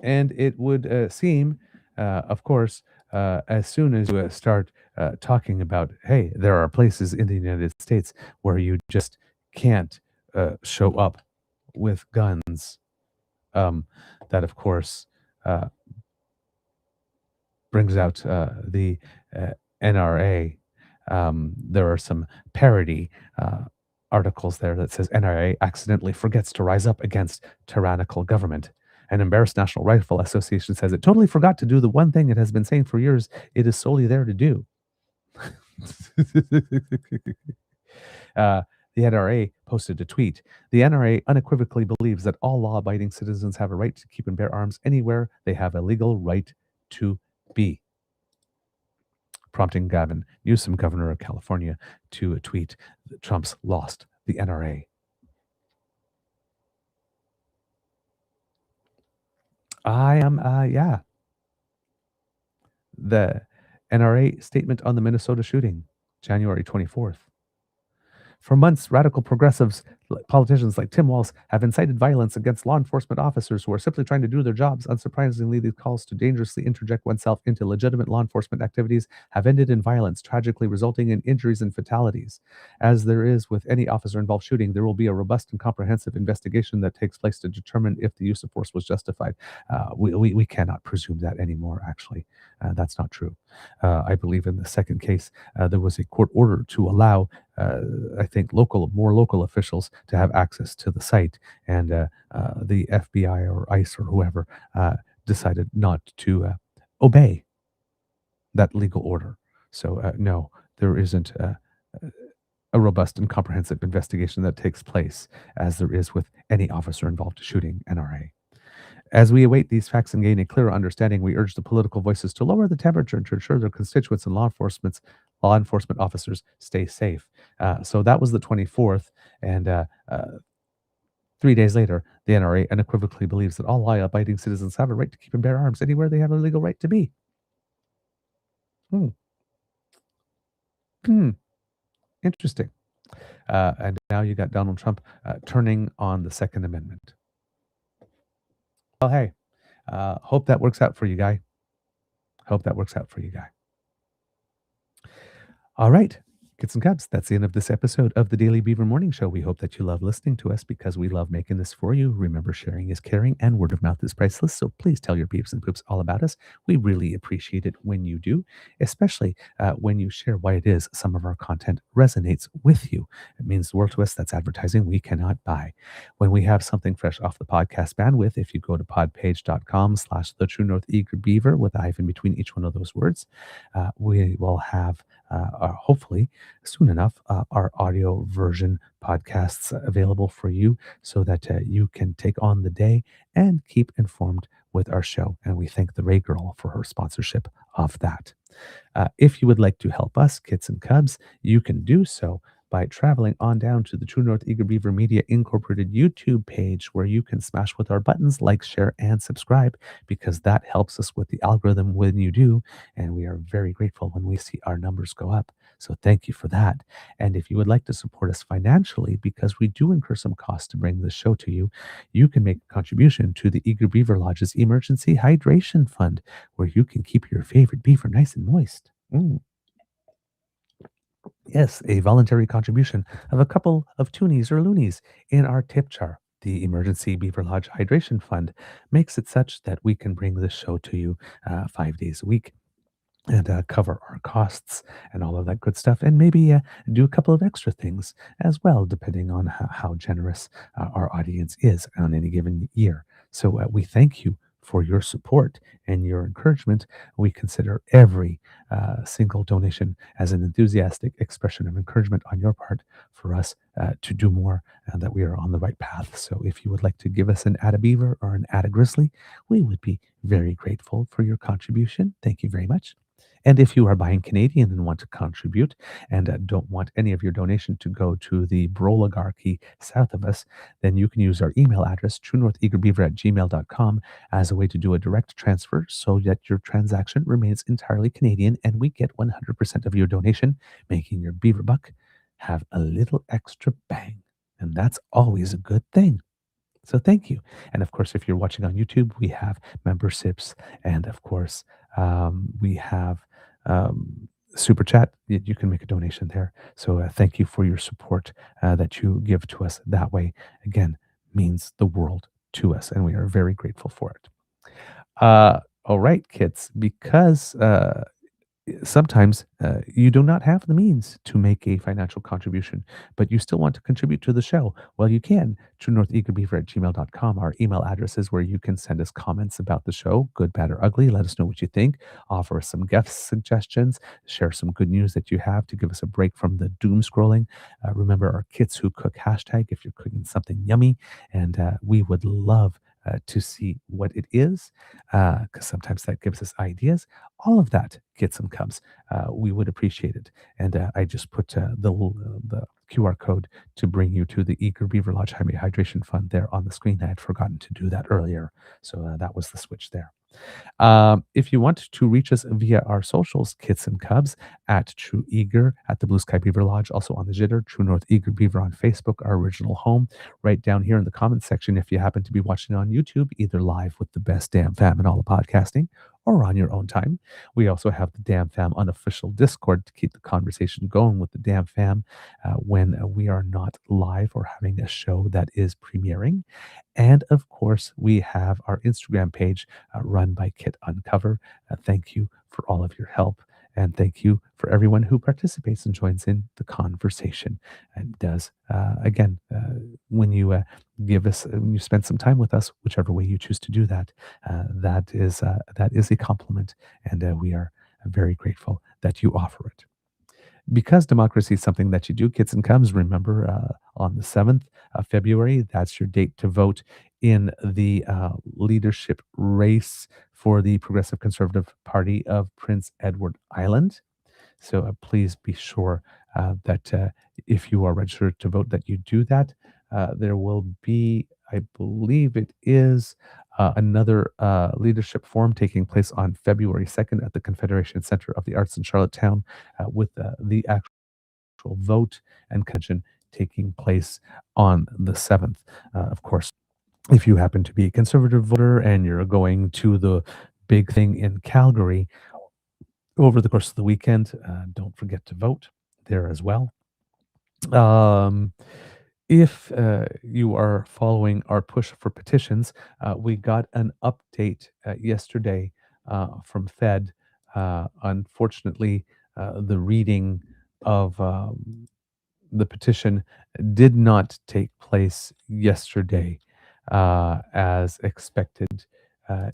it would seem, of course, as soon as you start talking about, hey, there are places in the United States where you just can't show up with guns, that, of course, brings out the NRA. There are some parody articles there that says NRA accidentally forgets to rise up against tyrannical government. An embarrassed National Rifle Association says it totally forgot to do the one thing it has been saying for years it is solely there to do. The NRA posted a tweet. The NRA unequivocally believes that all law-abiding citizens have a right to keep and bear arms anywhere they have a legal right to be. prompting Gavin Newsom, governor of California, to tweet that Trump's lost the NRA. Yeah. The NRA statement on the Minnesota shooting, January 24th. For months, radical progressives, politicians like Tim Walz, have incited violence against law enforcement officers who are simply trying to do their jobs. Unsurprisingly, these calls to dangerously interject oneself into legitimate law enforcement activities have ended in violence, tragically resulting in injuries and fatalities. As there is with any officer-involved shooting, there will be a robust and comprehensive investigation that takes place to determine if the use of force was justified. We cannot presume that anymore, actually. That's not true. I believe in the second case, there was a court order to allow I think more local officials to have access to the site, and the FBI or ICE or whoever decided not to obey that legal order. So no, there isn't a robust and comprehensive investigation that takes place as there is with any officer involved shooting NRA. As we await these facts and gain a clearer understanding, we urge the political voices to lower the temperature and to ensure their constituents and law enforcement officers stay safe. So that was the 24th, and 3 days later, the NRA unequivocally believes that all law-abiding citizens have a right to keep and bear arms anywhere they have a legal right to be. Interesting. And now you got Donald Trump turning on the Second Amendment. Well, hey, hope that works out for you, guy. Hope that works out for you, guy. All right, kids and cubs, that's the end of this episode of the Daily Beaver Morning Show. We hope that you love listening to us because we love making this for you. Remember, sharing is caring and word of mouth is priceless. So please tell your peeps and poops all about us. We really appreciate it when you do, especially when you share why it is some of our content resonates with you. It means the world to us. That's advertising we cannot buy. When we have something fresh off the podcast bandwidth, if you go to podpage.com/The True North Eager Beaver with a hyphen between each one of those words, we will have hopefully soon enough our audio version podcasts available for you so that you can take on the day and keep informed with our show. And we thank the Ray Girl for her sponsorship of that. If you would like to help us, kits and cubs, you can do so by traveling on down to the True North Eager Beaver Media Incorporated YouTube page, where you can smash with our buttons like, share, and subscribe, because that helps us with the algorithm when you do, and we are very grateful when we see our numbers go up. So thank you for that. And if you would like to support us financially, because we do incur some costs to bring this show to you, you can make a contribution to the Eager Beaver Lodge's Emergency Hydration Fund, where you can keep your favorite beaver nice and moist. Yes, a voluntary contribution of a couple of toonies or loonies in our tip jar. The Emergency Beaver Lodge Hydration Fund makes it such that we can bring this show to you 5 days a week and cover our costs and all of that good stuff, and maybe do a couple of extra things as well, depending on how generous our audience is on any given year. So we thank you for your support and your encouragement. We consider every single donation as an enthusiastic expression of encouragement on your part for us to do more, and that we are on the right path. So if you would like to give us an Atta Beaver or an Atta Grizzly, we would be very grateful for your contribution. Thank you very much. And if you are buying Canadian and want to contribute and don't want any of your donation to go to the Broligarchy south of us, then you can use our email address, truenortheagerbeaver@gmail.com, as a way to do a direct transfer so that your transaction remains entirely Canadian and we get 100% of your donation, making your beaver buck have a little extra bang. And that's always a good thing. So thank you. And of course, if you're watching on YouTube, we have memberships. And of course, we have Super Chat. You can make a donation there. So thank you for your support that you give to us that way. Again, means the world to us, and we are very grateful for it. All right, kids, because sometimes you do not have the means to make a financial contribution, but you still want to contribute to the show. Well, you can. truenortheagerbeaver@gmail.com. Our email address is where you can send us comments about the show, good, bad, or ugly. Let us know what you think. Offer us some guest suggestions. Share some good news that you have to give us a break from the doom scrolling. Remember our Kits Who Cook hashtag if you're cooking something yummy. And we would love to see what it is, because sometimes that gives us ideas. All of that, kids and cubs, we would appreciate it. And I just put the QR code to bring you to the Eager Beaver Lodge Hydration Fund there on the screen. I had forgotten to do that earlier, so that was the switch there. If you want to reach us via our socials, Kits and Cubs, at True Eager, at the Blue Sky Beaver Lodge, also on the Jitter, True North Eager Beaver on Facebook, our original home, right down here in the comments section if you happen to be watching on YouTube, either live with the best damn fam in all of podcasting or on your own time. We also have the Damn Fam unofficial Discord to keep the conversation going with the Damn Fam when we are not live or having a show that is premiering. And of course, we have our Instagram page run by Kit Uncover. Thank you for all of your help. And thank you for everyone who participates and joins in the conversation and does. Again, when you give us, when you spend some time with us, whichever way you choose to do that, that is a compliment, and we are very grateful that you offer it. Because democracy is something that you do, kids and cubs, remember on the 7th of February, that's your date to vote in the leadership race for the Progressive Conservative Party of Prince Edward Island. So please be sure that if you are registered to vote, that you do that. There will be, I believe it is, another leadership forum taking place on February 2nd at the Confederation Center of the Arts in Charlottetown with the actual vote and convention taking place on the 7th. Of course, if you happen to be a conservative voter and you're going to the big thing in Calgary over the course of the weekend, don't forget to vote there as well. If you are following our push for petitions, we got an update yesterday from Fed. Unfortunately, the reading of the petition did not take place yesterday as expected.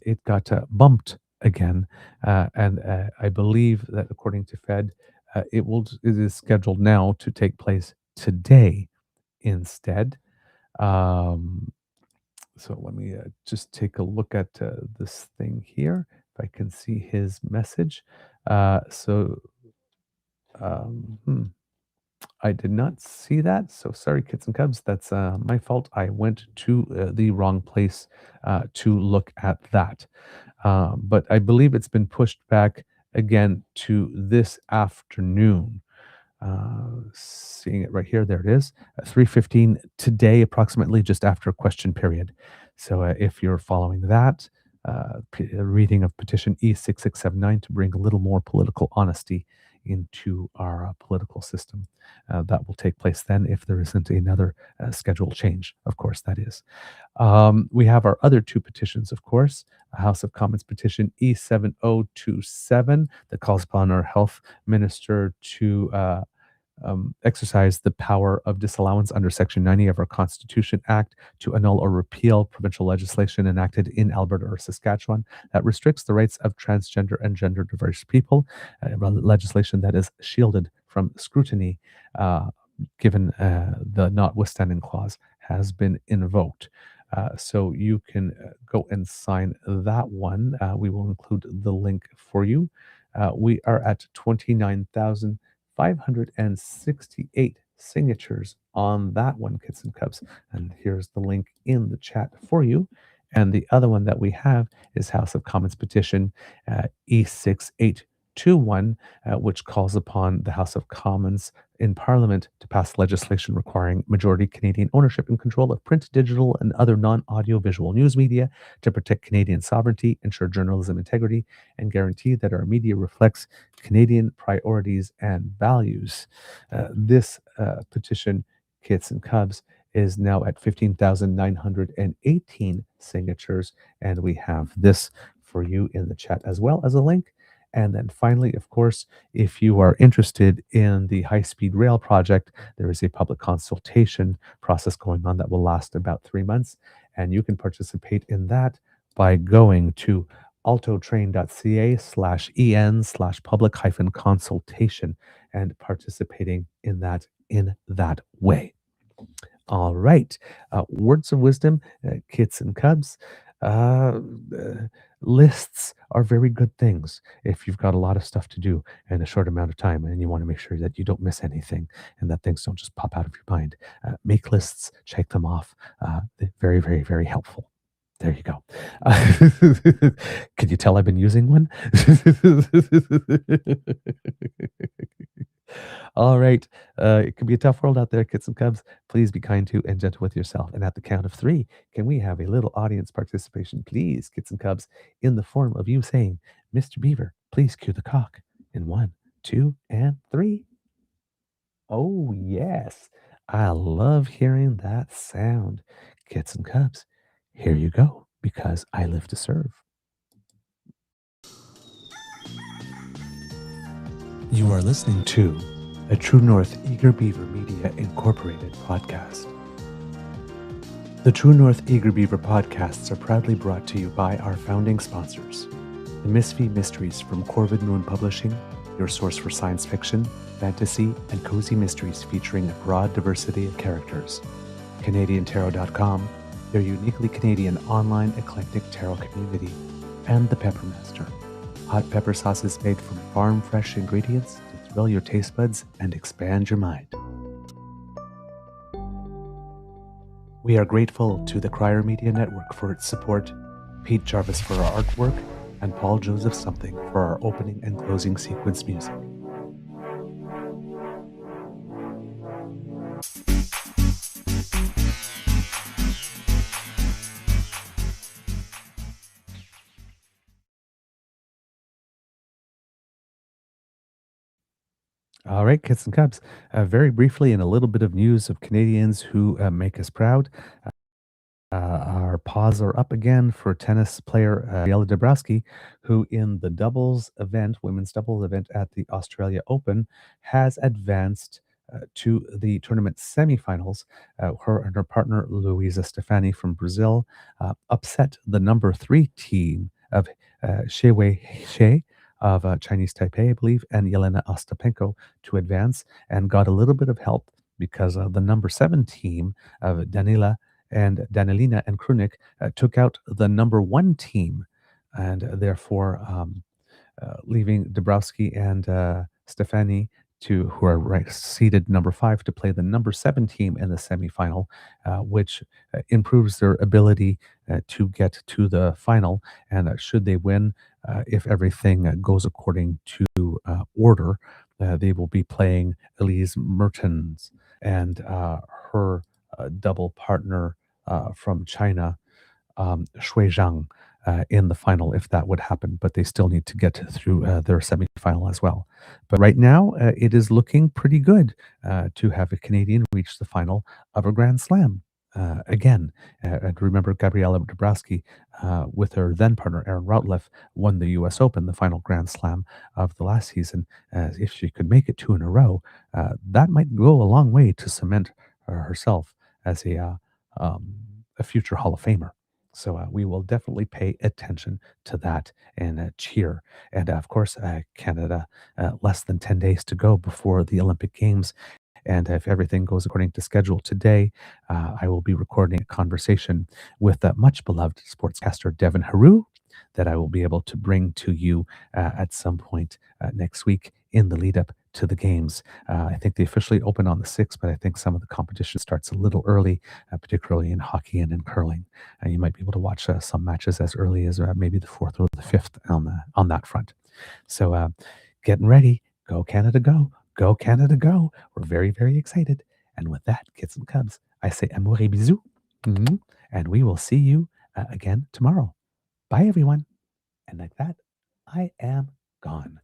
It got bumped again, and I believe that according to Fed, it is scheduled now to take place today instead. So let me just take a look at this thing here, if I can see his message. I did not see that, so sorry, kids and cubs. That's my fault. I went to the wrong place to look at that. But I believe it's been pushed back again to this afternoon. Seeing it right here, there it is, 3:15 today, approximately just after a question period. So if you're following that, reading of petition E6679 to bring a little more political honesty into our political system. That will take place then if there isn't another schedule change, of course, that is. We have our other two petitions, of course, House of Commons petition E7027 that calls upon our health minister to exercise the power of disallowance under Section 90 of our Constitution Act to annul or repeal provincial legislation enacted in Alberta or Saskatchewan that restricts the rights of transgender and gender diverse people, legislation that is shielded from scrutiny given the notwithstanding clause has been invoked. So you can go and sign that one. We will include the link for you. We are at 29,568 signatures on that one, kids and cubs. And here's the link in the chat for you. And the other one that we have is House of Commons petition E6821, which calls upon the House of Commons in Parliament to pass legislation requiring majority Canadian ownership and control of print, digital, and other non-audio-visual news media to protect Canadian sovereignty, ensure journalism integrity, and guarantee that our media reflects Canadian priorities and values. This petition, Kits and Cubs, is now at 15,918 signatures, and we have this for you in the chat as well as a link. And then finally, of course, if you are interested in the high-speed rail project, there is a public consultation process going on that will last about 3 months, and you can participate in that by going to altotrain.ca/en/public-consultation and participating in that way. All right. Words of wisdom, kids and cubs. Uh, uh, Lists are very good things if you've got a lot of stuff to do in a short amount of time and you want to make sure that you don't miss anything and that things don't just pop out of your mind. Make lists, check them off. They're very, very, very helpful. There you go. Can you tell I've been using one? All right. It can be a tough world out there, kids and cubs. Please be kind to and gentle with yourself. And at the count of three, can we have a little audience participation, please, kids and cubs, in the form of you saying, Mr. Beaver, please cue the cock in 1, 2, and 3. Oh, yes. I love hearing that sound. Kids and cubs, here you go, because I live to serve. You are listening to a True North Eager Beaver Media Incorporated podcast. The True North Eager Beaver podcasts are proudly brought to you by our founding sponsors, the Misfit Mysteries from Corvid Moon Publishing, your source for science fiction, fantasy, and cozy mysteries featuring a broad diversity of characters. CanadianTarot.com, their uniquely Canadian online eclectic tarot community, and the Peppermaster, hot pepper sauces made from farm-fresh ingredients to thrill your taste buds and expand your mind. We are grateful to the Crier Media Network for its support, Pete Jarvis for our artwork, and Paul Joseph Something for our opening and closing sequence music. All right, kids and cubs. Very briefly, and a little bit of news of Canadians who make us proud. Our paws are up again for tennis player Gabriela Dabrowski, who in the doubles event, women's doubles event at the Australia Open, has advanced to the tournament semifinals. Her and her partner, Luisa Stefani from Brazil, upset the number 3 team of Xie Wei Xie of Chinese Taipei, I believe, and Yelena Ostapenko to advance, and got a little bit of help because the number 7 team of Danilina and Krunik took out the number 1 team, and therefore leaving Dabrowski and Stefani who are seeded number 5 to play the number 7 team in the semifinal, which improves their ability to get to the final. And should they win, if everything goes according to order, they will be playing Elise Mertens and her double partner from China, Shui Zhang, in the final if that would happen, but they still need to get through their semifinal as well. But right now, it is looking pretty good to have a Canadian reach the final of a Grand Slam. Again, and remember Gabriela Dabrowski with her then partner Aaron Routliffe won the US Open, the final Grand Slam of the last season. If she could make it 2 in a row, that might go a long way to cement herself as a future Hall of Famer. So we will definitely pay attention to that and cheer. And of course, Canada, less than 10 days to go before the Olympic Games. And if everything goes according to schedule today, I will be recording a conversation with much beloved sportscaster Devin Haru that I will be able to bring to you at some point next week in the lead up to the games. I think they officially open on the 6th, but I think some of the competition starts a little early, particularly in hockey and in curling. You might be able to watch some matches as early as maybe the 4th or the 5th on that front. So getting ready. Go Canada, go. Go Canada, go. We're very, very excited. And with that, kids and cubs, I say amour et bisous. And we will see you again tomorrow. Bye, everyone. And like that, I am gone.